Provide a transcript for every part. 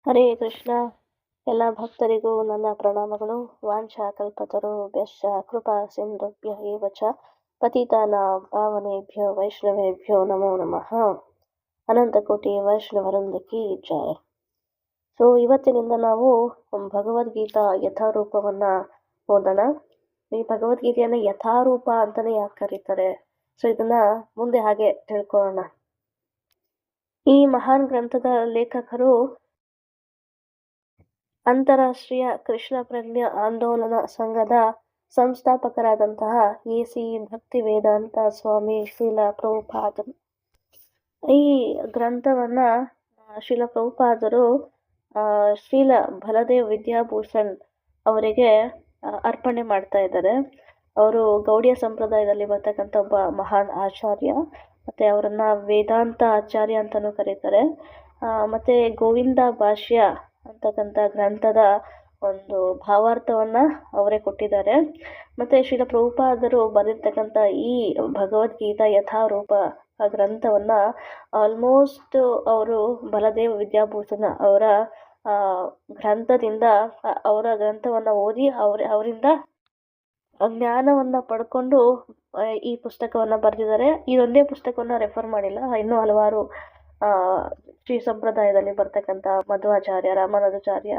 ಹರೇ ಕೃಷ್ಣ. ಎಲ್ಲ ಭಕ್ತರಿಗೂ ನನ್ನ ಪ್ರಣಾಮಗಳು. ವಾಂಛಾ ಕಲ್ಪತರುಭ್ಯಶ್ಚ ಕೃಪಾ ಸಿಂಧುಭ್ಯ ಏವ ಚ ಪತಿತಾನಾಂ ಪಾವನೇಭ್ಯೋ ವೈಷ್ಣವೇಭ್ಯೋ ನಮೋ ನಮಃ. ಅನಂತಕೋಟಿ ವೈಷ್ಣವವೃಂದಕ್ಕೆ ಜಯ. ಸೊ ಇವತ್ತಿನಿಂದ ನಾವು ಭಗವದ್ಗೀತಾ ಯಥಾರೂಪವನ್ನ ಓದೋಣ. ಈ ಭಗವದ್ಗೀತೆಯನ್ನ ಯಥಾರೂಪ ಅಂತಾನೆ ಯಾಕೆ ಕರೀತಾರೆ? ಸೊ ಇದನ್ನ ಮುಂದೆ ಹಾಗೆ ತಿಳ್ಕೊಳ್ಳೋಣ. ಈ ಮಹಾನ್ ಗ್ರಂಥದ ಲೇಖಕರು ಅಂತಾರಾಷ್ಟ್ರೀಯ ಕೃಷ್ಣ ಪ್ರಜ್ಞಾ ಆಂದೋಲನ ಸಂಘದ ಸಂಸ್ಥಾಪಕರಾದಂತಹ ಎ.ಸಿ. ಭಕ್ತಿವೇದಾಂತ ಸ್ವಾಮಿ ಶ್ರೀಲ ಪ್ರಭುಪಾದರು. ಈ ಗ್ರಂಥವನ್ನ ಶ್ರೀಲ ಪ್ರಭುಪಾದರು ಶ್ರೀಲ ಬಲದೇವ್ ವಿದ್ಯಾಭೂಷಣ್ ಅವರಿಗೆ ಅರ್ಪಣೆ ಮಾಡ್ತಾ ಇದ್ದಾರೆ. ಅವರು ಗೌಡಿಯ ಸಂಪ್ರದಾಯದಲ್ಲಿ ಬರ್ತಕ್ಕಂಥ ಒಬ್ಬ ಮಹಾನ್ ಆಚಾರ್ಯ, ಮತ್ತೆ ಅವರನ್ನ ವೇದಾಂತ ಆಚಾರ್ಯ ಅಂತಾನೂ ಕರೀತಾರೆ. ಮತ್ತೆ ಗೋವಿಂದ ಭಾಷ್ಯ ಅಂತಕ್ಕಂಥ ಗ್ರಂಥದ ಒಂದು ಭಾವಾರ್ಥವನ್ನ ಅವರೇ ಕೊಟ್ಟಿದ್ದಾರೆ. ಮತ್ತೆ ಶ್ರೀಲ ಪ್ರಭುಪಾದರು ಬರೆದಿರ್ತಕ್ಕಂಥ ಈ ಭಗವದ್ಗೀತಾ ಯಥಾರೂಪ ಗ್ರಂಥವನ್ನ ಆಲ್ಮೋಸ್ಟ್ ಅವರು ಬಲದೇವ ವಿದ್ಯಾಭೂಷಣ ಅವರ ಗ್ರಂಥದಿಂದ ಅವರ ಗ್ರಂಥವನ್ನ ಓದಿ ಅವರಿಂದ ಜ್ಞಾನವನ್ನ ಪಡ್ಕೊಂಡು ಈ ಪುಸ್ತಕವನ್ನ ಬರೆದಿದ್ದಾರೆ. ಇದೊಂದೇ ಪುಸ್ತಕವನ್ನ ರೆಫರ್ ಮಾಡಿಲ್ಲ, ಇನ್ನೂ ಹಲವಾರು ಶ್ರೀ ಸಂಪ್ರದಾಯದಲ್ಲಿ ಬರ್ತಕ್ಕಂಥ ಮಧ್ವಾಚಾರ್ಯ, ರಾಮಾನುಜಾಚಾರ್ಯ,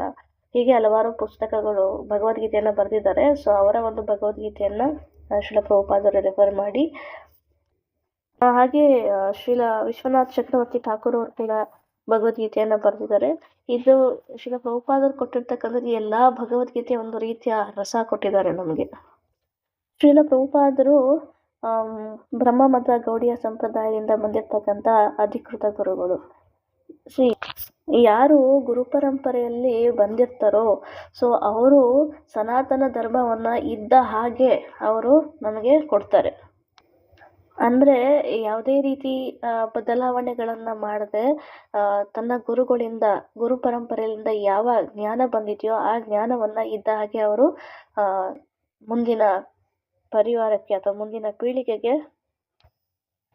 ಹೀಗೆ ಹಲವಾರು ಪುಸ್ತಕಗಳು ಭಗವದ್ಗೀತೆಯನ್ನ ಬರೆದಿದ್ದಾರೆ. ಸೊ ಅವರ ಒಂದು ಭಗವದ್ಗೀತೆಯನ್ನ ಶ್ರೀಲ ಪ್ರಭುಪಾದರು ರೆಫರ್ ಮಾಡಿ, ಹಾಗೆ ಶ್ರೀಲ ವಿಶ್ವನಾಥ್ ಚಕ್ರವರ್ತಿ ಠಾಕೂರ್ ಅವರು ಕೂಡ ಭಗವದ್ಗೀತೆಯನ್ನ ಬರೆದಿದ್ದಾರೆ. ಇದು ಶ್ರೀಲ ಪ್ರಭುಪಾದರು ಕೊಟ್ಟಿರ್ತಕ್ಕಂಥದ್ದು ಎಲ್ಲಾ ಭಗವದ್ಗೀತೆಯ ಒಂದು ರೀತಿಯ ರಸ ಕೊಟ್ಟಿದ್ದಾರೆ ನಮಗೆ. ಶ್ರೀಲ ಪ್ರಭುಪಾದರು ಬ್ರಹ್ಮ ಮತ ಗೌಡಿಯ ಸಂಪ್ರದಾಯದಿಂದ ಬಂದಿರತಕ್ಕಂಥ ಅಧಿಕೃತ ಗುರುಗಳು. ಯಾರು ಗುರು ಪರಂಪರೆಯಲ್ಲಿ ಬಂದಿರ್ತಾರೋ ಸೊ ಅವರು ಸನಾತನ ಧರ್ಮವನ್ನ ಇದ್ದ ಹಾಗೆ ಅವರು ನಮಗೆ ಕೊಡ್ತಾರೆ. ಅಂದ್ರೆ ಯಾವುದೇ ರೀತಿ ಬದಲಾವಣೆಗಳನ್ನ ಮಾಡದೆ ತನ್ನ ಗುರುಗಳಿಂದ, ಗುರು ಪರಂಪರೆಯಿಂದ ಯಾವ ಜ್ಞಾನ ಬಂದಿದೆಯೋ ಆ ಜ್ಞಾನವನ್ನ ಇದ್ದ ಹಾಗೆ ಅವರು ಮುಂದಿನ ಪರಿವಾರಕ್ಕೆ ಅಥವಾ ಮುಂದಿನ ಪೀಳಿಗೆಗೆ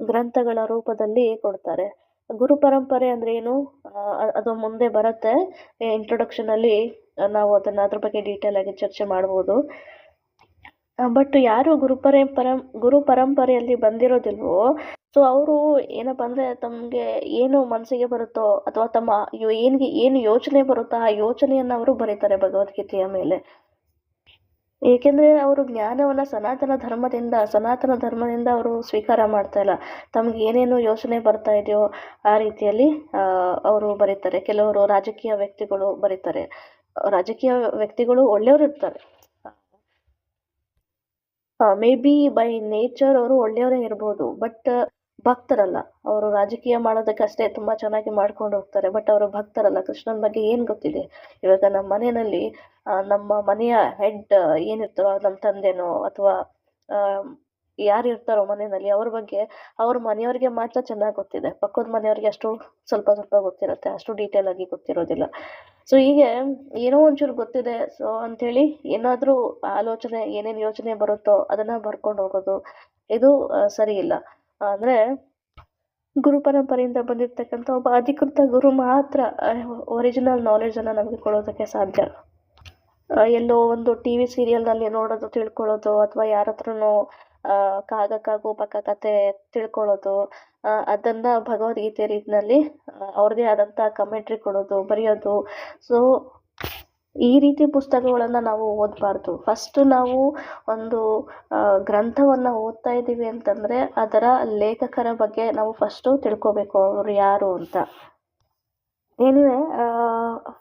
ಗ್ರಂಥಗಳ ರೂಪದಲ್ಲಿ ಕೊಡ್ತಾರೆ. ಗುರು ಪರಂಪರೆ ಅಂದ್ರೆ ಏನು, ಅದು ಮುಂದೆ ಬರುತ್ತೆ. ಇಂಟ್ರೊಡಕ್ಷನ್ ಅಲ್ಲಿ ನಾವು ಅದ್ರ ಬಗ್ಗೆ ಡೀಟೇಲ್ ಆಗಿ ಚರ್ಚೆ ಮಾಡ್ಬೋದು. ಬಟ್ ಯಾರು ಗುರು ಪರಂಪರೆಯಲ್ಲಿ ಬಂದಿರೋದಿಲ್ವೋ ಸೊ ಅವರು ಏನಪ್ಪಾ ಅಂದ್ರೆ ತಮ್ಗೆ ಏನು ಮನಸ್ಸಿಗೆ ಬರುತ್ತೋ ಅಥವಾ ತಮ್ಮ ಏನು ಯೋಚನೆ ಬರುತ್ತೋ ಆ ಯೋಚನೆಯನ್ನ ಅವರು ಬರೀತಾರೆ ಭಗವದ್ಗೀತೆಯ ಮೇಲೆ. ಏಕೆಂದ್ರೆ ಅವರು ಜ್ಞಾನವನ್ನ ಸನಾತನ ಧರ್ಮದಿಂದ ಅವರು ಸ್ವೀಕಾರ ಮಾಡ್ತಾ ಇಲ್ಲ. ತಮ್ಗೆ ಏನೇನು ಯೋಚನೆ ಬರ್ತಾ ಇದೆಯೋ ಆ ರೀತಿಯಲ್ಲಿ ಅವರು ಬರೀತಾರೆ. ಕೆಲವರು ರಾಜಕೀಯ ವ್ಯಕ್ತಿಗಳು ಬರೀತಾರೆ. ರಾಜಕೀಯ ವ್ಯಕ್ತಿಗಳು ಒಳ್ಳೆಯವರು ಇರ್ತಾರೆ, ಮೇ ಬಿ ಬೈ ನೇಚರ್ ಅವರು ಒಳ್ಳೆಯವರೇ ಇರ್ಬೋದು, ಬಟ್ ಭಕ್ತರಲ್ಲ. ಅವರು ರಾಜಕೀಯ ಮಾಡೋದಕ್ಕಷ್ಟೇ ತುಂಬಾ ಚೆನ್ನಾಗಿ ಮಾಡ್ಕೊಂಡು ಹೋಗ್ತಾರೆ, ಬಟ್ ಅವರು ಭಕ್ತರಲ್ಲ. ಕೃಷ್ಣನ ಬಗ್ಗೆ ಏನ್ ಗೊತ್ತಿದೆ? ಇವಾಗ ನಮ್ಮ ಮನೆಯಲ್ಲಿ ನಮ್ಮ ಮನೆಯ ಹೆಡ್ ಏನಿರ್ತಾರೋ, ನಮ್ಮ ತಂದೆನೋ ಅಥವಾ ಯಾರು ಇರ್ತಾರೋ ಮನೆಯಲ್ಲಿ, ಅವ್ರ ಬಗ್ಗೆ ಅವ್ರ ಮನೆಯವ್ರಿಗೆ ಮಾತ್ರ ಚೆನ್ನಾಗಿ ಗೊತ್ತಿದೆ. ಪಕ್ಕದ ಮನೆಯವ್ರಿಗೆ ಅಷ್ಟು ಸ್ವಲ್ಪ ಗೊತ್ತಿರುತ್ತೆ, ಅಷ್ಟು ಡೀಟೇಲ್ ಆಗಿ ಗೊತ್ತಿರೋದಿಲ್ಲ. ಸೊ ಹೀಗೆ ಏನೋ ಒಂಚೂರು ಗೊತ್ತಿದೆ ಸೊ ಅಂಥೇಳಿ ಏನಾದ್ರೂ ಆಲೋಚನೆ, ಏನೇನು ಯೋಚನೆ ಬರುತ್ತೋ ಅದನ್ನ ಬರ್ಕೊಂಡು ಹೋಗೋದು, ಇದು ಸರಿ ಇಲ್ಲ. ಅಂದ್ರೆ ಗುರು ಪರಂಪರೆಯಿಂದ ಬಂದಿರ್ತಕ್ಕಂಥ ಒಬ್ಬ ಅಧಿಕೃತ ಗುರು ಮಾತ್ರ ಒರಿಜಿನಲ್ ನಾಲೆಡ್ಜ್ ಅನ್ನ ನಮಗೆ ಕೊಡೋದಕ್ಕೆ ಸಾಧ್ಯ. ಎಲ್ಲೋ ಒಂದು ಟಿವಿ ಸೀರಿಯಲ್ ನಲ್ಲಿ ನೋಡೋದು, ತಿಳ್ಕೊಳ್ಳೋದು, ಅಥವಾ ಯಾರ ಹತ್ರನೋ ಕಾಗಕ್ಕಾಗೋ ಪಕ್ಕ ಕತೆ ತಿಳ್ಕೊಳ್ಳೋದು, ಅದನ್ನ ಭಗವದ್ಗೀತೆ ರೀತಿನಲ್ಲಿ ಅವ್ರದೇ ಆದಂತ ಕಮೆಂಟ್ರಿ ಕೊಡೋದು, ಬರೆಯೋದು. ಸೊ ಈ ರೀತಿ ಪುಸ್ತಕಗಳನ್ನ ನಾವು ಓದಬಾರ್ದು. ಫಸ್ಟ್ ನಾವು ಒಂದು ಗ್ರಂಥವನ್ನ ಓದ್ತಾ ಇದ್ದೀವಿ ಅಂತಂದ್ರೆ ಅದರ ಲೇಖಕರ ಬಗ್ಗೆ ನಾವು ಫಸ್ಟ್ ತಿಳ್ಕೊಬೇಕು, ಅವರು ಯಾರು ಅಂತ. ಏನಿವೆ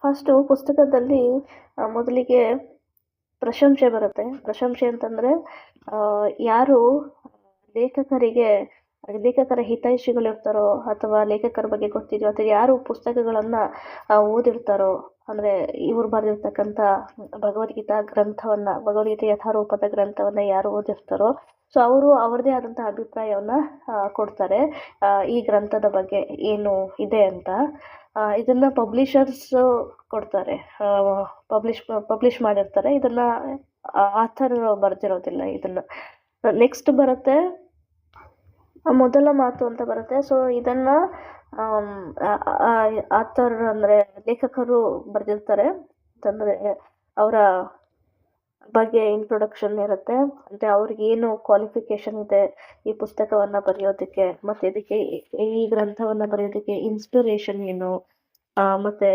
ಫಸ್ಟ್ ಪುಸ್ತಕದಲ್ಲಿ ಮೊದಲಿಗೆ ಪ್ರಶಂಸೆ ಬರುತ್ತೆ. ಪ್ರಶಂಸೆ ಅಂತಂದ್ರೆ ಯಾರು ಲೇಖಕರ ಹಿತೈಷಿಗಳು ಇರ್ತಾರೋ ಅಥವಾ ಲೇಖಕರ ಬಗ್ಗೆ ಗೊತ್ತಿದೆಯೋ ಅಥವಾ ಯಾರು ಪುಸ್ತಕಗಳನ್ನ ಓದಿರ್ತಾರೋ, ಅಂದ್ರೆ ಇವ್ರು ಬರೆದಿರ್ತಕ್ಕಂಥ ಭಗವದ್ಗೀತೆ ಯಥಾರೂಪದ ಗ್ರಂಥವನ್ನ ಯಾರು ಓದಿರ್ತಾರೋ ಸೊ ಅವರು ಅವ್ರದೇ ಆದಂತಹ ಅಭಿಪ್ರಾಯವನ್ನ ಕೊಡ್ತಾರೆ ಈ ಗ್ರಂಥದ ಬಗ್ಗೆ ಏನು ಇದೆ ಅಂತ. ಇದನ್ನ ಪಬ್ಲಿಷರ್ಸ್ ಕೊಡ್ತಾರೆ, ಪಬ್ಲಿಷ್ ಮಾಡಿರ್ತಾರೆ. ಇದನ್ನ ಆಥರ್ ಬರ್ದಿರೋದಿಲ್ಲ. ಇದನ್ನ ನೆಕ್ಸ್ಟ್ ಬರುತ್ತೆ ಮೊದಲ ಮಾತು ಅಂತ ಬರುತ್ತೆ. ಸೊ ಇದನ್ನ ಆಥರ್ ಅಂದರೆ ಲೇಖಕರು ಬರೆದಿರ್ತಾರೆ ಅಂತಂದರೆ ಅವರ ಬಗ್ಗೆ ಇಂಟ್ರೊಡಕ್ಷನ್ ಇರುತ್ತೆ. ಅಂದರೆ ಅವ್ರಿಗೆ ಏನು ಕ್ವಾಲಿಫಿಕೇಶನ್ ಇದೆ ಈ ಪುಸ್ತಕವನ್ನು ಬರೆಯೋದಕ್ಕೆ, ಮತ್ತು ಇದಕ್ಕೆ ಈ ಗ್ರಂಥವನ್ನು ಬರೆಯೋದಕ್ಕೆ ಇನ್ಸ್ಪಿರೇಷನ್ ಏನು, ಮತ್ತು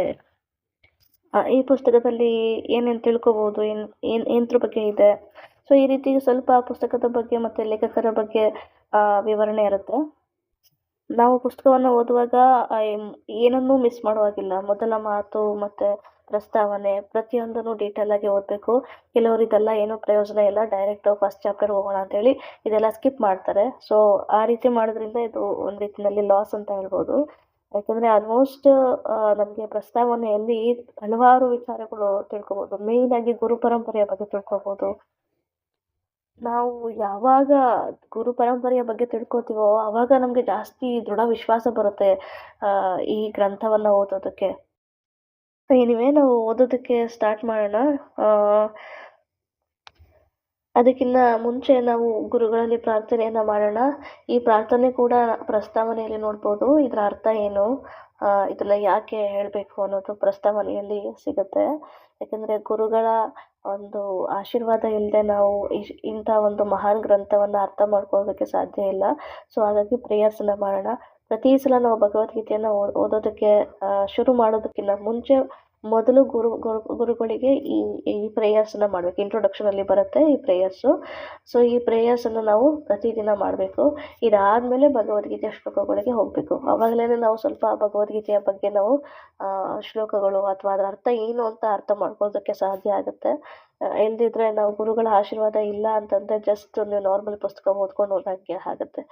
ಈ ಪುಸ್ತಕದಲ್ಲಿ ಏನೇನು ತಿಳ್ಕೊಬೋದು, ಏನದ್ರ ಬಗ್ಗೆ ಇದೆ. ಸೊ ಈ ರೀತಿ ಸ್ವಲ್ಪ ಪುಸ್ತಕದ ಬಗ್ಗೆ ಮತ್ತು ಲೇಖಕರ ಬಗ್ಗೆ ವಿವರಣೆ ಇರುತ್ತೆ. ನಾವು ಪುಸ್ತಕವನ್ನು ಓದುವಾಗ ಏನನ್ನೂ ಮಿಸ್ ಮಾಡುವಾಗಿಲ್ಲ. ಮೊದಲ ಮಾತು ಮತ್ತು ಪ್ರಸ್ತಾವನೆ ಪ್ರತಿಯೊಂದನ್ನು ಡೀಟೇಲ್ ಆಗಿ ಓದಬೇಕು. ಕೆಲವರು ಇದೆಲ್ಲ ಏನೂ ಪ್ರಯೋಜನ ಇಲ್ಲ, ಡೈರೆಕ್ಟ್ ಫಸ್ಟ್ ಚಾಪ್ಟರ್ ಹೋಗೋಣ ಅಂತೇಳಿ ಇದೆಲ್ಲ ಸ್ಕಿಪ್ ಮಾಡ್ತಾರೆ. ಸೊ ಆ ರೀತಿ ಮಾಡೋದ್ರಿಂದ ಇದು ಒಂದು ರೀತಿಯಲ್ಲಿ ಲಾಸ್ ಅಂತ ಹೇಳ್ಬೋದು. ಯಾಕೆಂದರೆ ಆಲ್ಮೋಸ್ಟ್ ನಮಗೆ ಪ್ರಸ್ತಾವನೆಯಲ್ಲಿ ಹಲವಾರು ವಿಚಾರಗಳು ತಿಳ್ಕೊಬೋದು. ಮೇಯ್ನಾಗಿ ಗುರು ಪರಂಪರೆಯ ಬಗ್ಗೆ ತಿಳ್ಕೊಬೋದು. ನಾವು ಯಾವಾಗ ಗುರು ಪರಂಪರೆಯ ಬಗ್ಗೆ ತಿಳ್ಕೊತೀವೋ ಆವಾಗ ನಮಗೆ ಜಾಸ್ತಿ ದೃಢ ವಿಶ್ವಾಸ ಬರುತ್ತೆ ಈ ಗ್ರಂಥವನ್ನು ಓದೋದಕ್ಕೆ. ಎನಿವೆ ನಾವು ಓದೋದಕ್ಕೆ ಸ್ಟಾರ್ಟ್ ಮಾಡೋಣ. ಅದಕ್ಕಿಂತ ಮುಂಚೆ ನಾವು ಗುರುಗಳಲ್ಲಿ ಪ್ರಾರ್ಥನೆಯನ್ನು ಮಾಡೋಣ. ಈ ಪ್ರಾರ್ಥನೆ ಕೂಡ ಪ್ರಸ್ತಾವನೆಯಲ್ಲಿ ನೋಡ್ಬೋದು. ಇದರ ಅರ್ಥ ಏನು, ಇದನ್ನ ಯಾಕೆ ಹೇಳಬೇಕು ಅನ್ನೋದು ಪ್ರಸ್ತಾವನೆಯಲ್ಲಿ ಸಿಗುತ್ತೆ. ಯಾಕಂದರೆ ಗುರುಗಳ ಒಂದು ಆಶೀರ್ವಾದ ಇಲ್ಲದೆ ನಾವು ಇಂಥ ಒಂದು ಮಹಾನ್ ಗ್ರಂಥವನ್ನು ಅರ್ಥ ಮಾಡ್ಕೊಳ್ಳೋದಕ್ಕೆ ಸಾಧ್ಯ ಇಲ್ಲ. ಸೊ ಹಾಗಾಗಿ ಪ್ರೇಯರ್ಸನ್ನು ಮಾಡೋಣ. ಪ್ರತಿ ಸಲ ನಾವು ಭಗವದ್ಗೀತೆಯನ್ನು ಓದೋದಕ್ಕೆ ಶುರು ಮಾಡೋದಕ್ಕಿಂತ ಮುಂಚೆ ಮೊದಲು ಗುರುಗಳಿಗೆ ಈ ಪ್ರೇಯರ್ಸನ್ನು ಮಾಡಬೇಕು. ಇಂಟ್ರೊಡಕ್ಷನಲ್ಲಿ ಬರುತ್ತೆ ಈ ಪ್ರೇಯರ್ಸು. ಸೊ ಈ ಪ್ರೇಯರ್ಸನ್ನು ನಾವು ಪ್ರತಿದಿನ ಮಾಡಬೇಕು. ಇದಾದಮೇಲೆ ಭಗವದ್ಗೀತೆಯ ಶ್ಲೋಕಗಳಿಗೆ ಹೋಗಬೇಕು. ಆವಾಗಲೇ ನಾವು ಸ್ವಲ್ಪ ಭಗವದ್ಗೀತೆಯ ಬಗ್ಗೆ ನಾವು ಶ್ಲೋಕಗಳು ಅಥವಾ ಅದರ ಅರ್ಥ ಏನು ಅಂತ ಅರ್ಥ ಮಾಡ್ಕೊಳ್ಳೋದಕ್ಕೆ ಸಾಧ್ಯ ಆಗುತ್ತೆ. ಇಲ್ದಿದ್ರೆ ನಾವು ಗುರುಗಳ ಆಶೀರ್ವಾದ ಇಲ್ಲ ಅಂತಂದರೆ ಜಸ್ಟ್ ನೀವು ನಾರ್ಮಲ್ ಪುಸ್ತಕ ಓದ್ಕೊಂಡು ಹೋದಂಗೆ ಆಗುತ್ತೆ.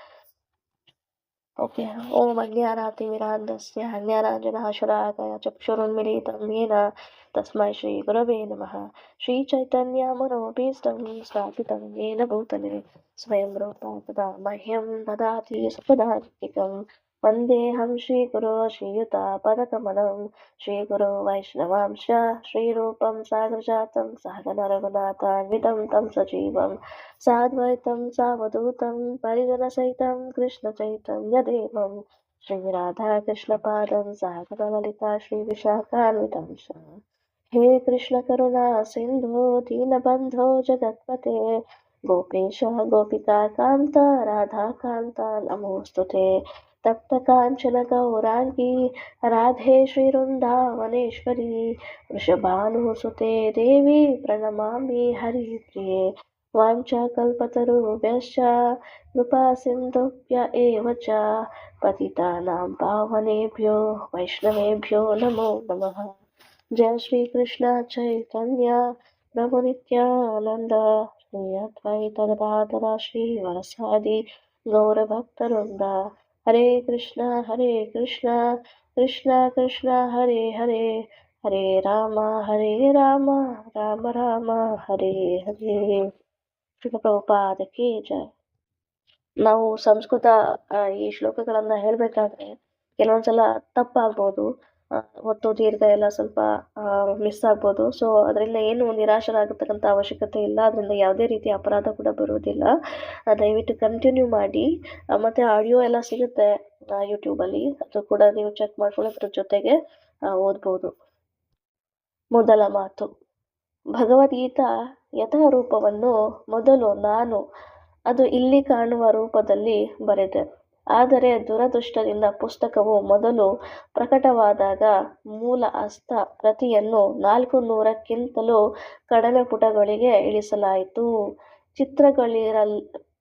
ಓಕೆ. ಓಂ ಅಜ್ಞಾನಾತಿಮಿರಾಂಧಸ್ಯ ಜ್ಞಾನಾಂಜನಶಲಾಕಯ ಚಕ್ಷುರುನ್ಮಿಲಿತಂ ಯೇನ ತಸ್ಮೈ ಶ್ರೀ ಗುರವೇ ನಮಃ. ಶ್ರೀ ಚೈತನ್ಯ ಮನೋಭೀಷ್ಟಂ ಸ್ಥಾಪಿತಂ ಯೇನ ಭೂತಲೆ ಸ್ವಯಂ ರೂಪ ತದಾ ಮಹ್ಯಂ ದದಾತಿ ಸ್ವಪದಾಂತಿಕಂ. ವಂದೇಹಂ ಶ್ರೀಗುರೋ ಶ್ರೀಯುತಾಪದಕಮಲಂ ಶ್ರೀಗುರೋ ವೈಷ್ಣವಾಂಶ ಶ್ರೀರೂಪಂ ಸಾಗರಜಾತಂ ಸಹಗಣ ರಘುನಾಥಾನ್ವಿತಂ तं ಸಜೀವಂ ಸಾದ್ವೈತಂ ಸಾವಧೂತಂ ಪರಿಜನಸಹಿತಂ ಕೃಷ್ಣಚೈತನ್ಯದೇವಂ ಶ್ರೀರಾಧಾಕೃಷ್ಣಪಾದಂ ಸಹಗಣ ಲಲಿತಾ ಶ್ರೀವಿಶಾಖಾನ್ವಿತಂ ಶ. ಹೇ ಕೃಷ್ಣ ಕರುಣಾ ಸಿಂಧೋ ದೀನಬಂಧೋ ಜಗತ್ಪತೆ ಗೋಪೇಶ ಗೋಪಿಕಾಕಾಂತ ರಾಧಾಕಾಂತ ನಮೋಸ್ತುತೆ. ತಪ್ತ ಕಾಂಚನ ಗೌರಾಂಗಿ ರಾಧೆ ಶ್ರೀವೃಂದಾವನೇಶ್ವರಿ ವೃಷಭಾನುಸುತೆ ದೇವಿ ಪ್ರಣಮಾಮಿ ಹರಿಪ್ರಿಯೆ. ವಾಂಛಾಕಲ್ಪತರುಭ್ಯಶ್ಚ ಕೃಪಾ ಸಿಂಧುಭ್ಯ ಏವ ಚ ಪತಿತಾನಾಂ ಪಾವನೇಭ್ಯೋ ವೈಷ್ಣವೇಭ್ಯೋ ನಮೋ ನಮಃ. ಜಯ ಶ್ರೀ ಕೃಷ್ಣ ಚೈತನ್ಯ ಪ್ರಭು ನಿತ್ಯಾನಂದ ಶ್ರೀ ಅದ್ವೈತ ಗದಾಧರ ಶ್ರೀವಾಸಾದಿ ಗೌರಭಕ್ತವೃಂದ. ಹರೇ ಕೃಷ್ಣ ಕೃಷ್ಣ ಕೃಷ್ಣ ಹರೇ ಹರೇ, ಹರೇ ರಾಮ ರಾಮ ರಾಮ ಹರೇ ಹರೇ. ಶ್ರೀಲ ಪ್ರಭುಪಾದಕ್ಕೆ ಜಯ. ನಾವು ಸಂಸ್ಕೃತ ಈ ಶ್ಲೋಕಗಳನ್ನು ಹೇಳಬೇಕಾದ್ರೆ ಕೆಲವೊಂದ್ಸಲ ತಪ್ಪಾಗ್ಬೋದು, ಒತ್ತು ದೀರ್ಘ ಎಲ್ಲ ಸ್ವಲ್ಪ ಮಿಸ್ ಆಗ್ಬೋದು. ಸೊ ಅದರಿಂದ ಏನು ನಿರಾಶರಾಗತಕ್ಕಂಥ ಅವಶ್ಯಕತೆ ಇಲ್ಲ. ಅದರಿಂದ ಯಾವುದೇ ರೀತಿಯ ಅಪರಾಧ ಕೂಡ ಬರುವುದಿಲ್ಲ. ದಯವಿಟ್ಟು ಕಂಟಿನ್ಯೂ ಮಾಡಿ. ಮತ್ತು ಆಡಿಯೋ ಎಲ್ಲ ಸಿಗುತ್ತೆ ಯೂಟ್ಯೂಬಲ್ಲಿ, ಅದು ಕೂಡ ನೀವು ಚೆಕ್ ಮಾಡ್ಕೊಂಡು ಅದ್ರ ಜೊತೆಗೆ ಓದ್ಬೋದು. ಮೊದಲ ಮಾತು. ಭಗವದ್ಗೀತಾ ಯಥಾರೂಪವನ್ನು ಮೊದಲು ನಾನು ಅದು ಇಲ್ಲಿ ಕಾಣುವ ರೂಪದಲ್ಲಿ ಬರೆದೆ. ಆದರೆ ದುರದೃಷ್ಟದಿಂದ ಪುಸ್ತಕವು ಮೊದಲು ಪ್ರಕಟವಾದಾಗ ಮೂಲ ಹಸ್ತ ಪ್ರತಿಯನ್ನು 400ಕ್ಕಿಂತಲೂ ಕಡಿಮೆ ಪುಟಗಳಿಗೆ ಇಳಿಸಲಾಯಿತು.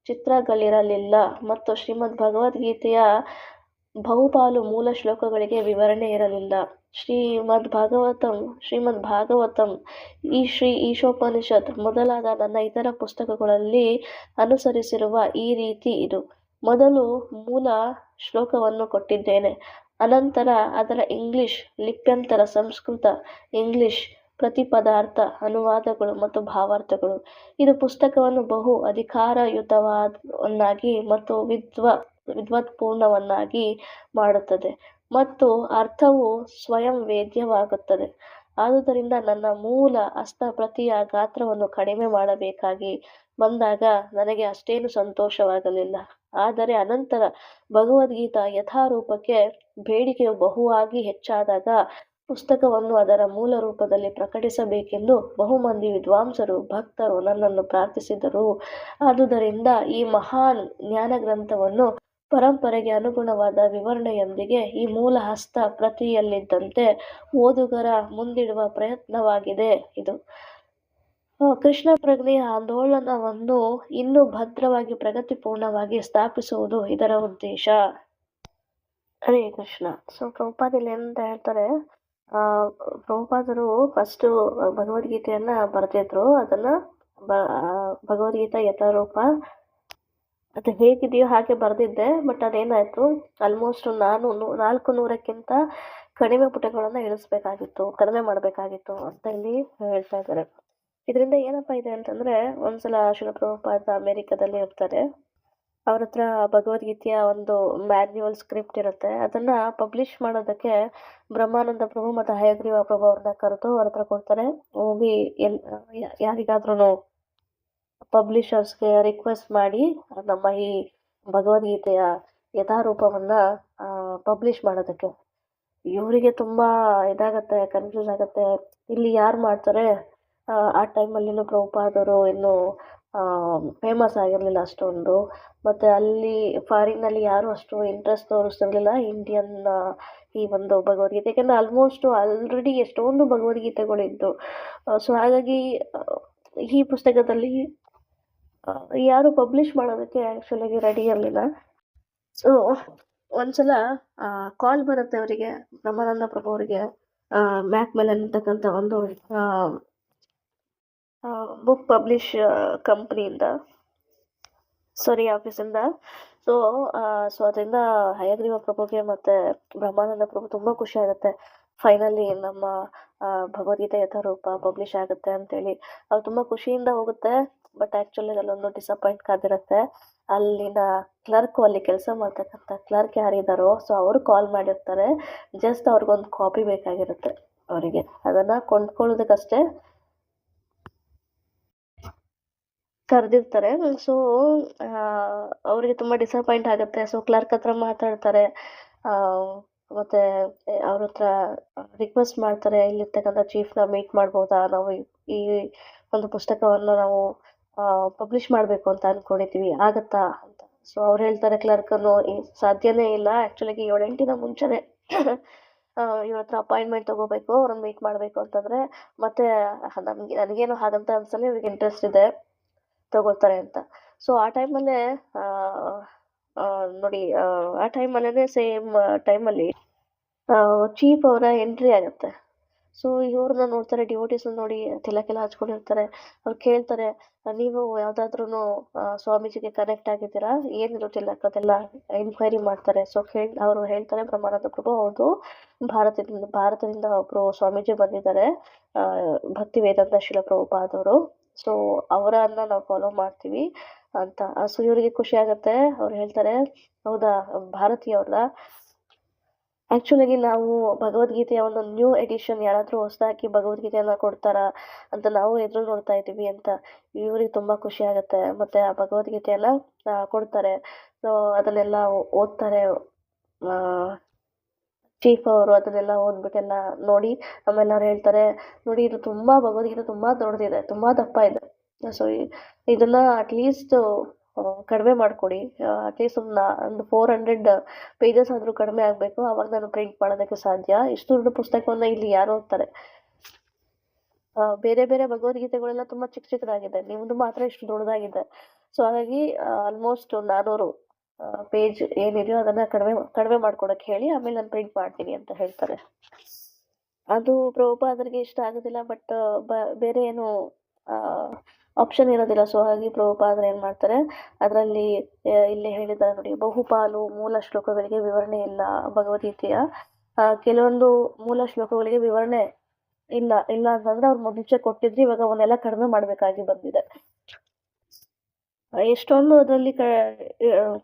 ಚಿತ್ರಗಳಿರಲಿಲ್ಲ ಮತ್ತು ಶ್ರೀಮದ್ ಭಗವದ್ಗೀತೆಯ ಬಹುಪಾಲು ಮೂಲ ಶ್ಲೋಕಗಳಿಗೆ ವಿವರಣೆ ಇರಲಿಲ್ಲ. ಶ್ರೀಮದ್ ಭಾಗವತಂ ಶ್ರೀ ಈಶೋಪನಿಷತ್ ಮೊದಲಾದ ನನ್ನ ಇತರ ಪುಸ್ತಕಗಳಲ್ಲಿ ಅನುಸರಿಸಿರುವ ಈ ರೀತಿ ಇದು. ಮೊದಲು ಮೂಲ ಶ್ಲೋಕವನ್ನು ಕೊಟ್ಟಿದ್ದೇನೆ, ಅನಂತರ ಅದರ ಇಂಗ್ಲಿಷ್ ಲಿಪ್ಯಂತರ, ಸಂಸ್ಕೃತ ಇಂಗ್ಲಿಷ್ ಪ್ರತಿಪದಾರ್ಥ, ಅನುವಾದಗಳು ಮತ್ತು ಭಾವಾರ್ಥಗಳು. ಇದು ಪುಸ್ತಕವನ್ನು ಬಹು ಅಧಿಕಾರಯುತವನ್ನಾಗಿ ಮತ್ತು ವಿದ್ವತ್ಪೂರ್ಣವನ್ನಾಗಿ ಮಾಡುತ್ತದೆ ಮತ್ತು ಅರ್ಥವು ಸ್ವಯಂ ವೇದ್ಯವಾಗುತ್ತದೆ. ಆದುದರಿಂದ ನನ್ನ ಮೂಲ ಹಸ್ತಪ್ರತಿಯ ಗಾತ್ರವನ್ನು ಕಡಿಮೆ ಮಾಡಬೇಕಾಗಿ ಬಂದಾಗ ನನಗೆ ಅಷ್ಟೇನು ಸಂತೋಷವಾಗಲಿಲ್ಲ. ಆದರೆ ಅನಂತರ ಭಗವದ್ಗೀತಾ ಯಥಾರೂಪಕ್ಕೆ ಬೇಡಿಕೆಯು ಬಹುವಾಗಿ ಹೆಚ್ಚಾದಾಗ ಪುಸ್ತಕವನ್ನು ಅದರ ಮೂಲ ರೂಪದಲ್ಲಿ ಪ್ರಕಟಿಸಬೇಕೆಂದು ಬಹುಮಂದಿ ವಿದ್ವಾಂಸರು ಭಕ್ತರು ನನ್ನನ್ನು ಪ್ರಾರ್ಥಿಸಿದರು. ಆದುದರಿಂದ ಈ ಮಹಾನ್ ಜ್ಞಾನಗ್ರಂಥವನ್ನು ಪರಂಪರೆಗೆ ಅನುಗುಣವಾದ ವಿವರಣೆಯೊಂದಿಗೆ ಈ ಮೂಲ ಹಸ್ತ ಪ್ರತಿಯಲ್ಲಿದ್ದಂತೆ ಓದುಗರ ಮುಂದಿಡುವ ಪ್ರಯತ್ನವಾಗಿದೆ ಇದು. ಕೃಷ್ಣ ಪ್ರಜ್ಞೆಯ ಆಂದೋಲನವನ್ನು ಇನ್ನೂ ಭದ್ರವಾಗಿ ಪ್ರಗತಿಪೂರ್ಣವಾಗಿ ಸ್ಥಾಪಿಸುವುದು ಇದರ ಉದ್ದೇಶ. ಹರೇ ಕೃಷ್ಣ. ಸೊ ಪ್ರಭುಪಾದಲ್ಲಿ ಏನಂತ ಹೇಳ್ತಾರೆ, ಪ್ರಭುಪಾದರು ಫಸ್ಟು ಭಗವದ್ಗೀತೆಯನ್ನ ಬರೆದಿದ್ರು. ಅದನ್ನ ಭಗವದ್ಗೀತಾ ಯಥಾರೂಪ ಅದು ಹೇಗಿದೆಯೋ ಹಾಗೆ ಬರೆದಿದ್ದೆ. ಬಟ್ ಅದೇನಾಯ್ತು, ಆಲ್ಮೋಸ್ಟ್ 400ಕ್ಕಿಂತ ಕಡಿಮೆ ಪುಟಗಳನ್ನ ಇಳಿಸ್ಬೇಕಾಗಿತ್ತು, ಕಡಿಮೆ ಮಾಡಬೇಕಾಗಿತ್ತು ಅಂತ ಇಲ್ಲಿ ಹೇಳ್ತಾ ಇದ್ದಾರೆ. ಇದರಿಂದ ಏನಪ್ಪ ಇದೆ ಅಂತಂದ್ರೆ, ಒಂದ್ಸಲ ಶಿಲ ಪ್ರಭುಪಾದ ಅಮೆರಿಕದಲ್ಲಿ ಇರ್ತಾರೆ. ಅವ್ರ ಹತ್ರ ಭಗವದ್ಗೀತೆಯ ಒಂದು ಮ್ಯಾನ್ಯುವಲ್ ಸ್ಕ್ರಿಪ್ಟ್ ಇರುತ್ತೆ. ಅದನ್ನ ಪಬ್ಲಿಷ್ ಮಾಡೋದಕ್ಕೆ ಬ್ರಹ್ಮಾನಂದ ಪ್ರಭು ಮತ್ತು ಹಯಗ್ರೀವ ಪ್ರಭು ಅವ್ರನ್ನ ಕರೆದು ಅವ್ರ ಹತ್ರ ಕೊಡ್ತಾರೆ. ಹೋಗಿ ಯಾರಿಗಾದ್ರೂ ಪಬ್ಲಿಷರ್ಸ್ಗೆ ರಿಕ್ವೆಸ್ಟ್ ಮಾಡಿ ನಮ್ಮ ಈ ಭಗವದ್ಗೀತೆಯ ಯಥಾರೂಪವನ್ನ ಪಬ್ಲಿಷ್ ಮಾಡೋದಕ್ಕೆ. ಇವರಿಗೆ ತುಂಬಾ ಇದಾಗತ್ತೆ, ಕನ್ಫ್ಯೂಸ್ ಆಗತ್ತೆ. ಇಲ್ಲಿ ಯಾರು ಮಾಡ್ತಾರೆ, ಆ ಟೈಮಲ್ಲಿನೂ ಪ್ರಭುಪಾದರು ಇನ್ನು ಫೇಮಸ್ ಆಗಿರಲಿಲ್ಲ ಅಷ್ಟೊಂದು. ಮತ್ತು ಅಲ್ಲಿ ಫಾರಿನ್ನಲ್ಲಿ ಯಾರು ಅಷ್ಟು ಇಂಟ್ರೆಸ್ಟ್ ತೋರಿಸ್ತಿರ್ಲಿಲ್ಲ ಇಂಡಿಯನ್ ಈ ಒಂದು ಭಗವದ್ಗೀತೆ. ಯಾಕೆಂದರೆ ಆಲ್ಮೋಸ್ಟ್ ಆಲ್ರೆಡಿ ಎಷ್ಟೊಂದು ಭಗವದ್ಗೀತೆಗಳಿದ್ದು. ಸೊ ಹಾಗಾಗಿ ಈ ಪುಸ್ತಕದಲ್ಲಿ ಯಾರು ಪಬ್ಲಿಷ್ ಮಾಡೋದಕ್ಕೆ ಆ್ಯಕ್ಚುಲಾಗಿ ರೆಡಿ ಇರಲಿಲ್ಲ. ಸೊ ಒಂದ್ಸಲ ಕಾಲ್ ಬರುತ್ತೆ ಅವರಿಗೆ, ಬ್ರಹ್ಮಾನಂದ ಪ್ರಭು ಅವರಿಗೆ, ಮ್ಯಾಕ್ ಮೇಲೆ ಅಂತಕ್ಕಂಥ ಒಂದು ಬುಕ್ ಪಬ್ಲಿಷ್ ಕಂಪ್ನಿಯಿಂದ, ಆಫೀಸಿಂದ. ಸೊ ಅದರಿಂದ ಹಯಗ್ರೀವ ಪ್ರಭುಗೆ ಮತ್ತು ಬ್ರಹ್ಮಾನಂದ ಪ್ರಭು ತುಂಬ ಖುಷಿ ಆಗುತ್ತೆ. ಫೈನಲಿ ನಮ್ಮ ಭಗವದ್ಗೀತೆ ಯಥಾರೂಪ ಪಬ್ಲಿಷ್ ಆಗುತ್ತೆ ಅಂತೇಳಿ ಅವ್ರು ತುಂಬ ಖುಷಿಯಿಂದ ಹೋಗುತ್ತೆ. ಬಟ್ ಆ್ಯಕ್ಚುಲಿ ಅಲ್ಲೊಂದು ಡಿಸಪಾಯಿಂಟ್ ಕಾದಿರುತ್ತೆ. ಅಲ್ಲಿನ ಕ್ಲರ್ಕು, ಅಲ್ಲಿ ಕೆಲಸ ಮಾಡ್ತಕ್ಕಂಥ ಕ್ಲರ್ಕ್ ಯಾರಿದ್ದಾರೋ, ಸೊ ಅವರು ಕಾಲ್ ಮಾಡಿರ್ತಾರೆ. ಜಸ್ಟ್ ಅವ್ರಿಗೊಂದು ಕಾಪಿ ಬೇಕಾಗಿರುತ್ತೆ ಅವರಿಗೆ, ಅದನ್ನು ಕೊಂಡ್ಕೊಳ್ಳೋದಕ್ಕಷ್ಟೇ ಕರೆದಿರ್ತಾರೆ. ಸೊ ಅವರಿಗೆ ತುಂಬ ಡಿಸಪಾಯಿಂಟ್ ಆಗುತ್ತೆ. ಸೊ ಕ್ಲರ್ಕ್ ಹತ್ರ ಮಾತಾಡ್ತಾರೆ, ಮತ್ತು ಅವ್ರ ಹತ್ರ ರಿಕ್ವೆಸ್ಟ್ ಮಾಡ್ತಾರೆ, ಇಲ್ಲಿರ್ತಕ್ಕಂಥ ಚೀಫ್ನ ಮೀಟ್ ಮಾಡ್ಬೋದಾ, ನಾವು ಈ ಒಂದು ಪುಸ್ತಕವನ್ನು ನಾವು ಪಬ್ಲಿಷ್ ಮಾಡಬೇಕು ಅಂತ ಅಂದ್ಕೊಂಡಿದ್ದೀವಿ, ಆಗತ್ತಾ ಅಂತ. ಸೊ ಅವ್ರು ಹೇಳ್ತಾರೆ, ಕ್ಲರ್ಕನ್ನು ಸಾಧ್ಯನೇ ಇಲ್ಲ, ಆ್ಯಕ್ಚುಲಾಗಿ 7-8 ದಿನ ಮುಂಚೆನೇ ಇವ್ರ ಹತ್ರ ಅಪಾಯಿಂಟ್ಮೆಂಟ್ ತೊಗೋಬೇಕು, ಅವ್ರನ್ನ ಮೀಟ್ ಮಾಡಬೇಕು ಅಂತಂದರೆ. ಮತ್ತು ನನಗೇನು ಹಾಗಂತ ಅನ್ಸಲ್ಲ, ಇವ್ರಿಗೆ ಇಂಟ್ರೆಸ್ಟ್ ಇದೆ, ತಗೊಳ್ತಾರೆ ಅಂತ. ಸೊ ಆ ಟೈಮಲ್ಲೇ ನೋಡಿ, ಆ ಟೈಮಲ್ಲೇ ಸೇಮ್ ಟೈಮಲ್ಲಿ ಚೀಫ್ ಅವರ ಎಂಟ್ರಿ ಆಗುತ್ತೆ. ಸೊ ಇವ್ರನ್ನ ನೋಡ್ತಾರೆ, ಡಿವೋಟೀಸ್ನ ನೋಡಿ ತಿಲಕೆಲ್ಲ ಹಚ್ಕೊಂಡಿರ್ತಾರೆ. ಅವ್ರು ಕೇಳ್ತಾರೆ, ನೀವು ಯಾವುದಾದ್ರೂ ಸ್ವಾಮೀಜಿಗೆ ಕನೆಕ್ಟ್ ಆಗಿದ್ದೀರಾ, ಏನಿರೋ ತಿಲಕ್ ಅದೆಲ್ಲ ಎನ್ಕ್ವೈರಿ ಮಾಡ್ತಾರೆ. ಸೊ ಅವರು ಹೇಳ್ತಾರೆ, ಬ್ರಹ್ಮಾನಂದ ಪ್ರಭು ಅವ್ರದ್ದು ಭಾರತದಿಂದ ಒಬ್ಬರು ಸ್ವಾಮೀಜಿ ಬಂದಿದ್ದಾರೆ, ಭಕ್ತಿ ವೇದಾಂತ ಶಿಲ ಪ್ರಭುಪಾದವರು. ಸೊ ಅವರನ್ನ ನಾವು ಫಾಲೋ ಮಾಡ್ತೀವಿ ಅಂತ. ಸೊ ಇವರಿಗೆ ಖುಷಿ ಆಗುತ್ತೆ. ಅವ್ರು ಹೇಳ್ತಾರೆ, ಹೌದಾ, ಭಾರತೀಯವ್ರಲ್ಲ, ಆ್ಯಕ್ಚುಲಾಗಿ ನಾವು ಭಗವದ್ಗೀತೆಯ ಒಂದು ನ್ಯೂ ಎಡಿಷನ್ ಯಾರಾದರೂ ಹೊಸದಾಗಿ ಭಗವದ್ಗೀತೆಯನ್ನು ಕೊಡ್ತಾರಾ ಅಂತ ನಾವು ಎದುರು ನೋಡ್ತಾ ಇದ್ದೀವಿ ಅಂತ. ಇವ್ರಿಗೆ ತುಂಬ ಖುಷಿ ಆಗುತ್ತೆ. ಮತ್ತು ಆ ಭಗವದ್ಗೀತೆಯನ್ನು ಕೊಡ್ತಾರೆ. ಸೊ ಅದನ್ನೆಲ್ಲ ಓದ್ತಾರೆ. ಚೀಫ್ ಅವರು ಅದನ್ನೆಲ್ಲ ಓದ್ಬಿಟ್ಟೆಲ್ಲ ನೋಡಿ ಆಮೇಲೆ ಅವ್ರು ಹೇಳ್ತಾರೆ, ನೋಡಿ ಇದು ತುಂಬ ಭಗವದ್ಗೀತೆ ತುಂಬ ದೊಡ್ಡದಿದೆ, ತುಂಬ ದಪ್ಪ ಇದೆ. ಸೊ ಇದನ್ನು ಅಟ್ಲೀಸ್ಟ್ ಕಡಿಮೆ ಮಾಡಿಕೊಡಿ, ಅಟ್ಲೀಸ್ಟ್ ಒಂದು 400 ಪೇಜಸ್ ಆದರೂ ಕಡಿಮೆ ಆಗಬೇಕು, ಆವಾಗ ನಾನು ಪ್ರಿಂಟ್ ಮಾಡೋದಕ್ಕೆ ಸಾಧ್ಯ. ಇಷ್ಟು ದೊಡ್ಡ ಪುಸ್ತಕವನ್ನು ಇಲ್ಲಿ ಯಾರು ಓದ್ತಾರೆ? ಬೇರೆ ಬೇರೆ ಭಗವದ್ಗೀತೆಗಳೆಲ್ಲ ತುಂಬ ಚಿಕ್ಕದಾಗಿದೆ, ನಿಮ್ಮದು ಮಾತ್ರ ಇಷ್ಟು ದೊಡ್ಡದಾಗಿದೆ. ಸೊ ಹಾಗಾಗಿ ಆಲ್ಮೋಸ್ಟ್ 400 ಪೇಜ್ ಏನಿದೆಯೋ ಅದನ್ನು ಕಡಿಮೆ ಮಾಡ್ಕೊಡಕ್ಕೆ ಹೇಳಿ, ಆಮೇಲೆ ನಾನು ಪ್ರಿಂಟ್ ಮಾಡ್ತೀನಿ ಅಂತ ಹೇಳ್ತಾರೆ. ಅದು ಪ್ರಭುಪಾದರಿಗೆ ಇಷ್ಟ ಆಗೋದಿಲ್ಲ. ಬಟ್ ಬೇರೆ ಏನು ಆಪ್ಷನ್ ಇರೋದಿಲ್ಲ. ಸೊ ಹಾಗಾಗಿ ಪ್ರಭುಪಾದರು ಏನು ಮಾಡ್ತಾರೆ, ಅದರಲ್ಲಿ ಇಲ್ಲಿ ಹೇಳಿದ್ದಾರೆ ನೋಡಿ, ಬಹುಪಾಲು ಮೂಲ ಶ್ಲೋಕಗಳಿಗೆ ವಿವರಣೆ ಇಲ್ಲ ಭಗವದ್ಗೀತೆಯ. ಕೆಲವೊಂದು ಮೂಲ ಶ್ಲೋಕಗಳಿಗೆ ವಿವರಣೆ ಇಲ್ಲ ಅಂತಂದ್ರೆ ಅವ್ರು ಮುಂಚೆ ಕೊಟ್ಟಿದ್ರು, ಇವಾಗ ಅವನ್ನೆಲ್ಲ ಕಡಿಮೆ ಮಾಡಬೇಕಾಗಿ ಬಂದಿದೆ. ಎಷ್ಟೊಂದು ಅದರಲ್ಲಿ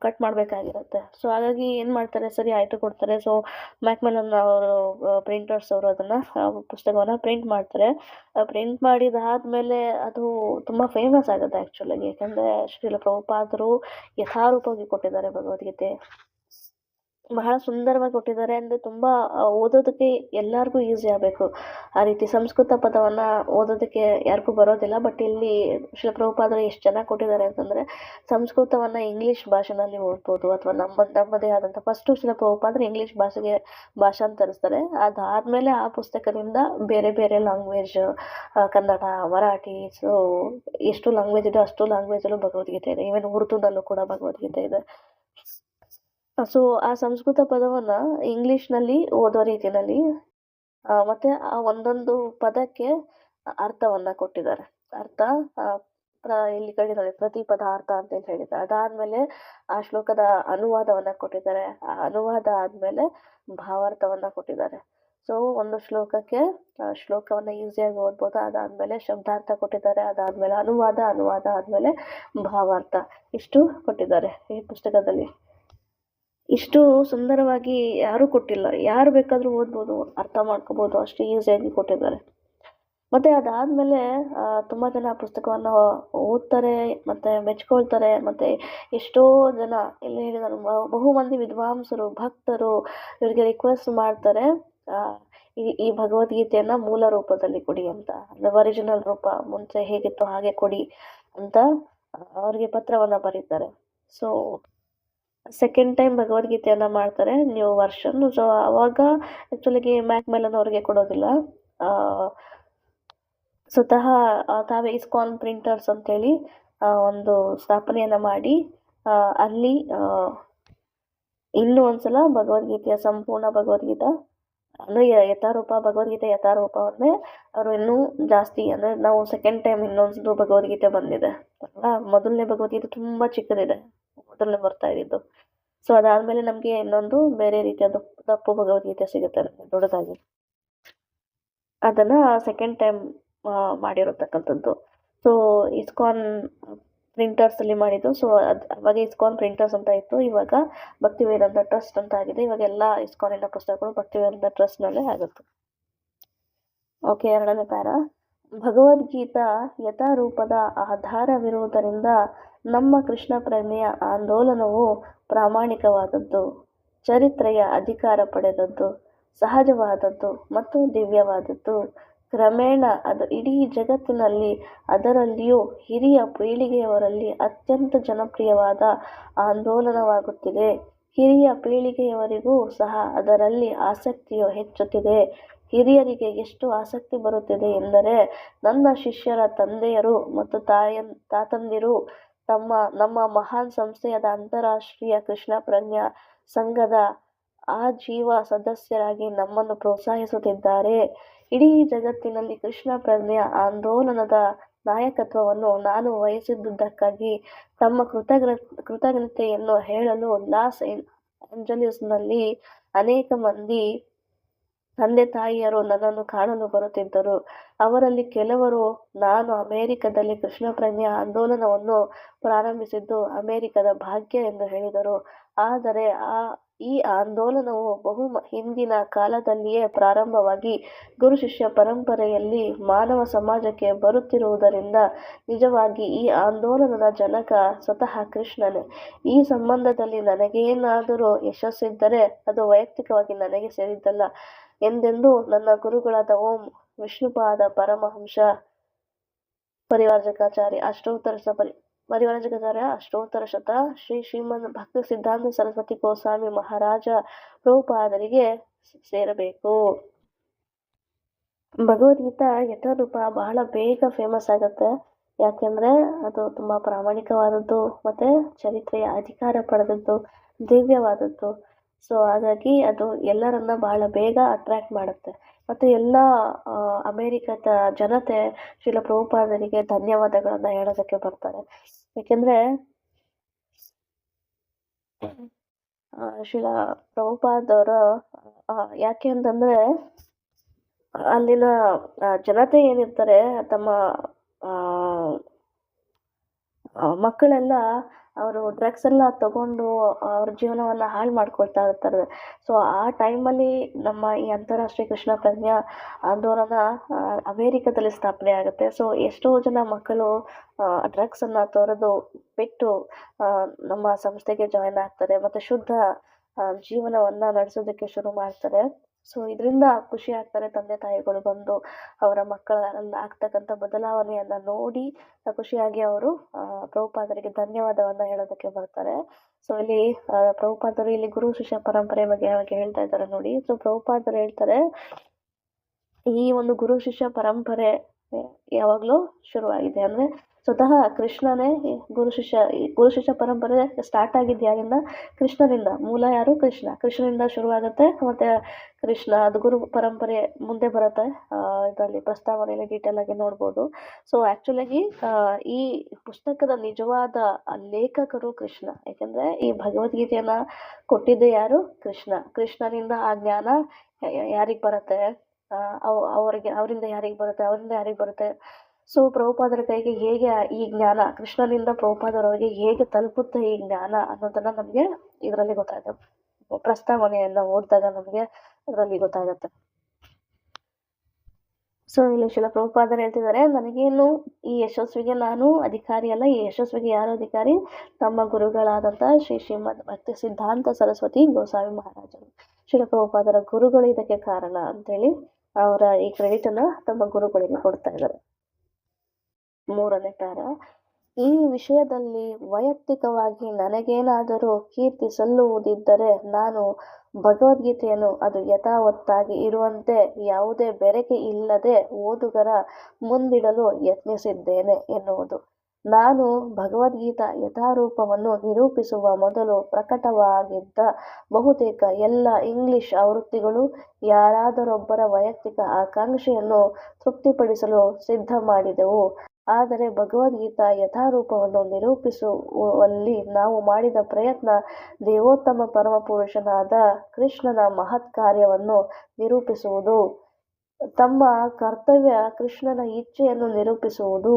ಕಟ್ ಮಾಡಬೇಕಾಗಿರುತ್ತೆ. ಸೊ ಹಾಗಾಗಿ ಏನು ಮಾಡ್ತಾರೆ, ಸರಿ ಆಯಿತು ಕೊಡ್ತಾರೆ. ಸೊ ಮ್ಯಾಕ್‌ಮಿಲನ್ ಅವರು ಪ್ರಿಂಟರ್ಸ್ ಅವರು ಅದನ್ನು ಪುಸ್ತಕವನ್ನು ಪ್ರಿಂಟ್ ಮಾಡ್ತಾರೆ. ಪ್ರಿಂಟ್ ಮಾಡಿದಾದ್ಮೇಲೆ ಅದು ತುಂಬ ಫೇಮಸ್ ಆಗುತ್ತೆ ಆ್ಯಕ್ಚುಲಾಗಿ. ಯಾಕಂದರೆ ಶ್ರೀಲ ಪ್ರಭುಪಾದರು ಯಥಾರೂಪವಾಗಿ ಕೊಟ್ಟಿದ್ದಾರೆ ಭಗವದ್ಗೀತೆ. ಬಹಳ ಸುಂದರವಾಗಿ ಕೊಟ್ಟಿದ್ದಾರೆ. ಅಂದರೆ ತುಂಬ ಓದೋದಕ್ಕೆ ಎಲ್ಲರಿಗೂ ಈಸಿ ಆಗಬೇಕು. ಆ ರೀತಿ ಸಂಸ್ಕೃತ ಪದವನ್ನು ಓದೋದಕ್ಕೆ ಯಾರಿಗೂ ಬರೋದಿಲ್ಲ. ಬಟ್ ಇಲ್ಲಿ ಶ್ರೀಲ ಪ್ರಭುಪಾದರು ಎಷ್ಟು ಚೆನ್ನಾಗಿ ಕೊಟ್ಟಿದ್ದಾರೆ ಅಂತಂದರೆ, ಸಂಸ್ಕೃತವನ್ನು ಇಂಗ್ಲೀಷ್ ಭಾಷೆನಲ್ಲಿ ಓದ್ಬೋದು, ಅಥವಾ ನಮ್ಮದೇ ಆದಂಥ ಫಸ್ಟು ಶ್ರೀಲ ಪ್ರಭುಪಾದರು ಇಂಗ್ಲೀಷ್ ಭಾಷೆಗೆ ಭಾಷಾಂತರಿಸ್ತಾರೆ. ಅದಾದಮೇಲೆ ಆ ಪುಸ್ತಕದಿಂದ ಬೇರೆ ಬೇರೆ ಲ್ಯಾಂಗ್ವೇಜ್, ಕನ್ನಡ, ಮರಾಠಿ, ಸೊ ಎಷ್ಟು ಲ್ಯಾಂಗ್ವೇಜ್ ಇದೆ ಅಷ್ಟು ಲ್ಯಾಂಗ್ವೇಜಲ್ಲೂ ಭಗವದ್ಗೀತೆ ಇದೆ. ಈವನ್ ಉರ್ದುದಲ್ಲೂ ಕೂಡ ಭಗವದ್ಗೀತೆ ಇದೆ. ಸೊ ಆ ಸಂಸ್ಕೃತ ಪದವನ್ನು ಇಂಗ್ಲೀಷ್ನಲ್ಲಿ ಓದೋ ರೀತಿಯಲ್ಲಿ ಮತ್ತು ಆ ಒಂದೊಂದು ಪದಕ್ಕೆ ಅರ್ಥವನ್ನು ಕೊಟ್ಟಿದ್ದಾರೆ. ಅರ್ಥ ಇಲ್ಲಿ ಕಟ್ಟಿದ್ದಾರೆ, ಪ್ರತಿ ಪದ ಅರ್ಥ ಅಂತೇಳಿ ಹೇಳಿದ್ದಾರೆ. ಅದಾದಮೇಲೆ ಆ ಶ್ಲೋಕದ ಅನುವಾದವನ್ನು ಕೊಟ್ಟಿದ್ದಾರೆ. ಆ ಅನುವಾದ ಆದಮೇಲೆ ಭಾವಾರ್ಥವನ್ನು ಕೊಟ್ಟಿದ್ದಾರೆ. ಸೊ ಒಂದು ಶ್ಲೋಕಕ್ಕೆ ಶ್ಲೋಕವನ್ನು ಈಸಿಯಾಗಿ ಓದ್ಬೋದು. ಅದಾದಮೇಲೆ ಶಬ್ದಾರ್ಥ ಕೊಟ್ಟಿದ್ದಾರೆ. ಅದಾದಮೇಲೆ ಅನುವಾದ ಆದಮೇಲೆ ಭಾವಾರ್ಥ, ಇಷ್ಟು ಕೊಟ್ಟಿದ್ದಾರೆ ಈ ಪುಸ್ತಕದಲ್ಲಿ. ಇಷ್ಟು ಸುಂದರವಾಗಿ ಯಾರೂ ಕೊಟ್ಟಿಲ್ಲ. ಯಾರು ಬೇಕಾದರೂ ಓದ್ಬೋದು, ಅರ್ಥ ಮಾಡ್ಕೋಬೋದು, ಅಷ್ಟು ಈಸಿಯಾಗಿ ಕೊಟ್ಟಿದ್ದಾರೆ. ಮತ್ತು ಅದಾದಮೇಲೆ ತುಂಬ ಜನ ಪುಸ್ತಕವನ್ನು ಓದ್ತಾರೆ ಮತ್ತು ಮೆಚ್ಕೊಳ್ತಾರೆ. ಮತ್ತು ಎಷ್ಟೋ ಜನ ಇಲ್ಲಿ ಹೇಳಿದ್ದಾರೆ, ಬಹು ಮಂದಿ ವಿದ್ವಾಂಸರು, ಭಕ್ತರು ಇವರಿಗೆ ರಿಕ್ವೆಸ್ಟ್ ಮಾಡ್ತಾರೆ, ಈ ಭಗವದ್ಗೀತೆಯನ್ನು ಮೂಲ ರೂಪದಲ್ಲಿ ಕೊಡಿ ಅಂತ. ಅಂದರೆ ಒರಿಜಿನಲ್ ರೂಪ ಮುಂಚೆ ಹೇಗಿತ್ತು ಹಾಗೆ ಕೊಡಿ ಅಂತ ಅವರಿಗೆ ಪತ್ರವನ್ನು ಬರೀತಾರೆ. ಸೊ ಸೆಕೆಂಡ್ ಟೈಮ್ ಭಗವದ್ಗೀತೆಯನ್ನು ಮಾಡ್ತಾರೆ, ನ್ಯೂ ವರ್ಷನ್. ಸೊ ಆವಾಗ ಆ್ಯಕ್ಚುಲಿಗೆ ಮ್ಯಾಕ್‌ಮಿಲನ್ ಅವ್ರಿಗೆ ಕೊಡೋದಿಲ್ಲ. ಸ್ವತಃ ತಾವೇ ಇಸ್ಕಾನ್ ಪ್ರಿಂಟರ್ಸ್ ಅಂತೇಳಿ ಒಂದು ಸ್ಥಾಪನೆಯನ್ನು ಮಾಡಿ ಅಲ್ಲಿ ಇನ್ನೂ ಒಂದ್ಸಲ ಭಗವದ್ಗೀತೆಯ ಸಂಪೂರ್ಣ ಭಗವದ್ಗೀತೆ ಅಂದರೆ ಭಗವದ್ಗೀತೆ ಯಥಾರೂಪವನ್ನೇ ಅವರು ಇನ್ನೂ ಜಾಸ್ತಿ, ಅಂದರೆ ನಾವು ಸೆಕೆಂಡ್ ಟೈಮ್ ಇನ್ನೊಂದು ಭಗವದ್ಗೀತೆ ಬಂದಿದೆ ಅಲ್ವಾ. ಮೊದಲನೇ ಭಗವದ್ಗೀತೆ ತುಂಬ ಚಿಕ್ಕದಿದೆ, ಮೊದಲನೇ ಬರ್ತಾ ಇದ್ದಿದ್ದು. ಸೊ ಅದಾದಮೇಲೆ ನಮಗೆ ಇನ್ನೊಂದು ಬೇರೆ ರೀತಿಯ ದಪ್ಪು ಭಗವದ್ಗೀತೆ ಸಿಗುತ್ತೆ ನಮಗೆ ದೊಡ್ಡದಾಗಿ. ಅದನ್ನು ಸೆಕೆಂಡ್ ಟೈಮ್ ಮಾಡಿರತಕ್ಕಂಥದ್ದು. ಸೊ ಇಸ್ಕಾನ್ ಪ್ರಿಂಟರ್ಸಲ್ಲಿ ಮಾಡಿದ್ದು. ಸೊ ಅವಾಗ ಇಸ್ಕಾನ್ ಪ್ರಿಂಟರ್ಸ್ ಅಂತ ಇತ್ತು, ಇವಾಗ ಭಕ್ತಿವೇದಾಂತ ಟ್ರಸ್ಟ್ ಅಂತ ಆಗಿದೆ. ಇವಾಗ ಎಲ್ಲ ಇಸ್ಕಾನಿನ ಪುಸ್ತಕಗಳು ಭಕ್ತಿವೇದಾಂತ ಟ್ರಸ್ಟ್ನಲ್ಲೇ ಆಗುತ್ತೆ. ಓಕೆ, ಎರಡನೇ ಪ್ಯಾರ. ಭಗವದ್ಗೀತಾ ಯಥಾರೂಪದ ಆಧಾರವಿರುವುದರಿಂದ ನಮ್ಮ ಕೃಷ್ಣ ಪ್ರಜ್ಞೆಯ ಆಂದೋಲನವು ಪ್ರಾಮಾಣಿಕವಾದದ್ದು, ಚರಿತ್ರೆಯ ಅಧಿಕಾರ ಪಡೆದದ್ದು, ಸಹಜವಾದದ್ದು ಮತ್ತು ದಿವ್ಯವಾದದ್ದು. ಕ್ರಮೇಣ ಅದು ಇಡೀ ಜಗತ್ತಿನಲ್ಲಿ, ಅದರಲ್ಲಿಯೂ ಹಿರಿಯ ಪೀಳಿಗೆಯವರಲ್ಲಿ ಅತ್ಯಂತ ಜನಪ್ರಿಯವಾದ ಆಂದೋಲನವಾಗುತ್ತಿದೆ. ಹಿರಿಯ ಪೀಳಿಗೆಯವರಿಗೂ ಸಹ ಅದರಲ್ಲಿ ಆಸಕ್ತಿಯು ಹೆಚ್ಚುತ್ತಿದೆ. ಹಿರಿಯರಿಗೆ ಎಷ್ಟು ಆಸಕ್ತಿ ಬರುತ್ತಿದೆ ಎಂದರೆ, ನನ್ನ ಶಿಷ್ಯರ ತಂದೆಯರು ಮತ್ತು ತಾತಂದಿರು ನಮ್ಮ ಮಹಾನ್ ಸಂಸ್ಥೆಯಾದ ಅಂತಾರಾಷ್ಟ್ರೀಯ ಕೃಷ್ಣ ಪ್ರಜ್ಞಾ ಸಂಘದ ಆಜೀವ ಸದಸ್ಯರಾಗಿ ನಮ್ಮನ್ನು ಪ್ರೋತ್ಸಾಹಿಸುತ್ತಿದ್ದಾರೆ. ಇಡೀ ಜಗತ್ತಿನಲ್ಲಿ ಕೃಷ್ಣ ಪ್ರಜ್ಞಾ ಆಂದೋಲನದ ನಾಯಕತ್ವವನ್ನು ನಾನು ವಹಿಸಿದ್ದುದಕ್ಕಾಗಿ ತಮ್ಮ ಕೃತಜ್ಞತೆಯನ್ನು ಹೇಳಲು ಲಾಸ್ ಏಂಜಲೀಸ್ನಲ್ಲಿ ಅನೇಕ ಮಂದಿ ತಂದೆ ತಾಯಿಯರು ನನ್ನನ್ನು ಕಾಣಲು ಬರುತ್ತಿದ್ದರು. ಅವರಲ್ಲಿ ಕೆಲವರು ನಾನು ಅಮೆರಿಕದಲ್ಲಿ ಕೃಷ್ಣ ಪ್ರಜ್ಞಾ ಆಂದೋಲನವನ್ನು ಪ್ರಾರಂಭಿಸಿದ್ದು ಅಮೆರಿಕದ ಭಾಗ್ಯ ಎಂದು ಹೇಳಿದರು. ಆದರೆ ಈ ಆಂದೋಲನವು ಬಹು ಹಿಂದಿನ ಕಾಲದಲ್ಲಿಯೇ ಪ್ರಾರಂಭವಾಗಿ ಗುರು ಶಿಷ್ಯ ಪರಂಪರೆಯಲ್ಲಿ ಮಾನವ ಸಮಾಜಕ್ಕೆ ಬರುತ್ತಿರುವುದರಿಂದ ನಿಜವಾಗಿ ಈ ಆಂದೋಲನದ ಜನಕ ಸ್ವತಃ ಕೃಷ್ಣನೇ. ಈ ಸಂಬಂಧದಲ್ಲಿ ನನಗೇನಾದರೂ ಯಶಸ್ಸಿದ್ದರೆ ಅದು ವೈಯಕ್ತಿಕವಾಗಿ ನನಗೆ ಸೇರಿದ್ದಲ್ಲ ಎಂದೆಂದು ನನ್ನ ಗುರುಗಳಾದ ಓಂ ವಿಷ್ಣುಪಾದ ಪರಮಹಂಸ ಪರಿವಾರಜಕಾಚಾರ್ಯ ಅಷ್ಟೋತ್ತರ ಶತ ಶ್ರೀಮದ್ ಭಕ್ತಿ ಸಿದ್ಧಾಂತ ಸರಸ್ವತಿ ಗೋಸ್ವಾಮಿ ಮಹಾರಾಜ ಪ್ರಭುಪಾದರಿಗೆ ಸೇರಬೇಕು. ಭಗವದ್ಗೀತಾ ಯಥಾರೂಪ ಬಹಳ ಬೇಗ ಫೇಮಸ್ ಆಗುತ್ತೆ. ಯಾಕೆಂದರೆ ಅದು ತುಂಬ ಪ್ರಾಮಾಣಿಕವಾದದ್ದು ಮತ್ತು ಚರಿತ್ರೆಯ ಅಧಿಕಾರ ಪಡೆದದ್ದು, ದಿವ್ಯವಾದದ್ದು. ಸೊ ಹಾಗಾಗಿ ಅದು ಎಲ್ಲರನ್ನ ಬಹಳ ಬೇಗ ಅಟ್ರ್ಯಾಕ್ಟ್ ಮಾಡುತ್ತೆ. ಮತ್ತು ಎಲ್ಲ ಅಮೇರಿಕದ ಜನತೆ ಶ್ರೀಲ ಪ್ರಭುಪಾದರಿಗೆ ಧನ್ಯವಾದಗಳನ್ನು ಹೇಳೋದಕ್ಕೆ ಬರ್ತಾರೆ. ಏಕೆಂದರೆ ಶ್ರೀಲ ಪ್ರಭುಪಾದವರು ಯಾಕೆ ಅಂತಂದರೆ, ಅಲ್ಲಿನ ಜನತೆ ಏನಿರ್ತಾರೆ ತಮ್ಮ ಮಕ್ಕಳೆಲ್ಲ ಅವರು ಡ್ರಗ್ಸ್ ಎಲ್ಲ ತಗೊಂಡು ಅವ್ರ ಜೀವನವನ್ನು ಹಾಳು ಮಾಡ್ಕೊಳ್ತಾ ಇರ್ತಾರೆ. ಸೊ ಆ ಟೈಮಲ್ಲಿ ನಮ್ಮ ಈ ಅಂತಾರಾಷ್ಟ್ರೀಯ ಕೃಷ್ಣ ಪ್ರಜ್ಞಾ ಆಂದೋಲನ ಅಮೇರಿಕದಲ್ಲಿ ಸ್ಥಾಪನೆ ಆಗುತ್ತೆ. ಸೊ ಎಷ್ಟೋ ಜನ ಮಕ್ಕಳು ಡ್ರಗ್ಸನ್ನು ತೊರೆದು ಬಿಟ್ಟು ನಮ್ಮ ಸಂಸ್ಥೆಗೆ ಜಾಯಿನ್ ಆಗ್ತಾರೆ ಮತ್ತು ಶುದ್ಧ ಜೀವನವನ್ನು ನಡೆಸೋದಕ್ಕೆ ಶುರು ಮಾಡ್ತಾರೆ. ಸೊ ಇದರಿಂದ ಖುಷಿ ಆಗ್ತಾರೆ ತಂದೆ ತಾಯಿಗಳು ಬಂದು ಅವರ ಮಕ್ಕಳಲ್ಲಿ ಆಗ್ತಕ್ಕಂಥ ಬದಲಾವಣೆಯನ್ನು ನೋಡಿ ಖುಷಿಯಾಗಿ ಅವರು ಪ್ರಭುಪಾದರಿಗೆ ಧನ್ಯವಾದವನ್ನು ಹೇಳೋದಕ್ಕೆ ಬರ್ತಾರೆ. ಸೊ ಇಲ್ಲಿ ಪ್ರಭುಪಾದರು ಇಲ್ಲಿ ಗುರು ಶಿಷ್ಯ ಪರಂಪರೆ ಬಗ್ಗೆ ಹೇಳ್ತಾ ಇದ್ದಾರೆ ನೋಡಿ. ಸೊ ಪ್ರಭುಪಾದರು ಹೇಳ್ತಾರೆ, ಈ ಒಂದು ಗುರು ಶಿಷ್ಯ ಪರಂಪರೆ ಯಾವಾಗಲೂ ಶುರುವಾಗಿದೆ. ಅಂದರೆ ಸ್ವತಃ ಕೃಷ್ಣನೇ ಗುರು ಶಿಷ್ಯ ಪರಂಪರೆ ಸ್ಟಾರ್ಟ್ ಆಗಿದ್ದು ಯಾರಿಂದ? ಕೃಷ್ಣನಿಂದ. ಮೂಲ ಯಾರು? ಕೃಷ್ಣನಿಂದ ಶುರುವಾಗುತ್ತೆ. ಮತ್ತು ಕೃಷ್ಣ ಅದು ಗುರು ಪರಂಪರೆ ಮುಂದೆ ಬರುತ್ತೆ. ಇದರಲ್ಲಿ ಪ್ರಸ್ತಾವನೆಯಲ್ಲಿ ಡೀಟೇಲ್ ಆಗಿ ನೋಡ್ಬೋದು. ಸೊ ಆ್ಯಕ್ಚುಲಾಗಿ ಈ ಪುಸ್ತಕದ ನಿಜವಾದ ಲೇಖಕರು ಕೃಷ್ಣ. ಯಾಕೆಂದರೆ ಈ ಭಗವದ್ಗೀತೆಯನ್ನು ಕೊಟ್ಟಿದ್ದೆ ಯಾರು? ಕೃಷ್ಣನಿಂದ ಆ ಜ್ಞಾನ ಯಾರಿಗೆ ಬರುತ್ತೆ? ಅವರಿಂದ ಯಾರಿಗೆ ಬರುತ್ತೆ? ಸೊ ಪ್ರಭುಪಾದರ ಕೈಗೆ ಹೇಗೆ ಈ ಜ್ಞಾನ ಕೃಷ್ಣನಿಂದ ಪ್ರಭುಪಾದರವರಿಗೆ ಹೇಗೆ ತಲುಪುತ್ತೆ ಈ ಜ್ಞಾನ ಅನ್ನೋದನ್ನ ನಮಗೆ ಇದರಲ್ಲಿ ಗೊತ್ತಾಗುತ್ತೆ. ಪ್ರಸ್ತಾವನೆಯನ್ನು ಓದಿದಾಗ ನಮಗೆ ಅದರಲ್ಲಿ ಗೊತ್ತಾಗುತ್ತೆ. ಸೊ ಇಲ್ಲಿ ಶಿಲ ಪ್ರಭುಪಾದರು ಹೇಳ್ತಿದ್ದಾರೆ, ನನಗೇನು ಈ ಯಶಸ್ವಿಗೆ ನಾನು ಅಧಿಕಾರಿ ಅಲ್ಲ. ಈ ಯಶಸ್ವಿಗೆ ಯಾರು ಅಧಿಕಾರಿ? ತಮ್ಮ ಗುರುಗಳಾದಂಥ ಶ್ರೀಮದ್ ಭಕ್ತಿ ಸಿದ್ಧಾಂತ ಸರಸ್ವತಿ ಗೋಸ್ವಾಮಿ ಮಹಾರಾಜರು. ಶಿಲ ಪ್ರಭುಪಾದರ ಗುರುಗಳು ಇದಕ್ಕೆ ಕಾರಣ ಅಂತೇಳಿ ಅವರ ಈ ಕ್ರೆಡಿಟನ್ನು ತಮ್ಮ ಗುರುಗಳಿಗೆ ಕೊಡ್ತಾ ಇದ್ದಾರೆ. 3ನೇ ಪ್ಯಾರ, ಈ ವಿಷಯದಲ್ಲಿ ವೈಯಕ್ತಿಕವಾಗಿ ನನಗೇನಾದರೂ ಕೀರ್ತಿ ಸಲ್ಲುವುದಿದ್ದರೆ ನಾನು ಭಗವದ್ಗೀತೆಯನ್ನು ಅದು ಯಥಾವತ್ತಾಗಿ ಇರುವಂತೆ ಯಾವುದೇ ಬೆರಕೆ ಇಲ್ಲದೆ ಓದುಗರ ಮುಂದಿಡಲು ಯತ್ನಿಸಿದ್ದೇನೆ ಎನ್ನುವುದು. ನಾನು ಭಗವದ್ಗೀತಾ ಯಥಾರೂಪವನ್ನು ನಿರೂಪಿಸುವ ಮೊದಲು ಪ್ರಕಟವಾಗಿದ್ದ ಬಹುತೇಕ ಎಲ್ಲ ಇಂಗ್ಲಿಷ್ ಆವೃತ್ತಿಗಳು ಯಾರಾದರೊಬ್ಬರ ವೈಯಕ್ತಿಕ ಆಕಾಂಕ್ಷೆಯನ್ನು ತೃಪ್ತಿಪಡಿಸಲು ಸಿದ್ಧ ಮಾಡಿದೆವು. ಆದರೆ ಭಗವದ್ಗೀತಾ ಯಥಾರೂಪವನ್ನು ನಿರೂಪಿಸುವಲ್ಲಿ ನಾವು ಮಾಡಿದ ಪ್ರಯತ್ನ ದೇವೋತ್ತಮ ಪರಮಪುರುಷನಾದ ಕೃಷ್ಣನ ಮಹತ್ ಕಾರ್ಯವನ್ನು ನಿರೂಪಿಸುವುದು. ತಮ್ಮ ಕರ್ತವ್ಯ ಕೃಷ್ಣನ ಇಚ್ಛೆಯನ್ನು ನಿರೂಪಿಸುವುದು.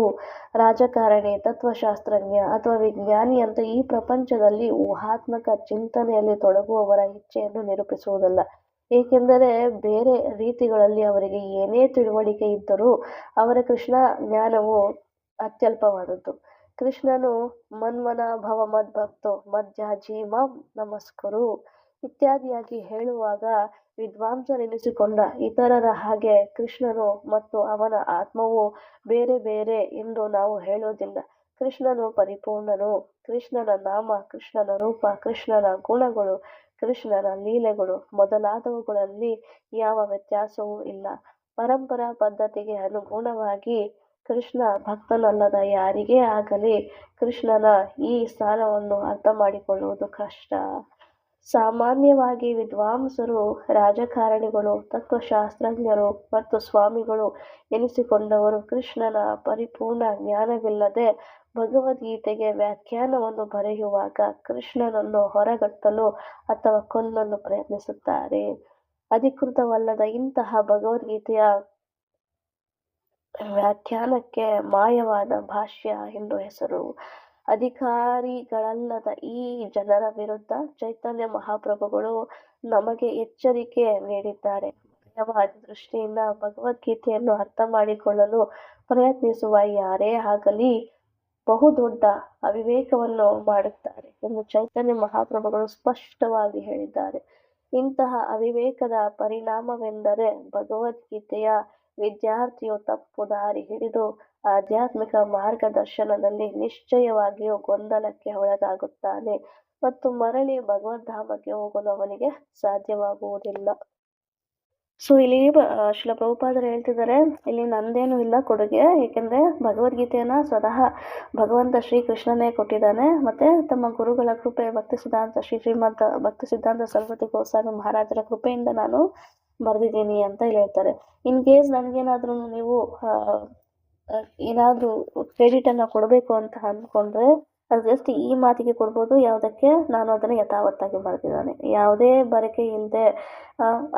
ರಾಜಕಾರಣಿ, ತತ್ವಶಾಸ್ತ್ರಜ್ಞ ಅಥವಾ ವಿಜ್ಞಾನಿ ಅಂತ ಈ ಪ್ರಪಂಚದಲ್ಲಿ ಊಹಾತ್ಮಕ ಚಿಂತನೆಯಲ್ಲಿ ತೊಡಗುವವರ ಇಚ್ಛೆಯನ್ನು ನಿರೂಪಿಸುವುದಲ್ಲ. ಏಕೆಂದರೆ ಬೇರೆ ರೀತಿಗಳಲ್ಲಿ ಅವರಿಗೆ ಏನೇ ತಿಳುವಳಿಕೆ ಇದ್ದರೂ ಅವರ ಕೃಷ್ಣ ಜ್ಞಾನವು ಅತ್ಯಲ್ಪವಾದದ್ದು. ಕೃಷ್ಣನು ಮನ್ಮನ ಭವ ಮದ್ಭಕ್ತೋ ಮಧ್ಯಾಜಿ ಮಾಂ ನಮಸ್ಕರು ಇತ್ಯಾದಿಯಾಗಿ ಹೇಳುವಾಗ ವಿದ್ವಾಂಸರೆನಿಸಿಕೊಂಡ ಇತರರ ಹಾಗೆ ಕೃಷ್ಣನು ಮತ್ತು ಅವನ ಆತ್ಮವು ಬೇರೆ ಬೇರೆ ಎಂದು ನಾವು ಹೇಳೋದಿಲ್ಲ. ಕೃಷ್ಣನು ಪರಿಪೂರ್ಣನು. ಕೃಷ್ಣನ ನಾಮ, ಕೃಷ್ಣನ ರೂಪ, ಕೃಷ್ಣನ ಗುಣಗಳು, ಕೃಷ್ಣನ ಲೀಲೆಗಳು ಮೊದಲಾದವುಗಳಲ್ಲಿ ಯಾವ ವ್ಯತ್ಯಾಸವೂ ಇಲ್ಲ. ಪರಂಪರಾ ಪದ್ಧತಿಗೆ ಅನುಗುಣವಾಗಿ ಕೃಷ್ಣ ಭಕ್ತನಲ್ಲದ ಯಾರಿಗೇ ಆಗಲಿ ಕೃಷ್ಣನ ಈ ಸ್ಥಾನವನ್ನು ಅರ್ಥ ಮಾಡಿಕೊಳ್ಳುವುದು ಕಷ್ಟ. ಸಾಮಾನ್ಯವಾಗಿ ವಿದ್ವಾಂಸರು, ರಾಜಕಾರಣಿಗಳು, ತತ್ವಶಾಸ್ತ್ರಜ್ಞರು ಮತ್ತು ಸ್ವಾಮಿಗಳು ಎನಿಸಿಕೊಂಡವರು ಕೃಷ್ಣನ ಪರಿಪೂರ್ಣ ಜ್ಞಾನವಿಲ್ಲದೆ ಭಗವದ್ಗೀತೆಗೆ ವ್ಯಾಖ್ಯಾನವನ್ನು ಬರೆಯುವಾಗ ಕೃಷ್ಣನನ್ನು ಹೊರಗಟ್ಟಲು ಅಥವಾ ಕೊಲ್ಲಲು ಪ್ರಯತ್ನಿಸುತ್ತಾರೆ. ಅಧಿಕೃತವಲ್ಲದ ಇಂತಹ ಭಗವದ್ಗೀತೆಯ ವ್ಯಾಖ್ಯಾನಕ್ಕೆ ಮಾಯವಾದ ಭಾಷ್ಯ ಎಂದು ಹೆಸರು. ಅಧಿಕಾರಿಗಳಲ್ಲದ ಈ ಜನರ ವಿರುದ್ಧ ಚೈತನ್ಯ ಮಹಾಪ್ರಭುಗಳು ನಮಗೆ ಎಚ್ಚರಿಕೆ ನೀಡಿದ್ದಾರೆ. ಮಾಯವಾದ ದೃಷ್ಟಿಯಿಂದ ಭಗವದ್ಗೀತೆಯನ್ನು ಅರ್ಥ ಮಾಡಿಕೊಳ್ಳಲು ಪ್ರಯತ್ನಿಸುವ ಯಾರೇ ಆಗಲಿ ಬಹುದೊಡ್ಡ ಅವಿವೇಕವನ್ನು ಮಾಡುತ್ತಾರೆ ಎಂದು ಚೈತನ್ಯ ಮಹಾಪ್ರಭುಗಳು ಸ್ಪಷ್ಟವಾಗಿ ಹೇಳಿದ್ದಾರೆ. ಇಂತಹ ಅವಿವೇಕದ ಪರಿಣಾಮವೆಂದರೆ ಭಗವದ್ಗೀತೆಯ ವಿದ್ಯಾರ್ಥಿಯು ತಪ್ಪು ದಾರಿ ಹಿಡಿದು ಆಧ್ಯಾತ್ಮಿಕ ಮಾರ್ಗದರ್ಶನದಲ್ಲಿ ನಿಶ್ಚಯವಾಗಿಯೂ ಗೊಂದಲಕ್ಕೆ ಒಳಗಾಗುತ್ತಾನೆ ಮತ್ತು ಮರಳಿ ಭಗವದ್ಧಾಮಕ್ಕೆ ಹೋಗಲು ಅವನಿಗೆ ಸಾಧ್ಯವಾಗುವುದಿಲ್ಲ. ಸೊ ಇಲ್ಲಿ ಶ್ರೀಲ ಪ್ರಭುಪಾದರು ಹೇಳ್ತಿದ್ದಾರೆ, ಇಲ್ಲಿ ನಂದೇನು ಇಲ್ಲ ಕೊಡುಗೆ, ಏಕೆಂದರೆ ಭಗವದ್ಗೀತೆಯನ್ನು ಸ್ವತಃ ಭಗವಂತ ಶ್ರೀಕೃಷ್ಣನೇ ಕೊಟ್ಟಿದ್ದಾನೆ ಮತ್ತು ತಮ್ಮ ಗುರುಗಳ ಕೃಪೆ ಶ್ರೀಮದ್ ಭಕ್ತಿ ಸಿದ್ಧಾಂತ ಸರಸ್ವತಿ ಗೋಸ್ವಾಮಿ ಮಹಾರಾಜರ ಕೃಪೆಯಿಂದ ನಾನು ಬರೆದಿದ್ದೀನಿ ಅಂತ ಇಲ್ಲಿ ಹೇಳ್ತಾರೆ. ಇನ್ ಕೇಸ್ ನನಗೇನಾದ್ರೂ ನೀವು ಏನಾದರೂ ಕ್ರೆಡಿಟನ್ನು ಕೊಡಬೇಕು ಅಂತ ಅಂದ್ಕೊಂಡ್ರೆ ಅದು ಜಸ್ಟ್ ಈ ಮಾತಿಗೆ ಕೊಡ್ಬೋದು, ಯಾವುದಕ್ಕೆ ನಾನು ಅದನ್ನು ಯಥಾವತ್ತಾಗಿ ಬರೆದಿದ್ದಾನೆ, ಯಾವುದೇ ಬರಕೆ ಇಲ್ಲದೆ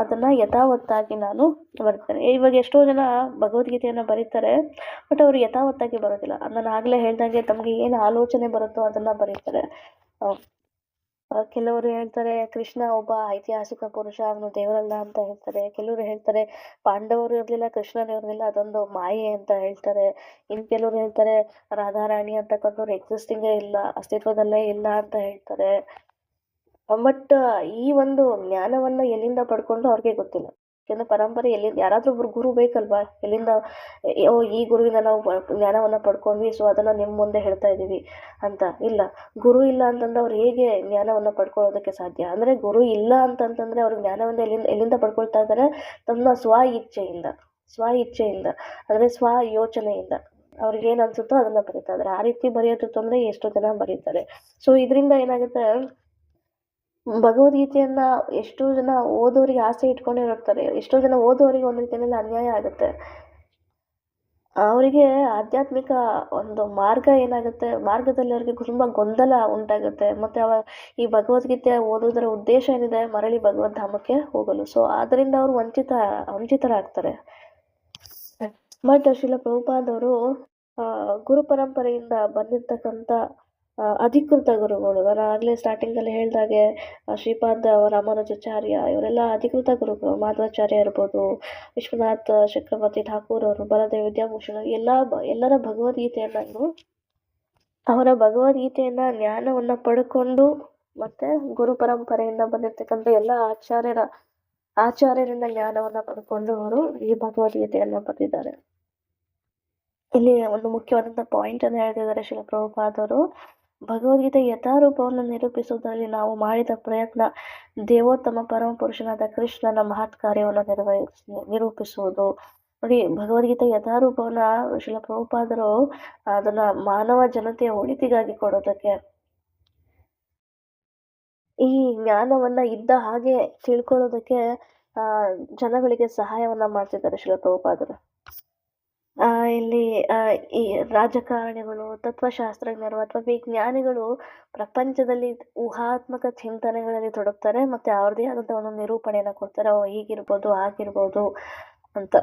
ಅದನ್ನು ಯಥಾವತ್ತಾಗಿ ನಾನು ಬರ್ತೇನೆ. ಇವಾಗ ಎಷ್ಟೋ ಜನ ಭಗವದ್ಗೀತೆಯನ್ನು ಬರೀತಾರೆ, ಬಟ್ ಅವರು ಯಥಾವತ್ತಾಗಿ ಬರೋದಿಲ್ಲ. ನಾನು ಆಗಲೇ ಹೇಳ್ದಂಗೆ ತಮಗೆ ಏನು ಆಲೋಚನೆ ಬರುತ್ತೋ ಅದನ್ನು ಬರೀತಾರೆ. ಕೆಲವರು ಹೇಳ್ತಾರೆ ಕೃಷ್ಣ ಒಬ್ಬ ಐತಿಹಾಸಿಕ ಪುರುಷ, ಅವನು ದೇವರಲ್ಲ ಅಂತ ಹೇಳ್ತಾರೆ. ಕೆಲವರು ಹೇಳ್ತಾರೆ ಪಾಂಡವರು ಇರಲಿಲ್ಲ, ಕೃಷ್ಣನ ಇರಲಿಲ್ಲ, ಅದೊಂದು ಮಾಯೆ ಅಂತ ಹೇಳ್ತಾರೆ. ಇನ್ನು ಕೆಲವರು ಹೇಳ್ತಾರೆ ರಾಧಾರಾಣಿ ಅಂತಕ್ಕಂಥವ್ರು ಎಕ್ಸಿಸ್ಟಿಂಗೇ ಇಲ್ಲ, ಅಸ್ತಿತ್ವದಲ್ಲೇ ಇಲ್ಲ ಅಂತ ಹೇಳ್ತಾರೆ. ಬಟ್ ಈ ಒಂದು ಜ್ಞಾನವನ್ನು ಎಲ್ಲಿಂದ ಪಡ್ಕೊಂಡು ಅವ್ರಿಗೆ ಗೊತ್ತಿಲ್ಲ. ಯಾಕೆಂದರೆ ಪರಂಪರೆ ಎಲ್ಲಿಂದ, ಯಾರಾದರೂ ಒಬ್ರು ಗುರು ಬೇಕಲ್ವಾ, ಎಲ್ಲಿಂದ ಈ ಗುರುವಿನ ನಾವು ಜ್ಞಾನವನ್ನು ಪಡ್ಕೊಂಡ್ವಿ, ಸೊ ಅದನ್ನು ನಿಮ್ಮ ಮುಂದೆ ಹೇಳ್ತಾ ಇದ್ದೀವಿ ಅಂತ. ಇಲ್ಲ, ಗುರು ಇಲ್ಲ ಅಂತಂದ್ರೆ ಅವ್ರು ಹೇಗೆ ಜ್ಞಾನವನ್ನು ಪಡ್ಕೊಳ್ಳೋದಕ್ಕೆ ಸಾಧ್ಯ? ಅಂದರೆ ಗುರು ಇಲ್ಲ ಅಂತಂತಂದರೆ ಅವ್ರು ಜ್ಞಾನವನ್ನು ಎಲ್ಲಿಂದ ಪಡ್ಕೊಳ್ತಾ ಇದ್ದಾರೆ? ತಮ್ಮ ಸ್ವ ಇಚ್ಛೆಯಿಂದ ಅಂದರೆ ಸ್ವ ಯೋಚನೆಯಿಂದ ಅವ್ರಿಗೆ ಏನು ಅನ್ಸುತ್ತೋ ಅದನ್ನು ಬರೀತಾ ಇದ್ದಾರೆ. ಆ ರೀತಿ ಬರೆಯೋದು ತೊಂದರೆ ಎಷ್ಟೋ ಜನ ಬರೀತಾರೆ. ಸೊ ಇದರಿಂದ ಏನಾಗುತ್ತೆ, ಭಗವದ್ಗೀತೆಯನ್ನ ಎಷ್ಟೋ ಜನ ಓದೋರಿಗೆ ಆಸೆ ಇಟ್ಕೊಂಡಿರ್ತಾರೆ. ಎಷ್ಟೋ ಜನ ಓದೋರಿಗೆ ಒಂದು ರೀತಿಯಲ್ಲಿ ಅನ್ಯಾಯ ಆಗುತ್ತೆ. ಅವರಿಗೆ ಆಧ್ಯಾತ್ಮಿಕ ಒಂದು ಮಾರ್ಗ ಏನಾಗುತ್ತೆ, ಮಾರ್ಗದಲ್ಲಿ ಅವ್ರಿಗೆ ತುಂಬ ಗೊಂದಲ ಉಂಟಾಗುತ್ತೆ. ಮತ್ತು ಈ ಭಗವದ್ಗೀತೆ ಓದೋದರ ಉದ್ದೇಶ ಏನಿದೆ, ಮರಳಿ ಭಗವದ್ಧಾಮಕ್ಕೆ ಹೋಗಲು. ಸೊ ಆದ್ದರಿಂದ ಅವರು ವಂಚಿತರಾಗ್ತಾರೆ. ಬಟ್ ಶ್ರೀಲ ಪ್ರಭುಪಾದವರು ಗುರು ಪರಂಪರೆಯಿಂದ ಬಂದಿರತಕ್ಕಂಥ ಅಧಿಕೃತ ಗುರುಗಳು, ನಾನು ಆಗಲೇ ಸ್ಟಾರ್ಟಿಂಗಲ್ಲಿ ಹೇಳಿದಾಗೆ ಶ್ರೀಪಾದ ರಾಮಾನುಜಾಚಾರ್ಯ ಇವರೆಲ್ಲ ಅಧಿಕೃತ ಗುರುಗಳು. ಮಾಧವಾಚಾರ್ಯ ಇರ್ಬೋದು, ವಿಶ್ವನಾಥ್ ಚಕ್ರವರ್ತಿ ಠಾಕೂರ್ ಅವರು, ಬಲದೇವ್ ವಿದ್ಯಾಭೂಷಣ, ಎಲ್ಲರ ಭಗವದ್ಗೀತೆಯನ್ನು ಅವರ ಭಗವದ್ಗೀತೆಯನ್ನು ಜ್ಞಾನವನ್ನು ಪಡ್ಕೊಂಡು ಮತ್ತು ಗುರು ಪರಂಪರೆಯಿಂದ ಬಂದಿರತಕ್ಕಂಥ ಎಲ್ಲ ಆಚಾರ್ಯರಿಂದ ಜ್ಞಾನವನ್ನು ಪಡ್ಕೊಂಡು ಅವರು ಈ ಭಗವದ್ಗೀತೆಯನ್ನು ಬರೆದಿದ್ದಾರೆ. ಇಲ್ಲಿ ಒಂದು ಮುಖ್ಯವಾದಂಥ ಪಾಯಿಂಟನ್ನು ಹೇಳ್ತಿದ್ದಾರೆ ಶ್ರೀಲ ಪ್ರಭುಪಾದರು. ಭಗವದ್ಗೀತೆ ಯಥಾರೂಪವನ್ನು ನಿರೂಪಿಸುವುದರಲ್ಲಿ ನಾವು ಮಾಡಿದ ಪ್ರಯತ್ನ ದೇವೋತ್ತಮ ಪರಮ ಪುರುಷನಾದ ಕೃಷ್ಣನ ಮಹತ್ ಕಾರ್ಯವನ್ನು ನಿರೂಪಿಸುವುದು. ನೋಡಿ, ಭಗವದ್ಗೀತೆ ಯಥಾರೂಪವನ್ನು ಶ್ರೀಲ ಪ್ರಭುಪಾದರು ಅದನ್ನ ಮಾನವ ಜನತೆಯ ಒಳಿತಿಗಾಗಿ ಕೊಡೋದಕ್ಕೆ, ಈ ಜ್ಞಾನವನ್ನ ಇದ್ದ ಹಾಗೆ ತಿಳ್ಕೊಳ್ಳೋದಕ್ಕೆ ಜನಗಳಿಗೆ ಸಹಾಯವನ್ನ ಮಾಡ್ತಿದ್ದಾರೆ ಶ್ರೀಲ ಪ್ರಭುಪಾದರು. ಇಲ್ಲಿ ಈ ರಾಜಕಾರಣಿಗಳು, ತತ್ವಶಾಸ್ತ್ರಜ್ಞರು ಅಥವಾ ವಿಜ್ಞಾನಿಗಳು ಪ್ರಪಂಚದಲ್ಲಿ ಊಹಾತ್ಮಕ ಚಿಂತನೆಗಳಲ್ಲಿ ತೊಡಗ್ತಾರೆ ಮತ್ತು ಅವ್ರದ್ದೇ ಆದಂಥ ಒಂದು ನಿರೂಪಣೆಯನ್ನು ಕೊಡ್ತಾರೆ. ಹೀಗಿರ್ಬೋದು, ಆಗಿರ್ಬೋದು ಅಂತ,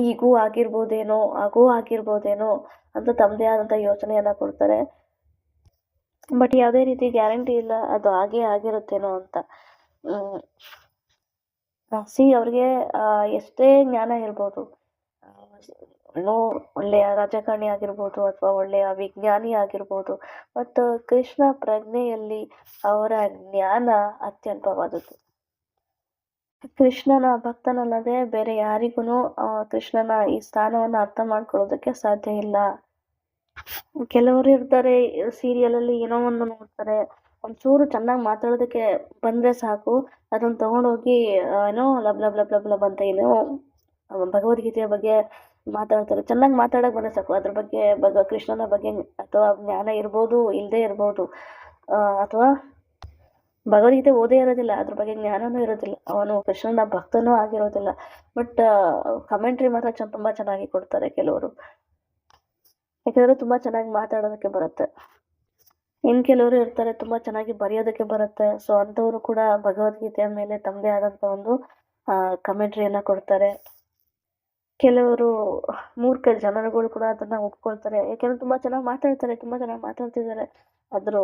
ಈಗೂ ಆಗಿರ್ಬೋದೇನೋ, ಆಗೂ ಆಗಿರ್ಬೋದೇನೋ ಅಂತ ತಮ್ಮದೇ ಆದಂಥ ಯೋಚನೆಯನ್ನು ಕೊಡ್ತಾರೆ. ಬಟ್ ಯಾವುದೇ ರೀತಿ ಗ್ಯಾರಂಟಿ ಇಲ್ಲ ಅದು ಹಾಗೇ ಆಗಿರುತ್ತೇನೋ ಅಂತ. ಅವ್ರಿಗೆ ಎಷ್ಟೇ ಜ್ಞಾನ ಇರ್ಬೋದು, ಒಳ್ಳೆಯ ರಾಜಕಾರಣಿ ಆಗಿರ್ಬೋದು ಅಥವಾ ಒಳ್ಳೆಯ ವಿಜ್ಞಾನಿ ಆಗಿರ್ಬೋದು, ಮತ್ತು ಕೃಷ್ಣ ಪ್ರಜ್ಞೆಯಲ್ಲಿ ಅವರ ಜ್ಞಾನ ಅತ್ಯಲ್ಪವಾದದ್ದು. ಕೃಷ್ಣನ ಭಕ್ತನಲ್ಲದೆ ಬೇರೆ ಯಾರಿಗೂ ಕೃಷ್ಣನ ಈ ಸ್ಥಾನವನ್ನು ಅರ್ಥ ಮಾಡ್ಕೊಳ್ಳೋದಕ್ಕೆ ಸಾಧ್ಯ ಇಲ್ಲ. ಕೆಲವರು ಇರ್ತಾರೆ, ಸೀರಿಯಲಲ್ಲಿ ಏನೋ ಒಂದು ನೋಡ್ತಾರೆ, ಒಂಚೂರು ಚೆನ್ನಾಗಿ ಮಾತಾಡೋದಕ್ಕೆ ಬಂದರೆ ಸಾಕು, ಅದನ್ನು ತಗೊಂಡೋಗಿ ಏನೋ ಲಬ್ ಲಬ್ ಲಬ್ ಲಬ್ ಲಬ್ ಅಂತ ಏನೋ ಭಗವದ್ಗೀತೆಯ ಬಗ್ಗೆ ಮಾತಾಡ್ತಾರೆ. ಚೆನ್ನಾಗಿ ಮಾತಾಡೋಕೆ ಬಂದರೆ ಸಾಕು, ಅದ್ರ ಬಗ್ಗೆ ಕೃಷ್ಣನ ಬಗ್ಗೆ ಅಥವಾ ಜ್ಞಾನ ಇರ್ಬೋದು, ಇಲ್ಲದೆ ಇರ್ಬೋದು, ಅಥವಾ ಭಗವದ್ಗೀತೆ ಓದೇ ಇರೋದಿಲ್ಲ, ಅದ್ರ ಬಗ್ಗೆ ಜ್ಞಾನನೂ ಇರೋದಿಲ್ಲ, ಅವನು ಕೃಷ್ಣನ ಭಕ್ತನೂ ಆಗಿರೋದಿಲ್ಲ. ಬಟ್ ಕಮೆಂಟ್ರಿ ಮಾತ್ರ ತುಂಬ ಚೆನ್ನಾಗಿ ಕೊಡ್ತಾರೆ ಕೆಲವರು, ಯಾಕಂದರೆ ತುಂಬ ಚೆನ್ನಾಗಿ ಮಾತಾಡೋದಕ್ಕೆ ಬರುತ್ತೆ. ಇನ್ನು ಕೆಲವರು ಇರ್ತಾರೆ ತುಂಬ ಚೆನ್ನಾಗಿ ಬರೆಯೋದಕ್ಕೆ ಬರುತ್ತೆ. ಸೊ ಅಂಥವರು ಕೂಡ ಭಗವದ್ಗೀತೆಯ ಮೇಲೆ ತಮ್ಮದೇ ಆದಂಥ ಒಂದು ಕಮೆಂಟ್ರಿಯನ್ನು ಕೊಡ್ತಾರೆ. ಕೆಲವರು ಮೂರ್ಖ ಜನರುಗಳು ಕೂಡ ಅದನ್ನು ಒಪ್ಕೊಳ್ತಾರೆ, ಯಾಕೆಂದರೆ ತುಂಬ ಚೆನ್ನಾಗಿ ಮಾತಾಡ್ತಿದ್ದಾರೆ. ಆದರೂ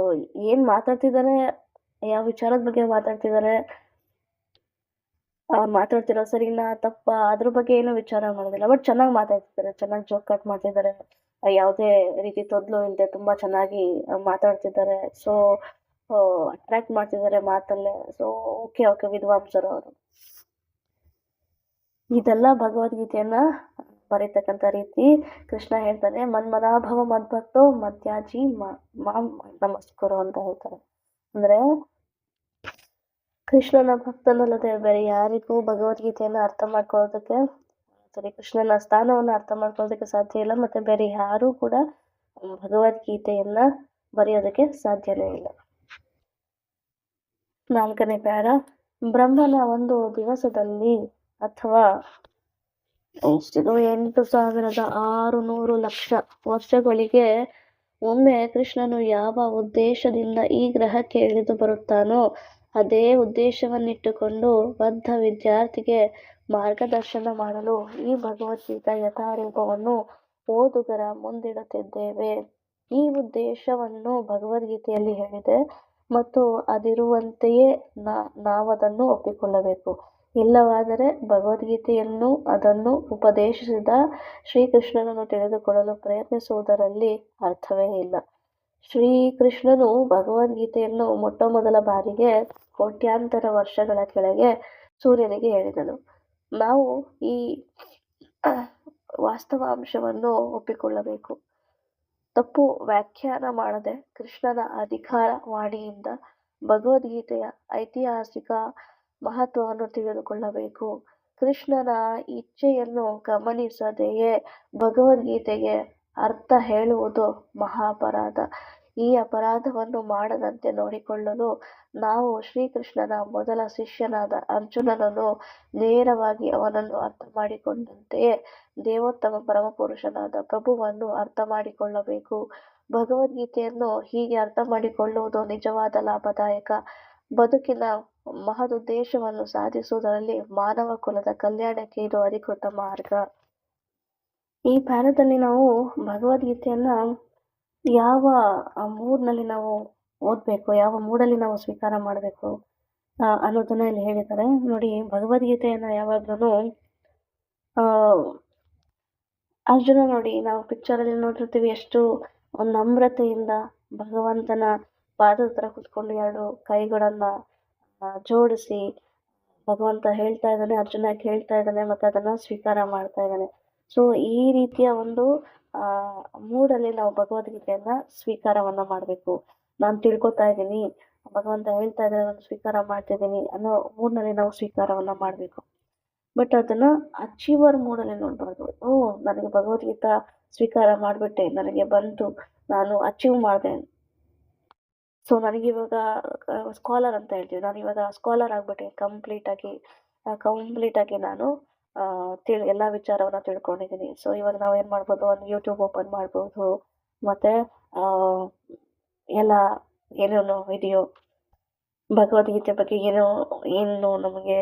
ಏನು ಮಾತಾಡ್ತಿದ್ದಾರೆ, ಯಾವ ವಿಚಾರದ ಬಗ್ಗೆ ಮಾತಾಡ್ತಿದ್ದಾರೆ, ಅವ್ರು ಮಾತಾಡ್ತಿರೋ ಸರಿನಾ ತಪ್ಪಾ ಅದ್ರ ಬಗ್ಗೆ ಏನೂ ವಿಚಾರ ಮಾಡೋದಿಲ್ಲ. ಬಟ್ ಚೆನ್ನಾಗಿ ಮಾತಾಡ್ತಿದ್ದಾರೆ, ಚೆನ್ನಾಗಿ ಜೋಕ್ ಕಟ್ ಮಾಡ್ತಿದ್ದಾರೆ, ಯಾವುದೇ ರೀತಿ ತೊದಲು ಇಲ್ಲದೆ ತುಂಬ ಚೆನ್ನಾಗಿ ಮಾತಾಡ್ತಿದ್ದಾರೆ. ಸೊ ಅಟ್ರಾಕ್ಟ್ ಮಾಡ್ತಿದ್ದಾರೆ ಮಾತಲ್ಲೇ. ಸೊ ಓಕೆ ವಿದ್ವಾಂಸರು ಅವರು. ಇದೆಲ್ಲ ಭಗವದ್ಗೀತೆಯನ್ನ ಬರೀತಕ್ಕಂಥ ರೀತಿ. ಕೃಷ್ಣ ಹೇಳ್ತಾನೆ, ಮನ್ಮನಾಭವ ಮದ್ಭಕ್ತೋ ಮಧ್ಯಾಜಿ ಮಾಂ ನಮಸ್ಕರು ಅಂತ ಹೇಳ್ತಾರೆ. ಅಂದರೆ ಕೃಷ್ಣನ ಭಕ್ತನಲ್ಲದೆ ಬೇರೆ ಯಾರಿಗೂ ಭಗವದ್ಗೀತೆಯನ್ನು ಅರ್ಥ ಮಾಡ್ಕೊಳ್ಳೋದಕ್ಕೆ, ಕೃಷ್ಣನ ಸ್ಥಾನವನ್ನು ಅರ್ಥ ಮಾಡ್ಕೊಳ್ಳೋದಕ್ಕೆ ಸಾಧ್ಯ ಇಲ್ಲ, ಮತ್ತು ಬೇರೆ ಯಾರೂ ಕೂಡ ಭಗವದ್ಗೀತೆಯನ್ನು ಬರೆಯೋದಕ್ಕೆ ಸಾಧ್ಯನೇ ಇಲ್ಲ. 4ನೇ ಪ್ಯಾರ, ಬ್ರಹ್ಮನ ಒಂದು ದಿವಸದಲ್ಲಿ ಅಥವಾ 8,600 ಲಕ್ಷ ವರ್ಷಗಳಿಗೆ ಒಮ್ಮೆ ಕೃಷ್ಣನು ಯಾವ ಉದ್ದೇಶದಿಂದ ಈ ಗ್ರಹಕ್ಕೆ ಇಳಿದು ಬರುತ್ತಾನೋ ಅದೇ ಉದ್ದೇಶವನ್ನಿಟ್ಟುಕೊಂಡು ಬದ್ಧ ವಿದ್ಯಾರ್ಥಿಗೆ ಮಾರ್ಗದರ್ಶನ ಮಾಡಲು ಈ ಭಗವದ್ಗೀತಾ ಯಥಾರೂಪವನ್ನು ಓದುಗರ ಮುಂದಿಡುತ್ತಿದ್ದೇವೆ. ಈ ಉದ್ದೇಶವನ್ನು ಭಗವದ್ಗೀತೆಯಲ್ಲಿ ಹೇಳಿದೆ ಮತ್ತು ಅದಿರುವಂತೆಯೇ ನಾವದನ್ನು ಒಪ್ಪಿಕೊಳ್ಳಬೇಕು. ಇಲ್ಲವಾದರೆ ಭಗವದ್ಗೀತೆಯನ್ನು ಅದನ್ನು ಉಪದೇಶಿಸಿದ ಶ್ರೀಕೃಷ್ಣನನ್ನು ತಿಳಿದುಕೊಳ್ಳಲು ಪ್ರಯತ್ನಿಸುವುದರಲ್ಲಿ ಅರ್ಥವೇ ಇಲ್ಲ. ಶ್ರೀಕೃಷ್ಣನು ಭಗವದ್ಗೀತೆಯನ್ನು ಮೊಟ್ಟಮೊದಲ ಬಾರಿಗೆ ಕೋಟ್ಯಾಂತರ ವರ್ಷಗಳ ಕೆಳಗೆ ಸೂರ್ಯನಿಗೆ ಹೇಳಿದನು. ನಾವು ಈ ವಾಸ್ತವಾಂಶವನ್ನು ಒಪ್ಪಿಕೊಳ್ಳಬೇಕು. ತಪ್ಪು ವ್ಯಾಖ್ಯಾನ ಮಾಡದೆ ಕೃಷ್ಣನ ಅಧಿಕಾರ ವಾಣಿಯಿಂದ ಭಗವದ್ಗೀತೆಯ ಐತಿಹಾಸಿಕ ಮಹತ್ವವನ್ನು ತಿಳಿದುಕೊಳ್ಳಬೇಕು. ಕೃಷ್ಣನ ಇಚ್ಛೆಯನ್ನು ಗಮನಿಸದೆಯೇ ಭಗವದ್ಗೀತೆಗೆ ಅರ್ಥ ಹೇಳುವುದು ಮಹಾಪರಾಧ. ಈ ಅಪರಾಧವನ್ನು ಮಾಡದಂತೆ ನೋಡಿಕೊಳ್ಳಲು ನಾವು ಶ್ರೀಕೃಷ್ಣನ ಮೊದಲ ಶಿಷ್ಯನಾದ ಅರ್ಜುನನನ್ನು ನೇರವಾಗಿ ಅವನನ್ನು ಅರ್ಥ ಮಾಡಿಕೊಂಡಂತೆಯೇ ದೇವೋತ್ತಮ ಪರಮಪುರುಷನಾದ ಪ್ರಭುವನ್ನು ಅರ್ಥ ಮಾಡಿಕೊಳ್ಳಬೇಕು. ಭಗವದ್ಗೀತೆಯನ್ನು ಹೀಗೆ ಅರ್ಥ ಮಾಡಿಕೊಳ್ಳುವುದು ನಿಜವಾದ ಲಾಭದಾಯಕ. ಬದುಕಿನ ಮಹದುದ್ದೇಶವನ್ನು ಸಾಧಿಸುವುದರಲ್ಲಿ ಮಾನವ ಕುಲದ ಕಲ್ಯಾಣಕ್ಕೆ ಇದು ಅಧಿಕೃತ ಮಾರ್ಗ. ಈ ಪ್ಯಾರದಲ್ಲಿ ನಾವು ಭಗವದ್ಗೀತೆಯನ್ನ ಯಾವ ಮೂಡ್ನಲ್ಲಿ ನಾವು ಓದಬೇಕು, ಯಾವ ಮೂಡಲ್ಲಿ ನಾವು ಸ್ವೀಕಾರ ಮಾಡಬೇಕು ಅನ್ನೋದನ್ನ ಇಲ್ಲಿ ಹೇಳಿದ್ದಾರೆ ನೋಡಿ. ಭಗವದ್ಗೀತೆಯನ್ನ ಯಾವಾಗ್ಲೂ ಅರ್ಜುನ ನೋಡಿ, ನಾವು ಪಿಕ್ಚರಲ್ಲಿ ನೋಡಿರ್ತೀವಿ ಎಷ್ಟು ಒಂದು ನಮ್ರತೆಯಿಂದ ಭಗವಂತನ ಪಾದದ ಹತ್ರ ಕುತ್ಕೊಂಡು ಎರಡು ಕೈಗಳನ್ನ ಜೋಡಿಸಿ ಭಗವಂತ ಹೇಳ್ತಾ ಇದ್ದಾನೆ, ಅರ್ಜುನ ಹೇಳ್ತಾ ಇದ್ದಾನೆ, ಮತ್ತೆ ಅದನ್ನ ಸ್ವೀಕಾರ ಮಾಡ್ತಾ ಇದ್ದಾನೆ. ಸೊ ಈ ರೀತಿಯ ಒಂದು ಮೂಡಲ್ಲಿ ನಾವು ಭಗವದ್ಗೀತೆಯನ್ನ ಸ್ವೀಕಾರವನ್ನ ಮಾಡಬೇಕು. ನಾನು ತಿಳ್ಕೊತಾ ಇದ್ದೀನಿ, ಭಗವಂತ ಹೇಳ್ತಾ ಇದ್ದಾರೆ, ನಾನು ಸ್ವೀಕಾರ ಮಾಡ್ತಿದ್ದೀನಿ ಅನ್ನೋ ಮೂಡ್ನಲ್ಲಿ ನಾವು ಸ್ವೀಕಾರವನ್ನ ಮಾಡಬೇಕು. ಬಟ್ ಅದನ್ನ ಅಚೀವರ್ ಮೂಡಲ್ಲಿ ನೋಡ್ಬಾರ್ದು. ನನಗೆ ಭಗವದ್ಗೀತಾ ಸ್ವೀಕಾರ ಮಾಡಿಬಿಟ್ಟೆ, ನನಗೆ ಬಂತು, ನಾನು ಅಚೀವ್ ಮಾಡಿದೆ, ಸೊ ನನಗಿವಾಗ ಸ್ಕಾಲರ್ ಅಂತ ಹೇಳ್ತೀವಿ, ನಾನು ಇವಾಗ ಸ್ಕಾಲರ್ ಆಗ್ಬಿಟ್ಟೆ, ಕಂಪ್ಲೀಟ್ ಆಗಿ ನಾನು ಎಲ್ಲ ವಿಚಾರವನ್ನ ತಿಳ್ಕೊಂಡಿದ್ದೀನಿ. ಸೊ ಇವಾಗ ನಾವು ಏನ್ ಮಾಡ್ಬೋದು, ಒಂದು ಯೂಟ್ಯೂಬ್ ಓಪನ್ ಮಾಡ್ಬೋದು, ಮತ್ತೆ ಎಲ್ಲ ಏನೇನೋ ವಿಡಿಯೋ ಭಗವದ್ಗೀತೆ ಬಗ್ಗೆ ಏನು ನಮಗೆ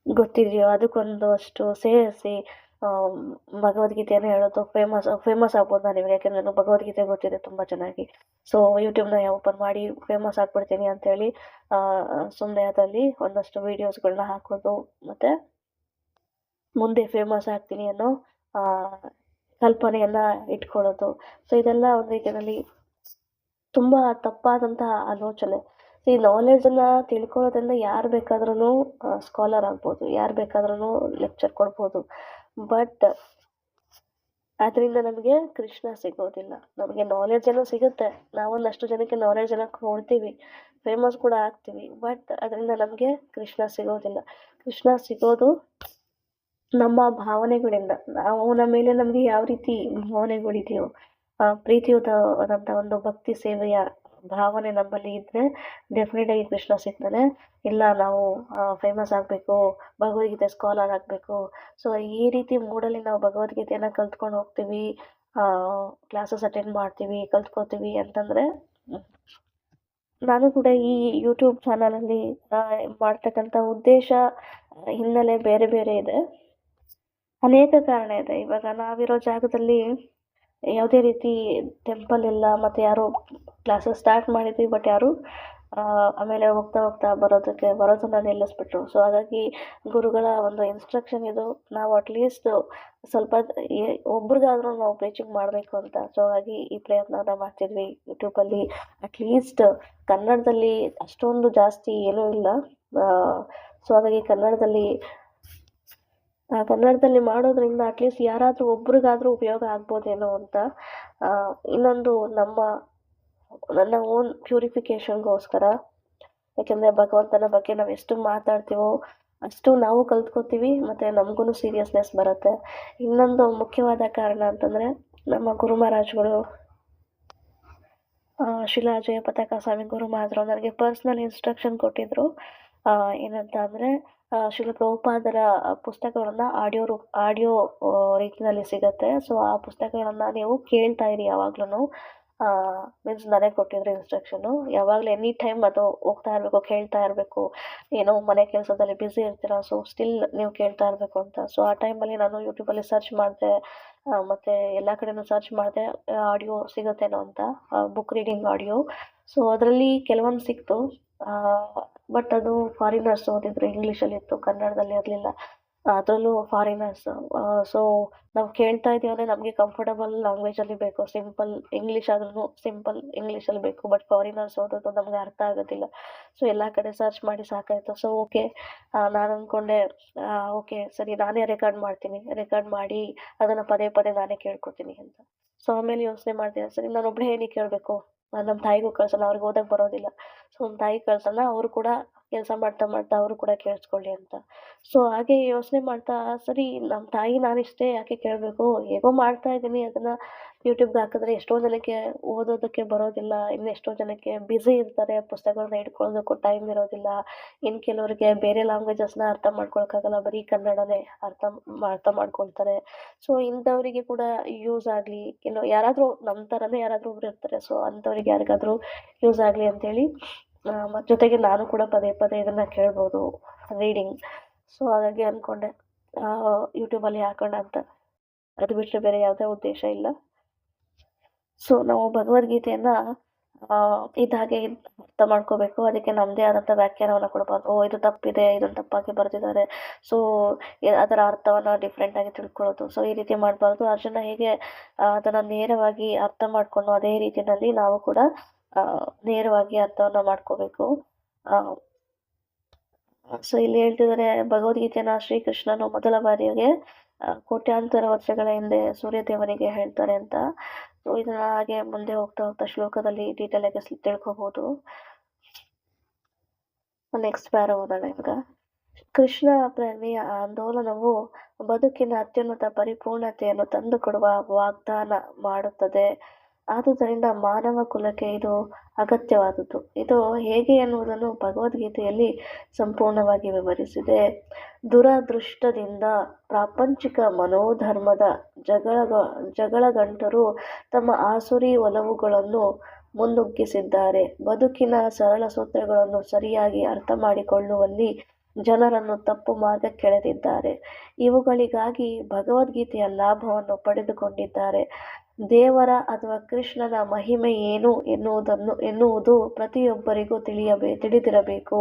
ಗೊತ್ತಿದೆಯೋ ಅದಕ್ಕೊಂದು ಅಷ್ಟು ಸೇರಿಸಿ ಭಗವದ್ಗೀತೆಯನ್ನು ಹೇಳೋದು ಫೇಮಸ್ ಆಗ್ಬೋದು ನಾನು ಇವಾಗ. ಯಾಕೆಂದ್ರೆ ನಾನು ಭಗವದ್ಗೀತೆ ಗೊತ್ತಿದೆ ತುಂಬಾ ಚೆನ್ನಾಗಿ. ಸೊ ಯೂಟ್ಯೂಬ್ನ ಓಪನ್ ಮಾಡಿ ಫೇಮಸ್ ಆಗ್ಬಿಡ್ತೀನಿ ಅಂತೇಳಿ ಸುಮ್ಮನೆ ಅದಲ್ಲಿ ಒಂದಷ್ಟು ವಿಡಿಯೋಸ್ಗಳನ್ನ ಹಾಕೋದು, ಮತ್ತೆ ಮುಂದೆ ಫೇಮಸ್ ಆಗ್ತೀನಿ ಅನ್ನೋ ಕಲ್ಪನೆಯನ್ನ ಇಟ್ಕೊಳ್ಳೋದು. ಸೊ ಇದೆಲ್ಲ ಒಂದು ರೀತಿಯಲ್ಲಿ ತುಂಬಾ ತಪ್ಪಾದಂತಹ ಆಲೋಚನೆ. ಈ ನಾಲೆಡ್ಜನ್ನ ತಿಳ್ಕೊಳ್ಳೋದ್ರಿಂದ ಯಾರು ಬೇಕಾದ್ರೂ ಸ್ಕಾಲರ್ ಆಗ್ಬೋದು, ಯಾರು ಬೇಕಾದ್ರೂ ಲೆಕ್ಚರ್ ಕೊಡ್ಬೋದು. ಬಟ್ ಅದರಿಂದ ನಮಗೆ ಕೃಷ್ಣ ಸಿಗೋದಿಲ್ಲ. ನಮಗೆ ನಾಲೆಡ್ಜ್ ಏನೋ ಸಿಗುತ್ತೆ, ನಾವೊಂದಷ್ಟು ಜನಕ್ಕೆ ನಾಲೆಡ್ಜನ್ನು ಕೊಡ್ತೀವಿ, ಫೇಮಸ್ ಕೂಡ ಆಗ್ತೀವಿ, ಬಟ್ ಅದರಿಂದ ನಮಗೆ ಕೃಷ್ಣ ಸಿಗೋದಿಲ್ಲ. ಕೃಷ್ಣ ಸಿಗೋದು ನಮ್ಮ ಭಾವನೆಗಳಿಂದ. ಅವನ ಮೇಲೆ ನಮಗೆ ಯಾವ ರೀತಿ ಭಾವನೆಗಳಿದೆಯೋ, ಪ್ರೀತಿಯುತವಾದಂಥ ಒಂದು ಭಕ್ತಿ ಸೇವೆಯ ಭಾವನೆ ನಮ್ಮಲ್ಲಿ ಇದ್ರೆ ಡೆಫಿನೆಟ್ ಆಗಿ ಕೃಷ್ಣ ಸಿಗ್ತಾನೆ. ಇಲ್ಲ ನಾವು ಫೇಮಸ್ ಆಗಬೇಕು, ಭಗವದ್ಗೀತೆ ಸ್ಕಾಲರ್ ಆಗಬೇಕು, ಸೊ ಈ ರೀತಿ ಮೂಡಲ್ಲಿ ನಾವು ಭಗವದ್ಗೀತೆಯನ್ನು ಕಲ್ತ್ಕೊಂಡು ಹೋಗ್ತೀವಿ, ಕ್ಲಾಸಸ್ ಅಟೆಂಡ್ ಮಾಡ್ತೀವಿ, ಕಲ್ತ್ಕೋತೀವಿ ಅಂತಂದರೆ, ನಾನು ಕೂಡ ಈ ಯೂಟ್ಯೂಬ್ ಚಾನಲಲ್ಲಿ ಮಾಡ್ತಕ್ಕಂಥ ಉದ್ದೇಶ ಹಿನ್ನೆಲೆ ಬೇರೆ ಬೇರೆ ಇದೆ, ಅನೇಕ ಕಾರಣ ಇದೆ. ಇವಾಗ ನಾವಿರೋ ಜಾಗದಲ್ಲಿ ಯಾವುದೇ ರೀತಿ ಟೆಂಪಲ್ ಇಲ್ಲ, ಮತ್ತು ಯಾರು ಕ್ಲಾಸಸ್ ಸ್ಟಾರ್ಟ್ ಮಾಡಿದ್ವಿ, ಬಟ್ ಯಾರು ಆಮೇಲೆ ಹೋಗ್ತಾ ಬರೋದನ್ನ ನಿಲ್ಲಿಸ್ಬಿಟ್ರು. ಸೊ ಹಾಗಾಗಿ ಗುರುಗಳ ಒಂದು ಇನ್ಸ್ಟ್ರಕ್ಷನ್ ಇದು, ನಾವು ಅಟ್ಲೀಸ್ಟ್ ಸ್ವಲ್ಪ ಒಬ್ರಿಗಾದ್ರೂ ನಾವು ಪ್ರೀಚಿಂಗ್ ಮಾಡಬೇಕು ಅಂತ. ಸೊ ಹಾಗಾಗಿ ಈ ಪ್ರಯತ್ನನ ಮಾಡ್ತಿದ್ವಿ ಯೂಟ್ಯೂಬಲ್ಲಿ. ಅಟ್ಲೀಸ್ಟ್ ಕನ್ನಡದಲ್ಲಿ ಅಷ್ಟೊಂದು ಜಾಸ್ತಿ ಏನೂ ಇಲ್ಲ, ಸೊ ಹಾಗಾಗಿ ಕನ್ನಡದಲ್ಲಿ ಮಾಡೋದ್ರಿಂದ ಅಟ್ಲೀಸ್ಟ್ ಯಾರಾದರೂ ಒಬ್ರಿಗಾದ್ರೂ ಉಪಯೋಗ ಆಗ್ಬೋದೇನೋ ಅಂತ. ಇನ್ನೊಂದು ನನ್ನ ಓನ್ ಪ್ಯೂರಿಫಿಕೇಷನ್ಗೋಸ್ಕರ. ಯಾಕೆಂದರೆ ಭಗವಂತನ ಬಗ್ಗೆ ನಾವು ಎಷ್ಟು ಮಾತಾಡ್ತೀವೋ ಅಷ್ಟು ನಾವು ಕಲ್ತ್ಕೋತೀವಿ, ಮತ್ತು ನಮಗೂ ಸೀರಿಯಸ್ನೆಸ್ ಬರುತ್ತೆ. ಇನ್ನೊಂದು ಮುಖ್ಯವಾದ ಕಾರಣ ಅಂತಂದರೆ, ನಮ್ಮ ಗುರು ಮಹಾರಾಜ್ಗಳು ಶಿಲಾ ಜಯಪತಾಕ ಸ್ವಾಮಿ ಗುರು ಮಹಾರಾಜರು ನನಗೆ ಪರ್ಸ್ನಲ್ ಇನ್ಸ್ಟ್ರಕ್ಷನ್ ಕೊಟ್ಟಿದ್ರು. ಏನಂತ ಅಂದರೆ, ಶ್ರೀಲ ಪ್ರಭುಪಾದರ ಪುಸ್ತಕಗಳನ್ನು ಆಡಿಯೋ ರೀತಿಯಲ್ಲಿ ಸಿಗುತ್ತೆ. ಸೊ ಆ ಪುಸ್ತಕಗಳನ್ನು ನೀವು ಕೇಳ್ತಾ ಇರಿ ಯಾವಾಗ್ಲೂ. ಮೀನ್ಸ್ ನನಗೆ ಕೊಟ್ಟಿದ್ರು ಇನ್ಸ್ಟ್ರಕ್ಷನು, ಯಾವಾಗಲೂ ಎನಿ ಟೈಮ್ ಅದು ಹೋಗ್ತಾ ಇರಬೇಕು, ಕೇಳ್ತಾ ಇರಬೇಕು. ಏನೋ ಮನೆ ಕೆಲಸದಲ್ಲಿ ಬ್ಯುಸಿ ಇರ್ತೀರ, ಸೊ ಸ್ಟಿಲ್ ನೀವು ಕೇಳ್ತಾ ಇರಬೇಕು ಅಂತ. ಸೊ ಆ ಟೈಮಲ್ಲಿ ನಾನು ಯೂಟ್ಯೂಬಲ್ಲಿ ಸರ್ಚ್ ಮಾಡಿದೆ, ಮತ್ತು ಎಲ್ಲ ಕಡೆನೂ ಸರ್ಚ್ ಮಾಡಿದೆ ಆಡಿಯೋ ಸಿಗುತ್ತೇನೋ ಅಂತ, ಬುಕ್ ರೀಡಿಂಗ್ ಆಡಿಯೋ. ಸೊ ಅದರಲ್ಲಿ ಕೆಲವೊಂದು ಸಿಕ್ತು, ಬಟ್ ಅದು ಫಾರಿನರ್ಸ್ ಓದಿದ್ರು, ಇಂಗ್ಲೀಷಲ್ಲಿತ್ತು, ಕನ್ನಡದಲ್ಲಿ ಇರಲಿಲ್ಲ. ಅದರಲ್ಲೂ ಫಾರಿನರ್ಸ್. ಸೊ ನಾವು ಕೇಳ್ತಾ ಇದ್ದೀವಿ ಅಂದರೆ ನಮಗೆ ಕಂಫರ್ಟಬಲ್ ಲ್ಯಾಂಗ್ವೇಜಲ್ಲಿ ಬೇಕು, ಸಿಂಪಲ್ ಇಂಗ್ಲೀಷ್ ಆದ್ರೂ ಸಿಂಪಲ್ ಇಂಗ್ಲೀಷಲ್ಲಿ ಬೇಕು. ಬಟ್ ಫಾರಿನರ್ಸ್ ಓದೋದು ನಮಗೆ ಅರ್ಥ ಆಗೋದಿಲ್ಲ. ಸೊ ಎಲ್ಲ ಕಡೆ ಸರ್ಚ್ ಮಾಡಿ ಸಾಕಾಯಿತು. ಸೊ ಓಕೆ, ನಾನು ಅಂದ್ಕೊಂಡೆ ಓಕೆ ಸರಿ, ನಾನೇ ರೆಕಾರ್ಡ್ ಮಾಡಿ ಅದನ್ನು ಪದೇ ಪದೇ ನಾನೇ ಕೇಳ್ಕೊತೀನಿ ಅಂತ. ಸೊ ಆಮೇಲೆ ಯೋಚನೆ ಮಾಡಿದೆ, ಸರಿ ನಾನೊಬ್ಬಳೇ ಏನಕ್ಕೆ ಕೇಳಬೇಕು, ನಮ್ಮ ತಾಯಿಗೂ ಕಳ್ಸೋಣ, ಅವ್ರಿಗೆ ಓದಕ್ಕೆ ಬರೋದಿಲ್ಲ. ಸೊ ನಮ್ಮ ತಾಯಿಗೆ ಕಳ್ಸೋಣ, ಅವರು ಕೂಡ ಕೆಲಸ ಮಾಡ್ತಾ ಅವರು ಕೂಡ ಕೇಳಿಸ್ಕೊಳ್ಳಿ ಅಂತ. ಸೊ ಹಾಗೆ ಯೋಚನೆ ಮಾಡ್ತಾ, ಸರಿ ನಮ್ಮ ತಾಯಿ ನಾನಿಷ್ಟೇ ಯಾಕೆ ಕೇಳಬೇಕು, ಹೇಗೋ ಮಾಡ್ತಾ ಇದ್ದೀನಿ, ಅದನ್ನು ಯೂಟ್ಯೂಬ್ಗೆ ಹಾಕಿದ್ರೆ ಎಷ್ಟೋ ಜನಕ್ಕೆ ಓದೋದಕ್ಕೆ ಬರೋದಿಲ್ಲ, ಇನ್ನು ಎಷ್ಟೋ ಜನಕ್ಕೆ ಬ್ಯುಸಿ ಇರ್ತಾರೆ, ಪುಸ್ತಕಗಳನ್ನ ಇಟ್ಕೊಳ್ಳೋದಕ್ಕೂ ಟೈಮ್ ಇರೋದಿಲ್ಲ. ಇನ್ನು ಕೆಲವರಿಗೆ ಬೇರೆ ಲ್ಯಾಂಗ್ವೇಜಸ್ನ ಅರ್ಥ ಮಾಡ್ಕೊಳಕ್ಕಾಗಲ್ಲ, ಬರೀ ಕನ್ನಡನೇ ಅರ್ಥ ಮಾಡ್ಕೊಳ್ತಾರೆ. ಸೊ ಇಂಥವರಿಗೆ ಕೂಡ ಯೂಸ್ ಆಗಲಿ, ಯಾರಾದರೂ ನಮ್ಮ ಥರನೇ ಯಾರಾದರೂ ಒಬ್ರು ಇರ್ತಾರೆ, ಸೊ ಅಂಥವ್ರಿಗೆ ಯಾರಿಗಾದರೂ ಯೂಸ್ ಆಗಲಿ ಅಂತೇಳಿ, ಮತ್ತು ಜೊತೆಗೆ ನಾನು ಕೂಡ ಪದೇ ಪದೇ ಇದನ್ನು ಕೇಳ್ಬೋದು ರೀಡಿಂಗ್. ಸೊ ಹಾಗಾಗಿ ಅಂದ್ಕೊಂಡೆ ಯೂಟ್ಯೂಬಲ್ಲಿ ಹಾಕೋಣ ಅಂತ. ಅದು ಬಿಟ್ಟರೆ ಬೇರೆ ಯಾವುದೇ ಉದ್ದೇಶ ಇಲ್ಲ. ಸೊ ನಾವು ಭಗವದ್ಗೀತೆಯನ್ನು ಇದಾಗೆ ಅರ್ಥ ಮಾಡ್ಕೋಬೇಕು. ಅದಕ್ಕೆ ನಮ್ಮದೇ ಆದಂಥ ವ್ಯಾಖ್ಯಾನವನ್ನು ಕೊಡಬಾರ್ದು. ಇದು ತಪ್ಪಿದೆ, ಇದನ್ನು ತಪ್ಪಾಗಿ ಬರೆದಿದ್ದಾರೆ, ಸೊ ಅದರ ಅರ್ಥವನ್ನು ಡಿಫ್ರೆಂಟಾಗಿ ತಿಳ್ಕೊಳ್ಳೋದು. ಸೊ ಈ ರೀತಿ ಮಾಡಬಾರ್ದು. ಅರ್ಜುನ ಹೇಗೆ ಅದನ್ನು ನೇರವಾಗಿ ಅರ್ಥ ಮಾಡಿಕೊಂಡು ಅದೇ ರೀತಿಯಲ್ಲಿ ನಾವು ಕೂಡ ನೇರವಾಗಿ ಅರ್ಥವನ್ನು ಮಾಡ್ಕೋಬೇಕು. ಸೊ ಇಲ್ಲಿ ಹೇಳ್ತಿದ್ದಾರೆ, ಭಗವದ್ಗೀತೆನ ಶ್ರೀಕೃಷ್ಣನು ಮೊದಲ ಬಾರಿಗೆ ಕೋಟ್ಯಾಂತರ ವರ್ಷಗಳ ಹಿಂದೆ ಸೂರ್ಯದೇವನಿಗೆ ಹೇಳ್ತಾರೆ ಅಂತ. ಸೊ ಇದನ್ನ ಹಾಗೆ ಮುಂದೆ ಹೋಗ್ತಾ ಶ್ಲೋಕದಲ್ಲಿ ಡೀಟೇಲ್ ಆಗಿ ತಿಳ್ಕೊಬಹುದು. ನೆಕ್ಸ್ಟ್ ಪ್ಯಾರ ಓದೋಣ ಇವಾಗ. ಕೃಷ್ಣ ಪ್ರಜ್ಞೆಯ ಆಂದೋಲನವು ಬದುಕಿನ ಅತ್ಯುನ್ನತ ಪರಿಪೂರ್ಣತೆಯನ್ನು ತಂದುಕೊಡುವ ವಾಗ್ದಾನ ಮಾಡುತ್ತದೆ. ಆದುದರಿಂದ ಮಾನವ ಕುಲಕ್ಕೆ ಇದು ಅಗತ್ಯವಾದದ್ದು. ಇದು ಹೇಗೆ ಎನ್ನುವುದನ್ನು ಭಗವದ್ಗೀತೆಯಲ್ಲಿ ಸಂಪೂರ್ಣವಾಗಿ ವಿವರಿಸಿದೆ. ದುರದೃಷ್ಟದಿಂದ ಪ್ರಾಪಂಚಿಕ ಮನೋಧರ್ಮದ ಜಗಳಗಂಟರು ತಮ್ಮ ಆಸುರಿ ಒಲವುಗಳನ್ನು ಮುನ್ನುಗ್ಗಿಸಿದ್ದಾರೆ. ಬದುಕಿನ ಸರಳ ಸೂತ್ರಗಳನ್ನು ಸರಿಯಾಗಿ ಅರ್ಥ ಮಾಡಿಕೊಳ್ಳುವಲ್ಲಿ ಜನರನ್ನು ತಪ್ಪು ಮಾರ್ಗಕ್ಕೆಳೆದಿದ್ದಾರೆ. ಇವುಗಳಿಗಾಗಿ ಭಗವದ್ಗೀತೆಯ ಲಾಭವನ್ನು ಪಡೆದುಕೊಂಡಿದ್ದಾರೆ. ದೇವರ ಅಥವಾ ಕೃಷ್ಣನ ಮಹಿಮೆ ಏನು ಎನ್ನುವುದು ಪ್ರತಿಯೊಬ್ಬರಿಗೂ ತಿಳಿದಿರಬೇಕು.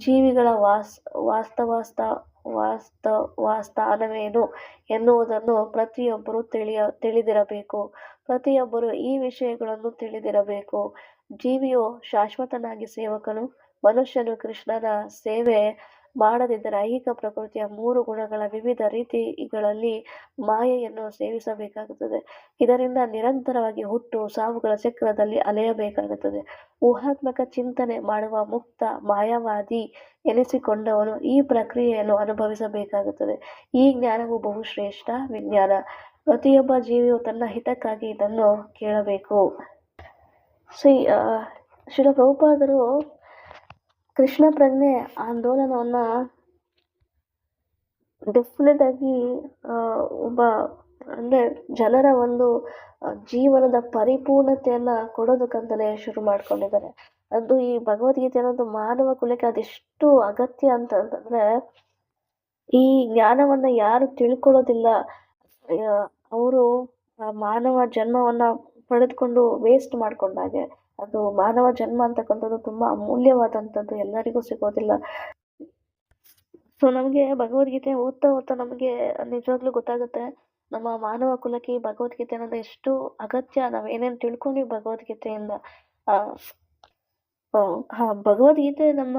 ಜೀವಿಗಳ ವಾಸ್ತವಾಸ್ಥಾನವೇನು ಎನ್ನುವುದನ್ನು ಪ್ರತಿಯೊಬ್ಬರು ತಿಳಿದಿರಬೇಕು. ಪ್ರತಿಯೊಬ್ಬರು ಈ ವಿಷಯಗಳನ್ನು ತಿಳಿದಿರಬೇಕು. ಜೀವಿಯು ಶಾಶ್ವತನಾಗಿ ಸೇವಕನು. ಮನುಷ್ಯನು ಕೃಷ್ಣನ ಸೇವೆ ಮಾಡದಿದ್ದರೆ ಐಹಿಕ ಪ್ರಕೃತಿಯ 3 ಗುಣಗಳ ವಿವಿಧ ರೀತಿಗಳಲ್ಲಿ ಮಾಯೆಯನ್ನು ಸೇವಿಸಬೇಕಾಗುತ್ತದೆ. ಇದರಿಂದ ನಿರಂತರವಾಗಿ ಹುಟ್ಟು ಸಾವುಗಳ ಚಕ್ರದಲ್ಲಿ ಅಲೆಯಬೇಕಾಗುತ್ತದೆ. ಊಹಾತ್ಮಕ ಚಿಂತನೆ ಮಾಡುವ ಮುಕ್ತ ಮಾಯಾವಾದಿ ಎನಿಸಿಕೊಂಡವನು ಈ ಪ್ರಕ್ರಿಯೆಯನ್ನು ಅನುಭವಿಸಬೇಕಾಗುತ್ತದೆ. ಈ ಜ್ಞಾನವು ಬಹುಶ್ರೇಷ್ಠ ವಿಜ್ಞಾನ. ಪ್ರತಿಯೊಬ್ಬ ಜೀವಿಯು ತನ್ನ ಹಿತಕ್ಕಾಗಿ ಇದನ್ನು ಕೇಳಬೇಕು. ಶ್ರೀಲ ಪ್ರಭುಪಾದರು ಕೃಷ್ಣ ಪ್ರಜ್ಞೆ ಆಂದೋಲನವನ್ನು ಡೆಫಿನೆಟ್ ಆಗಿ ಒಬ್ಬ ಅಂದರೆ ಜನರ ಒಂದು ಜೀವನದ ಪರಿಪೂರ್ಣತೆಯನ್ನು ಕೊಡೋದಕ್ಕಂತಲೇ ಶುರು ಮಾಡ್ಕೊಂಡಿದ್ದಾರೆ. ಅದು ಈ ಭಗವದ್ಗೀತೆ ಅನ್ನೋದು ಮಾನವ ಕುಲಕ್ಕೆ ಅದೆಷ್ಟು ಅಗತ್ಯ ಅಂತಂದರೆ, ಈ ಜ್ಞಾನವನ್ನು ಯಾರು ತಿಳ್ಕೊಳ್ಳೋದಿಲ್ಲ ಅವರು ಮಾನವ ಜನ್ಮವನ್ನು ಪಡೆದುಕೊಂಡು ವೇಸ್ಟ್ ಮಾಡ್ಕೊಂಡಾಗೆ. ಅದು ಮಾನವ ಜನ್ಮ ಅಂತಕ್ಕಂಥದ್ದು ತುಂಬ ಅಮೂಲ್ಯವಾದಂಥದ್ದು, ಎಲ್ಲರಿಗೂ ಸಿಗೋದಿಲ್ಲ. ಸೊ ನಮಗೆ ಭಗವದ್ಗೀತೆ ಓದ್ತಾ ನಮಗೆ ನಿಜವಾಗ್ಲೂ ಗೊತ್ತಾಗುತ್ತೆ ನಮ್ಮ ಮಾನವ ಕುಲಕ್ಕೆ ಈ ಭಗವದ್ಗೀತೆ ಅನ್ನೋದು ಎಷ್ಟು ಅಗತ್ಯ, ನಾವೇನೇನು ತಿಳ್ಕೊಂಡ್ವಿ ಭಗವದ್ಗೀತೆಯಿಂದ. ಭಗವದ್ಗೀತೆ ನಮ್ಮ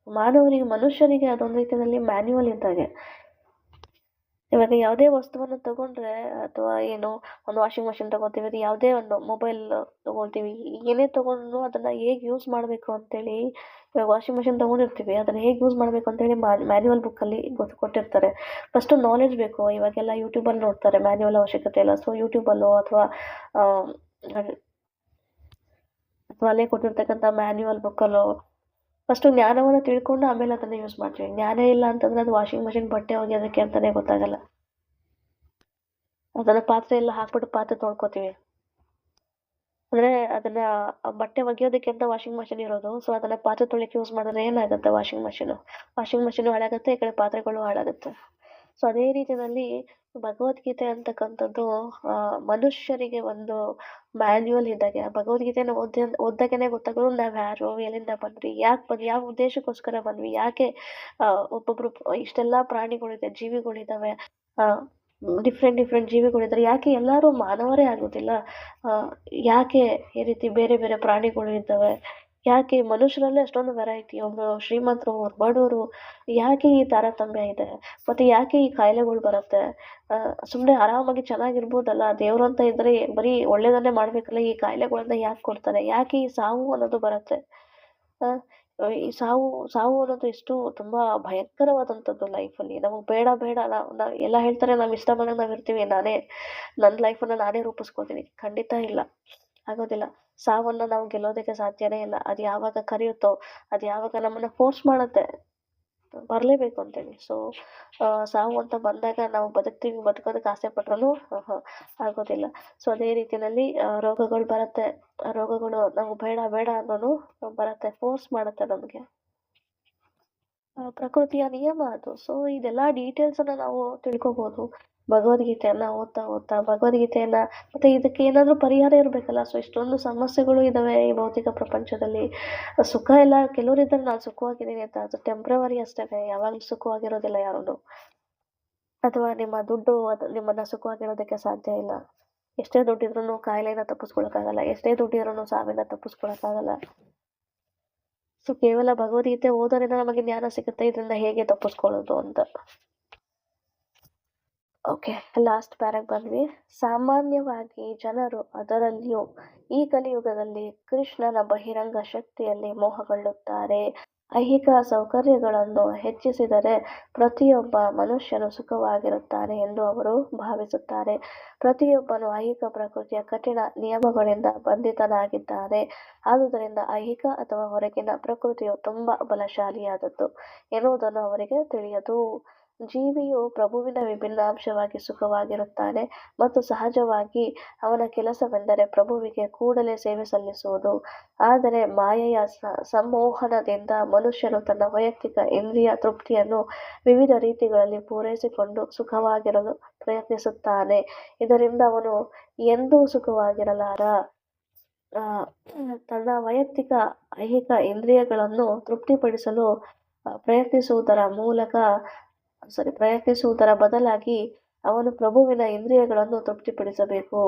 ಮಾನವರಿಗೆ ಮನುಷ್ಯರಿಗೆ ಅದೊಂದು ರೀತಿಯಲ್ಲಿ ಮ್ಯಾನ್ಯುವಲ್ ಇದ್ದಾಗೆ. ಇವಾಗ ಯಾವುದೇ ವಸ್ತುವನ್ನು ತಗೊಂಡ್ರೆ, ಅಥವಾ ಏನು ಒಂದು ವಾಷಿಂಗ್ ಮಷಿನ್ ತಗೋತೀವಿ, ಅದು ಯಾವುದೇ ಒಂದು ಮೊಬೈಲ್ ತಗೊಳ್ತೀವಿ, ಏನೇ ತಗೊಂಡ್ರು ಅದನ್ನು ಹೇಗೆ ಯೂಸ್ ಮಾಡಬೇಕು ಅಂತೇಳಿ, ಇವಾಗ ವಾಷಿಂಗ್ ಮಷಿನ್ ತೊಗೊಂಡಿರ್ತೀವಿ, ಅದನ್ನು ಹೇಗೆ ಯೂಸ್ ಮಾಡಬೇಕು ಅಂತೇಳಿ ಮ್ಯಾನ್ಯುವಲ್ ಬುಕ್ಕಲ್ಲಿ ಕೊಟ್ಟಿರ್ತಾರೆ. ಫಸ್ಟು ನಾಲೆಡ್ಜ್ ಬೇಕು. ಇವಾಗೆಲ್ಲ ಯೂಟ್ಯೂಬಲ್ಲಿ ನೋಡ್ತಾರೆ, ಮ್ಯಾನ್ಯುವಲ್ ಅವಶ್ಯಕತೆ ಇಲ್ಲ. ಸೊ ಯೂಟ್ಯೂಬಲ್ಲೋ ಅಥವಾ ಅಲ್ಲೇ ಕೊಟ್ಟಿರ್ತಕ್ಕಂಥ ಮ್ಯಾನ್ಯುವಲ್ ಬುಕ್ಕಲ್ಲೋ ಫಸ್ಟು ಜ್ಞಾನವನ್ನು ತಿಳ್ಕೊಂಡು ಆಮೇಲೆ ಅದನ್ನು ಯೂಸ್ ಮಾಡ್ತೀವಿ. ಜ್ಞಾನ ಇಲ್ಲ ಅಂತಂದರೆ ಅದು ವಾಷಿಂಗ್ ಮಷಿನ್ ಬಟ್ಟೆ ಒಗೆಯೋದಕ್ಕೆ ಅಂತಲೇ ಗೊತ್ತಾಗಲ್ಲ. ಅದನ್ನು ಪಾತ್ರೆ ಎಲ್ಲ ಹಾಕ್ಬಿಟ್ಟು ಪಾತ್ರೆ ತೊಳ್ಕೊತೀವಿ. ಅಂದರೆ ಅದನ್ನು ಬಟ್ಟೆ ಒಗೆಯೋದಕ್ಕೆ ಅಂತ ವಾಷಿಂಗ್ ಮಷಿನ್ ಇರೋದು. ಸೊ ಅದನ್ನು ಪಾತ್ರೆ ತೊಳಿಯಕ್ಕೆ ಯೂಸ್ ಮಾಡಿದ್ರೆ ಏನಾಗುತ್ತೆ ವಾಷಿಂಗ್ ಮಷಿನು ಹಾಳಾಗುತ್ತೆ, ಈ ಕಡೆ ಪಾತ್ರೆಗಳು ಹಾಳಾಗುತ್ತೆ. ಸೊ ಅದೇ ರೀತಿಯಲ್ಲಿ ಭಗವದ್ಗೀತೆ ಅಂತಕ್ಕಂಥದ್ದು ಮನುಷ್ಯರಿಗೆ ಒಂದು ಮ್ಯಾನ್ಯುವಲ್ ಇದ್ದಾಗೆ. ಭಗವದ್ಗೀತೆನ ಓದ್ದಾಗೇನೆ ಗೊತ್ತಾಗೋದು ನಾವು ಯಾರು, ಎಲ್ಲಿಂದ ಬಂದ್ವಿ, ಯಾಕೆ ಬಂದ್ವಿ, ಯಾವ ಉದ್ದೇಶಕ್ಕೋಸ್ಕರ ಬಂದ್ವಿ, ಯಾಕೆ ಒಬ್ಬೊಬ್ರು ಇಷ್ಟೆಲ್ಲ ಪ್ರಾಣಿಗಳಿದೆ, ಜೀವಿಗಳಿದ್ದಾವೆ, ಡಿಫ್ರೆಂಟ್ ಜೀವಿಗಳಿದ್ದಾರೆ, ಯಾಕೆ ಎಲ್ಲರೂ ಮಾನವರೇ ಆಗೋದಿಲ್ಲ, ಯಾಕೆ ಈ ರೀತಿ ಬೇರೆ ಬೇರೆ ಪ್ರಾಣಿಗಳು ಇದ್ದಾವೆ, ಯಾಕೆ ಮನುಷ್ಯರಲ್ಲೇ ಅಷ್ಟೊಂದು ವೆರೈಟಿ, ಒಬ್ಬರು ಶ್ರೀಮಂತರು, ಒಬ್ರು ಬಡವರು, ಯಾಕೆ ಈ ತಾರತಮ್ಯ ಇದೆ, ಮತ್ತು ಯಾಕೆ ಈ ಕಾಯಿಲೆಗಳು ಬರುತ್ತೆ, ಸುಮ್ಮನೆ ಆರಾಮಾಗಿ ಚೆನ್ನಾಗಿರ್ಬೋದಲ್ಲ, ದೇವರು ಅಂತ ಇದ್ದರೆ ಬರೀ ಒಳ್ಳೇದನ್ನೇ ಮಾಡಬೇಕಲ್ಲ, ಈ ಕಾಯಿಲೆಗಳನ್ನ ಯಾಕೆ ಕೊಡ್ತಾರೆ, ಯಾಕೆ ಈ ಸಾವು ಅನ್ನೋದು ಬರುತ್ತೆ. ಈ ಸಾವು ಸಾವು ಅನ್ನೋದು ಎಷ್ಟು ತುಂಬ ಭಯಂಕರವಾದಂಥದ್ದು ಲೈಫಲ್ಲಿ. ನಮಗೆ ಬೇಡ ಬೇಡ ನಾವು ಎಲ್ಲ ಹೇಳ್ತಾರೆ ನಾವು ಇಷ್ಟ ಬಂದಾಗ ನಾವು ಇರ್ತೀವಿ, ನನ್ನ ಲೈಫನ್ನು ನಾನೇ ರೂಪಿಸ್ಕೊತೀನಿ. ಖಂಡಿತ ಇಲ್ಲ, ಆಗೋದಿಲ್ಲ. ಸಾವನ್ನು ನಾವು ಗೆಲ್ಲೋದಕ್ಕೆ ಸಾಧ್ಯನೇ ಇಲ್ಲ. ಅದು ಯಾವಾಗ ಕರೆಯುತ್ತೋ, ಅದು ಯಾವಾಗ ನಮ್ಮನ್ನು ಫೋರ್ಸ್ ಮಾಡುತ್ತೆ ಬರಲೇಬೇಕು ಅಂತೇಳಿ. ಸೊ ಸಾವು ಅಂತ ಬಂದಾಗ ನಾವು ಬದುಕೋದಕ್ಕೆ ಆಸೆ ಪಟ್ರೂ ಆಗೋದಿಲ್ಲ. ಸೊ ಅದೇ ರೀತಿಯಲ್ಲಿ ರೋಗಗಳು ಬರುತ್ತೆ. ರೋಗಗಳು ನಾವು ಬೇಡ ಬೇಡ ಅನ್ನೋನು ಬರುತ್ತೆ, ಫೋರ್ಸ್ ಮಾಡುತ್ತೆ ನಮಗೆ. ಪ್ರಕೃತಿಯ ನಿಯಮ ಅದು. ಸೊ ಇದೆಲ್ಲ ಡೀಟೇಲ್ಸನ್ನು ನಾವು ತಿಳ್ಕೊಬೋದು ಭಗವದ್ಗೀತೆಯನ್ನು ಓದ್ತಾ ಭಗವದ್ಗೀತೆಯನ್ನು. ಮತ್ತು ಇದಕ್ಕೆ ಏನಾದರೂ ಪರಿಹಾರ ಇರಬೇಕಲ್ಲ. ಸೊ ಇಷ್ಟೊಂದು ಸಮಸ್ಯೆಗಳು ಇದ್ದಾವೆ ಈ ಭೌತಿಕ ಪ್ರಪಂಚದಲ್ಲಿ. ಸುಖ ಎಲ್ಲ ಕೆಲವರಿದ್ದಾರೆ, ನಾನು ಸುಖವಾಗಿದ್ದೀನಿ ಅಂತ, ಅದು ಟೆಂಪ್ರವರಿ ಅಷ್ಟೇ, ಯಾವಾಗಲೂ ಸುಖವಾಗಿರೋದಿಲ್ಲ ಯಾರೂ. ಅಥವಾ ನಿಮ್ಮ ದುಡ್ಡು ಅದು ನಿಮ್ಮನ್ನು ಸುಖವಾಗಿರೋದಕ್ಕೆ ಸಾಧ್ಯ ಇಲ್ಲ. ಎಷ್ಟೇ ದುಡ್ಡಿದ್ರೂ ಕಾಯಿಲೆನ ತಪ್ಪಿಸ್ಕೊಳಕ್ಕಾಗಲ್ಲ, ಎಷ್ಟೇ ದುಡ್ಡಿದ್ರೂ ಸಾವಿನ ತಪ್ಪಿಸ್ಕೊಳಕ್ಕಾಗಲ್ಲ. ಸೊ ಕೇವಲ ಭಗವದ್ಗೀತೆ ಓದೋದ್ರಿಂದ ನಮಗೆ ಜ್ಞಾನ ಸಿಗುತ್ತೆ, ಇದರಿಂದ ಹೇಗೆ ತಪ್ಪಿಸ್ಕೊಳ್ಳೋದು ಅಂತ. ಓಕೆ, ಲಾಸ್ಟ್ ಪ್ಯಾರಾಗ್ ಬಂದ್ವಿ. ಸಾಮಾನ್ಯವಾಗಿ ಜನರು, ಅದರಲ್ಲಿಯೂ ಈ ಕಲಿಯುಗದಲ್ಲಿ, ಕೃಷ್ಣನ ಬಹಿರಂಗ ಶಕ್ತಿಯಲ್ಲಿ ಮೋಹಗೊಳ್ಳುತ್ತಾರೆ. ಐಹಿಕ ಸೌಕರ್ಯಗಳನ್ನು ಹೆಚ್ಚಿಸಿದರೆ ಪ್ರತಿಯೊಬ್ಬ ಮನುಷ್ಯನು ಸುಖವಾಗಿರುತ್ತಾನೆ ಎಂದು ಅವರು ಭಾವಿಸುತ್ತಾರೆ. ಪ್ರತಿಯೊಬ್ಬನು ಐಹಿಕ ಪ್ರಕೃತಿಯ ಕಠಿಣ ನಿಯಮಗಳಿಂದ ಬಂಧಿತನಾಗಿದ್ದಾನೆ. ಆದುದರಿಂದ ಐಹಿಕ ಅಥವಾ ಹೊರಗಿನ ಪ್ರಕೃತಿಯು ತುಂಬ ಬಲಶಾಲಿಯಾದದ್ದು ಎನ್ನುವುದನ್ನು ಅವರಿಗೆ ತಿಳಿಯದು. ಜೀವಿಯು ಪ್ರಭುವಿನ ವಿಭಿನ್ನ ಅಂಶವಾಗಿ ಸುಖವಾಗಿರುತ್ತಾನೆ ಮತ್ತು ಸಹಜವಾಗಿ ಅವನ ಕೆಲಸವೆಂದರೆ ಪ್ರಭುವಿಗೆ ಕೂಡಲೇ ಸೇವೆ ಸಲ್ಲಿಸುವುದು. ಆದರೆ ಮಾಯೆಯ ಸಂಮೋಹನದಿಂದ ಮನುಷ್ಯನು ತನ್ನ ವೈಯಕ್ತಿಕ ಇಂದ್ರಿಯ ತೃಪ್ತಿಯನ್ನು ವಿವಿಧ ರೀತಿಗಳಲ್ಲಿ ಪೂರೈಸಿಕೊಂಡು ಸುಖವಾಗಿರಲು ಪ್ರಯತ್ನಿಸುತ್ತಾನೆ. ಇದರಿಂದ ಅವನು ಎಂದೂ ಸುಖವಾಗಿರಲಾರ. ತನ್ನ ವೈಯಕ್ತಿಕ ಐಹಿಕ ಇಂದ್ರಿಯಗಳನ್ನು ತೃಪ್ತಿಪಡಿಸಲು ಪ್ರಯತ್ನಿಸುವುದರ ಬದಲಾಗಿ ಅವನು ಪ್ರಭುವಿನ ಇಂದ್ರಿಯಗಳನ್ನು ತೃಪ್ತಿಪಡಿಸಬೇಕು.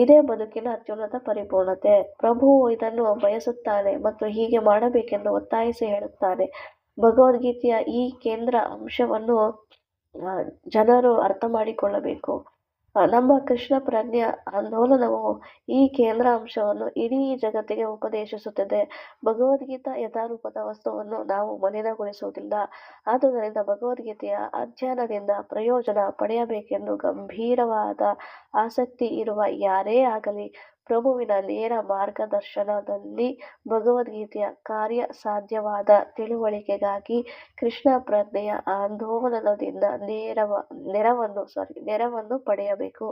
ಇದೇ ಬದುಕಿನ ಅತ್ಯುನ್ನತ ಪರಿಪೂರ್ಣತೆ. ಪ್ರಭುವು ಇದನ್ನು ಬಯಸುತ್ತಾನೆ ಮತ್ತು ಹೀಗೆ ಮಾಡಬೇಕೆಂದು ಒತ್ತಾಯಿಸಿ ಹೇಳುತ್ತಾನೆ. ಭಗವದ್ಗೀತೆಯ ಈ ಕೇಂದ್ರ ಅಂಶವನ್ನು ಜನರು ಅರ್ಥ ಮಾಡಿಕೊಳ್ಳಬೇಕು. ನಮ್ಮ ಕೃಷ್ಣ ಪ್ರಜ್ಞಾ ಆಂದೋಲನವು ಈ ಕೇಂದ್ರ ಅಂಶವನ್ನು ಇಡೀ ಜಗತ್ತಿಗೆ ಉಪದೇಶಿಸುತ್ತದೆ. ಭಗವದ್ಗೀತಾ ಯಥಾರೂಪದ ವಸ್ತುವನ್ನು ನಾವು ಮಲಿನಗೊಳಿಸುವುದಿಲ್ಲ. ಆದುದರಿಂದ ಭಗವದ್ಗೀತೆಯ ಅಧ್ಯಯನದಿಂದ ಪ್ರಯೋಜನ ಪಡೆಯಬೇಕೆಂದು ಗಂಭೀರವಾದ ಆಸಕ್ತಿ ಇರುವ ಯಾರೇ ಆಗಲಿ ಪ್ರಭುವಿನ ನೇರ ಮಾರ್ಗದರ್ಶನದಲ್ಲಿ ಭಗವದ್ಗೀತೆಯ ಕಾರ್ಯಸಾಧ್ಯವಾದ ತಿಳುವಳಿಕೆಗಾಗಿ ಕೃಷ್ಣ ಪ್ರಜ್ಞೆಯ ಆಂದೋಲನದಿಂದ ನೆರವನ್ನು ಪಡೆಯಬೇಕು.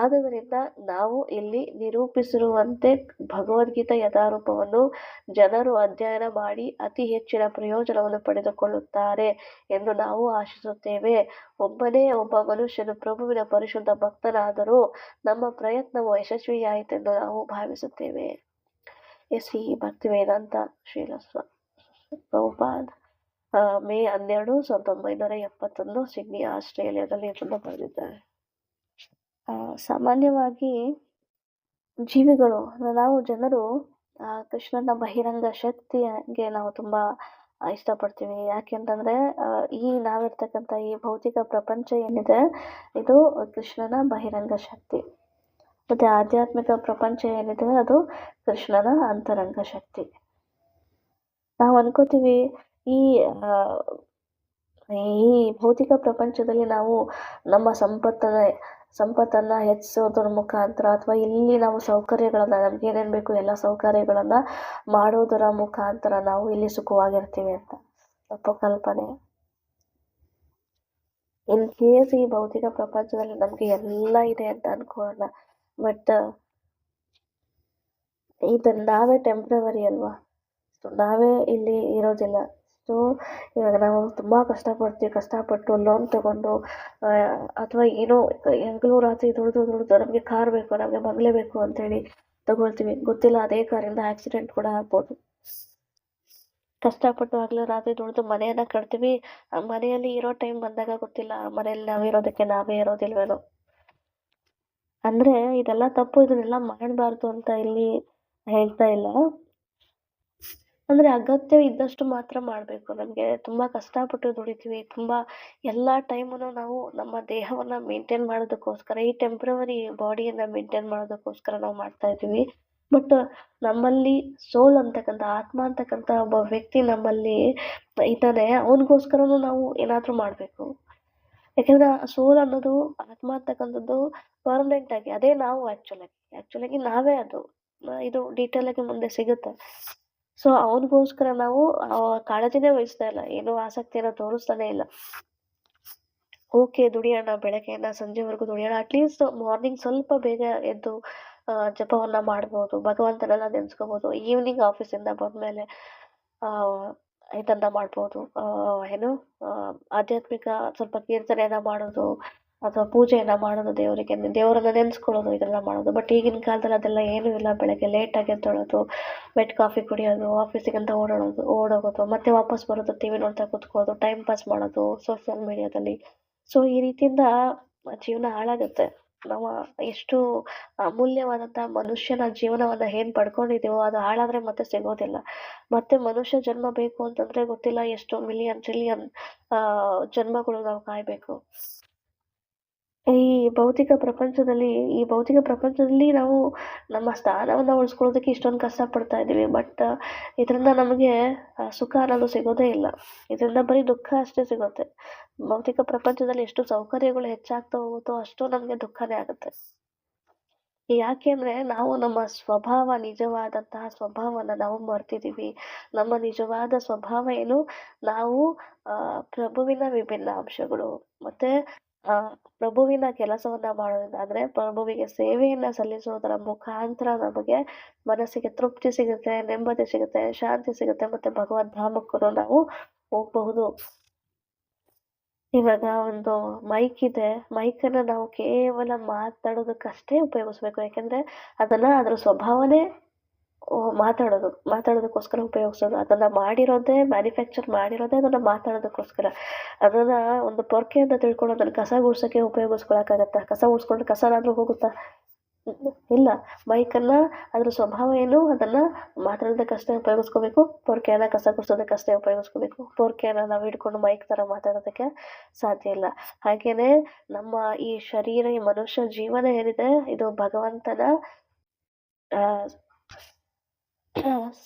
ಆದುದರಿಂದ ನಾವು ಇಲ್ಲಿ ನಿರೂಪಿಸಿರುವಂತೆ ಭಗವದ್ಗೀತಾ ಯಥಾರೂಪವನ್ನು ಜನರು ಅಧ್ಯಯನ ಮಾಡಿ ಅತಿ ಹೆಚ್ಚಿನ ಪ್ರಯೋಜನವನ್ನು ಪಡೆದುಕೊಳ್ಳುತ್ತಾರೆ ಎಂದು ನಾವು ಆಶಿಸುತ್ತೇವೆ. ಒಬ್ಬ ಮನುಷ್ಯನು ಪ್ರಭುವಿನ ಪರಿಶುದ್ಧ ಭಕ್ತನಾದರೂ ನಮ್ಮ ಪ್ರಯತ್ನವು ಯಶಸ್ವಿಯಾಯಿತೆಂದು ನಾವು ಭಾವಿಸುತ್ತೇವೆ. ಶ್ರೀ ಭಕ್ತಿವೇದಾಂತ ಶ್ರೀಲ ಪ್ರಭುಪಾದ್ ಮೇ 12, 1971 ಸಿಡ್ನಿ, ಆಸ್ಟ್ರೇಲಿಯಾದಲ್ಲಿ ಇದನ್ನು ಬರೆದಿದ್ದಾರೆ. ಸಾಮಾನ್ಯವಾಗಿ ಜೀವಿಗಳು, ನಾವು ಜನರು ಕೃಷ್ಣನ ಬಹಿರಂಗ ಶಕ್ತಿಗೆ ನಾವು ತುಂಬ ಇಷ್ಟಪಡ್ತೀವಿ. ಯಾಕೆಂತಂದರೆ ನಾವಿರ್ತಕ್ಕಂಥ ಈ ಭೌತಿಕ ಪ್ರಪಂಚ ಏನಿದೆ ಇದು ಕೃಷ್ಣನ ಬಹಿರಂಗ ಶಕ್ತಿ, ಮತ್ತು ಆಧ್ಯಾತ್ಮಿಕ ಪ್ರಪಂಚ ಏನಿದೆ ಅದು ಕೃಷ್ಣನ ಅಂತರಂಗ ಶಕ್ತಿ. ನಾವು ಅನ್ಕೋತೀವಿ ಈ ಈ ಭೌತಿಕ ಪ್ರಪಂಚದಲ್ಲಿ ನಾವು ನಮ್ಮ ಸಂಪತ್ತನ್ನು ಹೆಚ್ಚಿಸೋದ್ರ ಮುಖಾಂತರ ಅಥವಾ ಇಲ್ಲಿ ನಾವು ಸೌಕರ್ಯಗಳನ್ನು ನಮ್ಗೆ ಏನೇನು ಬೇಕು ಎಲ್ಲ ಸೌಕರ್ಯಗಳನ್ನು ಮಾಡೋದರ ಮುಖಾಂತರ ನಾವು ಇಲ್ಲಿ ಸುಖವಾಗಿರ್ತೀವಿ ಅಂತ ತಪ್ಪು ಕಲ್ಪನೆ. ಇನ್ ಕೇಸ್ ಈ ಭೌತಿಕ ಪ್ರಪಂಚದಲ್ಲಿ ನಮಗೆ ಎಲ್ಲ ಇದೆ ಅಂತ ಅನ್ಕೊಳ್ಳೋಣ, ಬಟ್ ಇದನ್ನ ನಾವೇ ಟೆಂಪ್ರವರಿ ಅಲ್ವಾ, ಸೊ ನಾವೇ ಇಲ್ಲಿ ಇರೋದಿಲ್ಲ. ಸೊ ಇವಾಗ ನಾವು ತುಂಬ ಕಷ್ಟಪಟ್ಟು ಲೋನ್ ತಗೊಂಡು ಅಥವಾ ಏನೋ ಹಗಲು ರಾತ್ರಿ ದುಡ್ದು ನಮಗೆ ಕಾರ್ ಬೇಕು, ನಮಗೆ ಬಂಗ್ಲೆ ಬೇಕು ಅಂತೇಳಿ ತಗೊಳ್ತೀವಿ. ಗೊತ್ತಿಲ್ಲ ಅದೇ ಕಾರಿಂದ ಆಕ್ಸಿಡೆಂಟ್ ಕೂಡ ಆಗ್ಬೋದು. ಕಷ್ಟಪಟ್ಟು ಹಗಲು ರಾತ್ರಿ ದುಡ್ದು ಮನೆಯನ್ನ ಕಟ್ತೀವಿ, ಮನೆಯಲ್ಲಿ ಇರೋ ಟೈಮ್ ಬಂದಾಗ ಗೊತ್ತಿಲ್ಲ ಮನೆಯಲ್ಲಿ ನಾವಿರೋದಕ್ಕೆ ನಾವೇ ಇರೋದಿಲ್ವೇನೋ. ಅಂದ್ರೆ ಇದೆಲ್ಲ ತಪ್ಪು, ಇದನ್ನೆಲ್ಲ ಮಾಡಬಾರ್ದು ಅಂತ ಇಲ್ಲಿ ಹೇಳ್ತಾ ಇಲ್ಲ. ಅಂದ್ರೆ ಅಗತ್ಯ ಇದ್ದಷ್ಟು ಮಾತ್ರ ಮಾಡಬೇಕು. ನಮಗೆ ತುಂಬಾ ಕಷ್ಟಪಟ್ಟು ದುಡಿತೀವಿ, ತುಂಬಾ ಎಲ್ಲ ಟೈಮನ್ನು ನಾವು ನಮ್ಮ ದೇಹವನ್ನ ಮೇಂಟೈನ್ ಮಾಡೋದಕ್ಕೋಸ್ಕರ, ಈ ಟೆಂಪ್ರವರಿ ಬಾಡಿಯನ್ನ ಮೇಂಟೈನ್ ಮಾಡೋದಕ್ಕೋಸ್ಕರ ನಾವು ಮಾಡ್ತಾ ಇದ್ದೀವಿ. ಬಟ್ ನಮ್ಮಲ್ಲಿ ಸೋಲ್ ಅಂತಕ್ಕಂಥ ಆತ್ಮ ಅಂತಕ್ಕಂಥ ಒಬ್ಬ ವ್ಯಕ್ತಿ ನಮ್ಮಲ್ಲಿ ಇದ್ದಾನೆ, ಅವನಿಗೋಸ್ಕರನೂ ನಾವು ಏನಾದರೂ ಮಾಡಬೇಕು. ಯಾಕೆಂದ್ರೆ ಆ ಸೋಲ್ ಅನ್ನೋದು, ಆತ್ಮ ಅಂತಕ್ಕಂಥದ್ದು ಪರ್ಮನೆಂಟ್ ಆಗಿ ಅದೇ ನಾವು ಆಕ್ಚುಲಾಗಿ ನಾವೇ ಅದು. ಇದು ಡೀಟೇಲ್ ಆಗಿ ಮುಂದೆ ಸಿಗುತ್ತೆ. ಸೊ ಅವನಿಗೋಸ್ಕರ ನಾವು ಕಾಳಜಿನೇ ವಹಿಸ್ತಾ ಇಲ್ಲ, ಏನೋ ಆಸಕ್ತಿಯನ್ನು ತೋರಿಸ್ತಾನೆ ಇಲ್ಲ. ಓಕೆ ದುಡಿಯೋಣ, ಬೆಳಗ್ಗೆಯಿಂದ ಸಂಜೆವರೆಗೂ ದುಡಿಯೋಣ, ಅಟ್ಲೀಸ್ಟ್ ಮಾರ್ನಿಂಗ್ ಸ್ವಲ್ಪ ಬೇಗ ಎದ್ದು ಜಪವನ್ನ ಮಾಡ್ಬೋದು, ಭಗವಂತನೆಲ್ಲ ನೆನ್ಸ್ಕೋಬೋದು. ಈವ್ನಿಂಗ್ ಆಫೀಸಿಂದ ಬಂದ್ಮೇಲೆ ಇದನ್ನ ಮಾಡ್ಬೋದು, ಏನು ಆಧ್ಯಾತ್ಮಿಕ ಸ್ವಲ್ಪ ಕೀರ್ತನೆಯನ್ನ ಮಾಡೋದು ಅಥವಾ ಪೂಜೆಯನ್ನ ಮಾಡೋದು, ದೇವರನ್ನ ನೆನ್ಸ್ಕೊಳ್ಳೋದು, ಇದೆಲ್ಲ ಮಾಡೋದು. ಬಟ್ ಈಗಿನ ಕಾಲದಲ್ಲಿ ಅದೆಲ್ಲ ಏನೂ ಇಲ್ಲ. ಬೆಳಗ್ಗೆ ಲೇಟಾಗಿ ಎದ್ದೇಳೋದು, ಬೆಡ್ ಕಾಫಿ ಕುಡಿಯೋದು, ಆಫೀಸಿಗಂತ ಓಡೋಗೋದು, ಮತ್ತೆ ವಾಪಸ್ ಬರೋದು, ಟಿವಿ ನೋಡ್ತಾ ಕೂತ್ಕೊಳ್ಳೋದು, ಟೈಮ್ ಪಾಸ್ ಮಾಡೋದು ಸೋಷಿಯಲ್ ಮೀಡಿಯಾದಲ್ಲಿ. ಸೊ ಈ ರೀತಿಯಿಂದ ಜೀವನ ಹಾಳಾಗುತ್ತೆ. ನಾವು ಎಷ್ಟು ಅಮೂಲ್ಯವಾದಂಥ ಮನುಷ್ಯನ ಜೀವನವನ್ನ ಏನ್ ಪಡ್ಕೊಂಡಿದ್ದೀವೋ ಅದು ಹಾಳಾದ್ರೆ ಮತ್ತೆ ಸಿಗೋದಿಲ್ಲ. ಮತ್ತೆ ಮನುಷ್ಯ ಜನ್ಮ ಬೇಕು ಅಂತಂದ್ರೆ ಗೊತ್ತಿಲ್ಲ ಎಷ್ಟು ಮಿಲಿಯನ್ ಟ್ರಿಲಿಯನ್ ಜನ್ಮಗಳು ನಾವು ಕಾಯ್ಬೇಕು. ಈ ಭೌತಿಕ ಪ್ರಪಂಚದಲ್ಲಿ ನಾವು ನಮ್ಮ ಸ್ಥಾನವನ್ನ ಉಳಿಸ್ಕೊಳ್ಳೋದಕ್ಕೆ ಇಷ್ಟೊಂದು ಕಷ್ಟಪಡ್ತಾ ಇದ್ದೀವಿ. ಬಟ್ ಇದರಿಂದ ನಮಗೆ ಸುಖ ಅನ್ನೋದು ಸಿಗೋದೇ ಇಲ್ಲ. ಇದರಿಂದ ಬರೀ ದುಃಖ ಅಷ್ಟೇ ಸಿಗುತ್ತೆ. ಭೌತಿಕ ಪ್ರಪಂಚದಲ್ಲಿ ಎಷ್ಟು ಸೌಕರ್ಯಗಳು ಹೆಚ್ಚಾಗ್ತಾ ಹೋಗುತ್ತೋ ಅಷ್ಟು ನಮಗೆ ದುಃಖನೇ ಆಗುತ್ತೆ. ಯಾಕೆ ಅಂದ್ರೆ ನಾವು ನಮ್ಮ ನಿಜವಾದಂತಹ ಸ್ವಭಾವನ ನಾವು ಮರ್ತಿದೀವಿ. ನಮ್ಮ ನಿಜವಾದ ಸ್ವಭಾವ ಏನು, ನಾವು ಪ್ರಭುವಿನ ವಿಭಿನ್ನ ಅಂಶಗಳು. ಮತ್ತೆ ಪ್ರಭುವಿನ ಕೆಲಸವನ್ನ ಮಾಡೋದ್ರಿಂದ, ಅಂದ್ರೆ ಪ್ರಭುವಿಗೆ ಸೇವೆಯನ್ನ ಸಲ್ಲಿಸೋದರ ಮುಖಾಂತರ ನಮಗೆ ಮನಸ್ಸಿಗೆ ತೃಪ್ತಿ ಸಿಗುತ್ತೆ, ನೆಮ್ಮದಿ ಸಿಗುತ್ತೆ, ಶಾಂತಿ ಸಿಗುತ್ತೆ, ಮತ್ತೆ ಭಗವದ್ ಧಾಮಕ್ಕೂ ನಾವು ಹೋಗಬಹುದು. ಇವಾಗ ಒಂದು ಮೈಕ್ ಇದೆ, ಮೈಕನ್ನ ನಾವು ಕೇವಲ ಮಾತಾಡೋದಕ್ಕಷ್ಟೇ ಉಪಯೋಗಿಸ್ಬೇಕು. ಯಾಕಂದ್ರೆ ಅದನ್ನ ಅದ್ರ ಸ್ವಭಾವನೇ ಮಾತಾಡೋದಕ್ಕೋಸ್ಕರ ಉಪಯೋಗಿಸೋದು. ಅದನ್ನ ಮ್ಯಾನುಫ್ಯಾಕ್ಚರ್ ಮಾಡಿರೋದೇ ಅದನ್ನ ಮಾತಾಡೋದಕ್ಕೋಸ್ಕರ. ಅದನ್ನ ಒಂದು ಪೊರ್ಕೆ ಅಂತ ತಿಳ್ಕೊಂಡು ಅದನ್ನ ಕಸ ಗುಡ್ಸಕ್ಕೆ ಉಪಯೋಗಿಸ್ಕೊಳಕ್ಕಾಗತ್ತಾ? ಕಸ ಗುಡ್ಸ್ಕೊಂಡ್ರೆ ಕಸನಾದ್ರೂ ಹೋಗುತ್ತಾ? ಇಲ್ಲ. ಮೈಕನ್ನ ಅದ್ರ ಸ್ವಭಾವ ಏನು, ಅದನ್ನ ಮಾತಾಡೋದಕ್ಕಷ್ಟೇ ಉಪಯೋಗಿಸ್ಕೋಬೇಕು. ಪೊರ್ಕೆಯನ್ನ ಕಸ ಗುಡ್ಸೋದಕ್ಕಷ್ಟೇ ಉಪಯೋಗಿಸ್ಕೋಬೇಕು. ಪೊರ್ಕೆಯನ್ನ ನಾವು ಹಿಡ್ಕೊಂಡು ಮೈಕ್ ತರ ಮಾತಾಡೋದಕ್ಕೆ ಸಾಧ್ಯ ಇಲ್ಲ. ಹಾಗೇನೆ ನಮ್ಮ ಈ ಶರೀರ, ಈ ಮನುಷ್ಯ ಜೀವನ ಏನಿದೆ, ಇದು ಭಗವಂತನ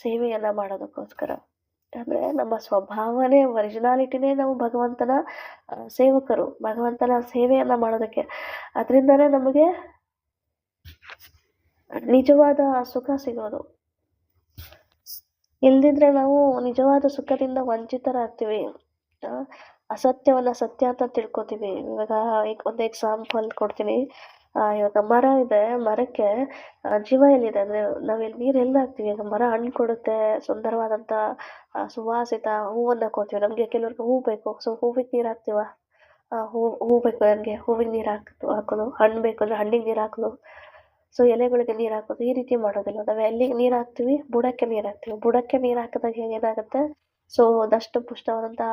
ಸೇವೆಯನ್ನ ಮಾಡೋದಕ್ಕೋಸ್ಕರ. ಅಂದ್ರೆ ನಮ್ಮ ಸ್ವಭಾವನೇ, ಒರಿಜಿನಾಲಿಟಿನೇ ನಾವು ಭಗವಂತನ ಸೇವಕರು, ಭಗವಂತನ ಸೇವೆಯನ್ನ ಮಾಡೋದಕ್ಕೆ. ಅದರಿಂದನೇ ನಮಗೆ ನಿಜವಾದ ಸುಖ ಸಿಗೋದು. ಇಲ್ದಿದ್ರೆ ನಾವು ನಿಜವಾದ ಸುಖದಿಂದ ವಂಚಿತರಾಗ್ತೀವಿ. ಅಸತ್ಯವನ್ನ ಸತ್ಯ ಅಂತ ತಿಳ್ಕೊತೀವಿ. ಇವಾಗ ಒಂದು ಎಕ್ಸಾಂಪಲ್ ಕೊಡ್ತೀನಿ. ಇವಾಗ ಮರ ಇದೆ, ಮರಕ್ಕೆ ಜೀವ ಎಲ್ಲಿದೆ ಅಂದ್ರೆ ನಾವಿಲ್ಲಿ ನೀರ್ ಎಲ್ಲ ಹಾಕ್ತಿವಿ. ಈಗ ಮರ ಹಣ್ಣು ಕೊಡುತ್ತೆ, ಸುಂದರವಾದಂತ ಸುವಾಸಿತ ಹೂವನ್ನ ಕೊಡ್ತೀವಿ. ನಮ್ಗೆ ಕೆಲವ್ರಿಗೆ ಹೂ ಬೇಕು, ಸೊ ಹೂವಿಗೆ ನೀರ್ ಹಾಕ್ತಿವ. ಹೂ ಬೇಕು ನನ್ಗೆ, ಹೂವಿಗೆ ನೀರ್ ಹಾಕೋದು. ಹಣ್ಣು ಬೇಕು ಅಂದ್ರೆ ಹಣ್ಣಿಗೆ ನೀರ್ ಹಾಕೋದು. ಸೊ ಎಲೆಗಳಿಗೆ ನೀರ್ ಹಾಕೋದು. ಈ ರೀತಿ ಮಾಡೋದಿಲ್ಲ. ನಾವು ಎಲ್ಲಿಗೆ ನೀರ್ ಹಾಕ್ತಿವಿ, ಬುಡಕ್ಕೆ ನೀರ್ ಹಾಕ್ತಿವಿ. ಬುಡಕ್ಕೆ ನೀರ್ ಹಾಕಿದಾಗ ಏನಾಗುತ್ತೆ, ಸೊ ದಷ್ಟ ಪುಷ್ಟವಾದಂತ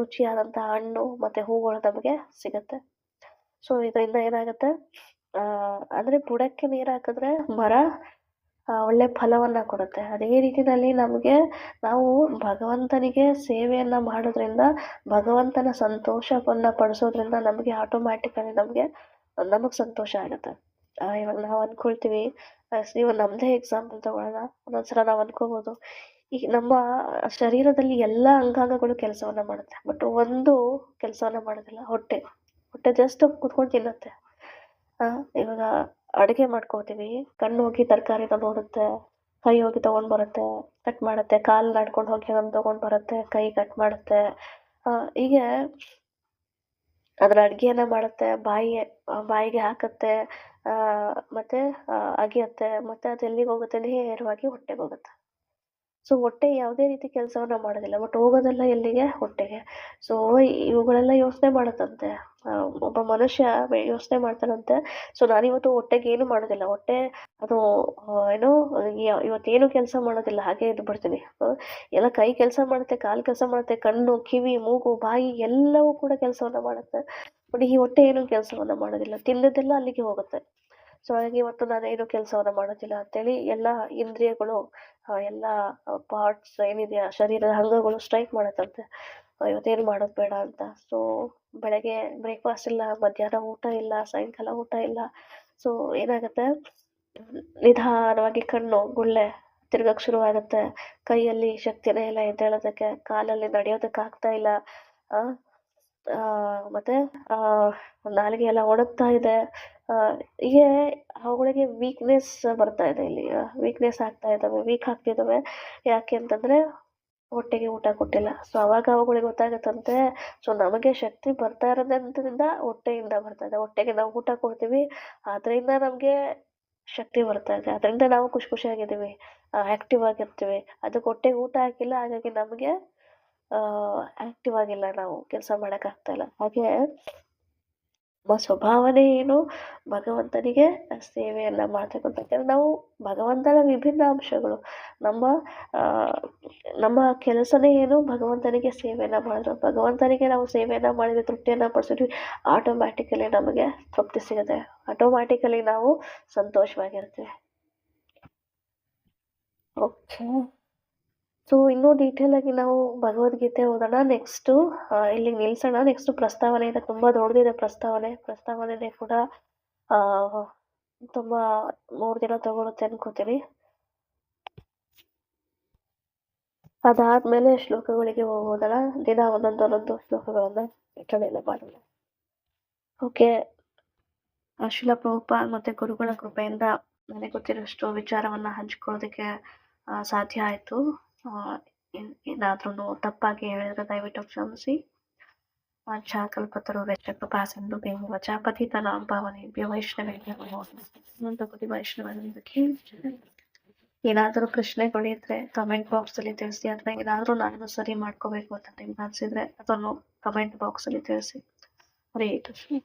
ರುಚಿಯಾದಂತ ಹಣ್ಣು ಮತ್ತೆ ಹೂಗಳು ನಮಗೆ ಸಿಗತ್ತೆ. ಸೊ ಇದರಿಂದ ಏನಾಗುತ್ತೆ, ಅಂದ್ರೆ ಬುಡಕ್ಕೆ ನೀರ್ ಹಾಕಿದ್ರೆ ಮರ ಒಳ್ಳೆ ಫಲವನ್ನ ಕೊಡುತ್ತೆ. ಅದೇ ರೀತಿಯಲ್ಲಿ ನಾವು ಭಗವಂತನಿಗೆ ಸೇವೆಯನ್ನ ಮಾಡೋದ್ರಿಂದ, ಭಗವಂತನ ಸಂತೋಷವನ್ನ ಪಡಿಸೋದ್ರಿಂದ ನಮಗೆ ಆಟೋಮ್ಯಾಟಿಕಲಿ ನಮಗ್ ಸಂತೋಷ ಆಗುತ್ತೆ. ಇವಾಗ ನಾವು ಅನ್ಕೊಳ್ತೀವಿ, ಇವಾಗ ನಮ್ದೇ ಎಕ್ಸಾಂಪಲ್ ತಗೊಳ್ಳೋಣ. ಒಂದೊಂದ್ಸಲ ನಾವು ಅನ್ಕೋಬಹುದು, ಈಗ ನಮ್ಮ ಶರೀರದಲ್ಲಿ ಎಲ್ಲ ಅಂಗಾಂಗಗಳು ಕೆಲಸವನ್ನ ಮಾಡುತ್ತೆ, ಬಟ್ ಒಂದು ಕೆಲಸವನ್ನ ಮಾಡೋದಿಲ್ಲ, ಹೊಟ್ಟೆ. ಹೊಟ್ಟೆ ಜಸ್ಟ್ ಕುತ್ಕೊಂಡು ತಿನ್ನುತ್ತೆ. ಇವಾಗ ಅಡುಗೆ ಮಾಡ್ಕೋತೀವಿ, ಕಣ್ಣು ಹೋಗಿ ತರಕಾರಿನ ನೋಡುತ್ತೆ, ಕೈ ಹೋಗಿ ತಗೊಂಡ್ ಬರುತ್ತೆ, ಕಟ್ ಮಾಡುತ್ತೆ, ಕಾಲು ನಡ್ಕೊಂಡು ಹೋಗಿ ಅದನ್ನ ತಗೊಂಡ್ ಬರುತ್ತೆ, ಕೈ ಕಟ್ ಮಾಡುತ್ತೆ. ಹೀಗೆ ಅದ್ರ ಅಡ್ಗೆಯನ್ನ ಮಾಡುತ್ತೆ, ಬಾಯಿಗೆ ಹಾಕುತ್ತೆ, ಮತ್ತೆ ಅಗಿಯತ್ತೆ, ಮತ್ತೆ ಅದು ಎಲ್ಲಿಗೆ ಹೋಗುತ್ತೆ, ನೇರವಾಗಿ ಹೊಟ್ಟೆಗೆ ಹೋಗುತ್ತೆ. ಸೊ ಹೊಟ್ಟೆ ಯಾವುದೇ ರೀತಿ ಕೆಲಸವನ್ನ ಮಾಡೋದಿಲ್ಲ, ಬಟ್ ಹೋಗೋದೆಲ್ಲ ಎಲ್ಲಿಗೆ? ಹೊಟ್ಟೆಗೆ. ಸೊ ಇವುಗಳೆಲ್ಲ ಯೋಚನೆ ಮಾಡುತ್ತಂತೆ. ಒಬ್ಬ ಮನುಷ್ಯ ಯೋಚನೆ ಮಾಡ್ತಾನಂತೆ. ಸೊ ನಾನಿವತ್ತು ಹೊಟ್ಟೆಗೆ ಏನು ಮಾಡೋದಿಲ್ಲ, ಹೊಟ್ಟೆ ಅದು ಏನು ಇವತ್ತೇನು ಕೆಲಸ ಮಾಡೋದಿಲ್ಲ, ಹಾಗೆ ಇದ್ದು ಬಿಡ್ತೀನಿ. ಎಲ್ಲ ಕೈ ಕೆಲಸ ಮಾಡುತ್ತೆ, ಕಾಲು ಕೆಲಸ ಮಾಡುತ್ತೆ, ಕಣ್ಣು, ಕಿವಿ, ಮೂಗು, ಬಾಯಿ ಎಲ್ಲವೂ ಕೂಡ ಕೆಲಸವನ್ನ ಮಾಡುತ್ತೆ. ಬಟ್ ಈ ಹೊಟ್ಟೆ ಏನು ಕೆಲಸವನ್ನ ಮಾಡೋದಿಲ್ಲ, ತಿಂದದ್ದೆಲ್ಲ ಅಲ್ಲಿಗೆ ಹೋಗುತ್ತೆ. ಸೊ ಹಾಗಾಗಿ ಇವತ್ತು ನಾನೇನು ಕೆಲಸವನ್ನ ಮಾಡೋದಿಲ್ಲ ಅಂತೇಳಿ ಎಲ್ಲ ಇಂದ್ರಿಯಗಳು, ಎಲ್ಲ ಪಾರ್ಟ್ಸ್ ಏನಿದೆಯಾ ಶರೀರದ ಅಂಗಗಳು ಸ್ಟ್ರೈಕ್ ಮಾಡತ್ತಂತೆ. ಇವತ್ತೇನು ಮಾಡೋದು ಬೇಡ ಅಂತ. ಸೊ ಬೆಳಗ್ಗೆ ಬ್ರೇಕ್ಫಾಸ್ಟ್ ಇಲ್ಲ, ಮಧ್ಯಾಹ್ನ ಊಟ ಇಲ್ಲ, ಸಾಯಂಕಾಲ ಊಟ ಇಲ್ಲ. ಸೊ ಏನಾಗುತ್ತೆ, ನಿಧಾನವಾಗಿ ಕಣ್ಣು ಗುಳ್ಳೆ ತಿರ್ಗಕ್ಕೆ ಶುರುವಾಗುತ್ತೆ, ಕೈಯಲ್ಲಿ ಶಕ್ತಿನೇ ಇಲ್ಲ ಎದ್ದೇಳೋದಕ್ಕೆ, ಕಾಲಲ್ಲಿ ನಡೆಯೋದಕ್ಕೆ ಆಗ್ತಾ ಇಲ್ಲ, ಮತ್ತೆ ನಾಲಿಗೆ ಎಲ್ಲ ಒಣಗ್ತಾ ಇದೆ. ಹೀಗೆ ಅವುಗಳಿಗೆ ವೀಕ್ನೆಸ್ ಬರ್ತಾ ಇದೆ, ಇಲ್ಲಿ ವೀಕ್ನೆಸ್ ಆಗ್ತಾ ಇದ್ದಾವೆ, ವೀಕ್ ಆಗ್ತಿದ್ದಾವೆ. ಯಾಕೆ ಅಂತಂದ್ರೆ ಹೊಟ್ಟೆಗೆ ಊಟ ಕೊಟ್ಟಿಲ್ಲ. ಸೊ ಅವಾಗ ಅವುಗಳಿಗೆ ಗೊತ್ತಾಗತ್ತಂತೆ. ಸೊ ನಮಗೆ ಶಕ್ತಿ ಬರ್ತಾ ಇರೋದ್ರಿಂದ ಹೊಟ್ಟೆಯಿಂದ ಬರ್ತಾ ಇದೆ, ಹೊಟ್ಟೆಗೆ ನಾವು ಊಟ ಕೊಡ್ತೀವಿ, ಅದರಿಂದ ನಮಗೆ ಶಕ್ತಿ ಬರ್ತಾ ಇದೆ, ಅದರಿಂದ ನಾವು ಖುಷಿ ಖುಷಿಯಾಗಿದ್ದೀವಿ, ಆಕ್ಟಿವ್ ಆಗಿರ್ತೀವಿ. ಅದಕ್ಕೆ ಹೊಟ್ಟೆಗೆ ಊಟ ಹಾಕಿಲ್ಲ, ಹಾಗಾಗಿ ನಮಗೆ ಆಕ್ಟಿವ್ ಆಗಿಲ್ಲ, ನಾವು ಕೆಲಸ ಆಗ್ತಾ ಇಲ್ಲ. ಹಾಗೆ ನಮ್ಮ ಸ್ವಭಾವನೆ ಏನು, ಭಗವಂತನಿಗೆ ಸೇವೆಯನ್ನ ಮಾಡ್ಬೇಕು ಅಂತ. ಯಾಕಂದ್ರೆ ನಾವು ಭಗವಂತನ ವಿಭಿನ್ನ ಅಂಶಗಳು. ನಮ್ಮ ಕೆಲಸನೇ ಏನು, ಭಗವಂತನಿಗೆ ಸೇವೆಯನ್ನ ಮಾಡೋದು. ಭಗವಂತನಿಗೆ ನಾವು ಸೇವೆಯನ್ನ ಮಾಡಿದ್ರೆ, ತೃಪ್ತಿಯನ್ನ ಪಡಿಸಿದ್ವಿ, ಆಟೋಮ್ಯಾಟಿಕಲಿ ನಮಗೆ ತೃಪ್ತಿ ಸಿಗುತ್ತೆ, ಆಟೋಮ್ಯಾಟಿಕಲಿ ನಾವು ಸಂತೋಷವಾಗಿರ್ತೀವಿ. ಓಕೆ, ಸೊ ಇನ್ನೂ ಡೀಟೇಲ್ ಆಗಿ ನಾವು ಭಗವದ್ಗೀತೆ ಓದೋಣ. ನೆಕ್ಸ್ಟ್ ಇಲ್ಲಿಗೆ ನಿಲ್ಸೋಣ. ನೆಕ್ಸ್ಟ್ ಪ್ರಸ್ತಾವನೆ ಇದೆ, ತುಂಬಾ ದೊಡ್ಡದಿದೆ ಪ್ರಸ್ತಾವನೆ ಕೂಡ ತುಂಬಾ 3 ದಿನ ತಗೊಳುತ್ತೆ ಅನ್ಕೋತೀನಿ. ಅದಾದ್ಮೇಲೆ ಶ್ಲೋಕಗಳಿಗೆ ಹೋಗೋದಲ್ಲ, ದಿನ ಒಂದೊಂದು ಶ್ಲೋಕಗಳನ್ನ ಕಡೆಯಲ್ಲ ಮಾಡೋಣ. ಓಕೆ, ಶಿಲ ಪ್ರಭುಪಾದ್ ಮತ್ತೆ ಗುರುಗಳ ಕೃಪೆಯಿಂದ ನನಗೆ ಗೊತ್ತಿರೋಷ್ಟು ವಿಚಾರವನ್ನ ಹಂಚ್ಕೊಳ್ಳೋದಕ್ಕೆ ಸಾಧ್ಯ ಆಯ್ತು. ಏನಾದ್ರೂ ತಪ್ಪಾಗಿ ಹೇಳಿದ್ರೆ ದಯವಿಟ್ಟು ಕ್ಷಮಿಸಿ. ವಾಂಛಾಕಲ್ಪತರುಶ್ಚ ಕೃಪಾಸಿಂಧು ವಚ ಪತಿತಾನಾಂ ಪಾವನೇಭ್ಯೋ ವೈಷ್ಣವೇಭ್ಯೋ ನಮೋ ನಮಃ. ವೈಷ್ಣವರಿಗೆ ಏನಾದರೂ ಪ್ರಶ್ನೆಗಳಿದ್ರೆ ಕಮೆಂಟ್ ಬಾಕ್ಸ್ ಅಲ್ಲಿ ತಿಳಿಸಿ, ಅಥವಾ ಏನಾದರೂ ನಾನು ಸರಿ ಮಾಡ್ಕೋಬೇಕು ಅಂತ ನಿಮ್ಗೆ ಅನ್ಸಿದ್ರೆ ಅದನ್ನು ಕಮೆಂಟ್ ಬಾಕ್ಸ್ ಅಲ್ಲಿ ತಿಳಿಸಿ. ಹರೇ ಕೃಷ್ಣ.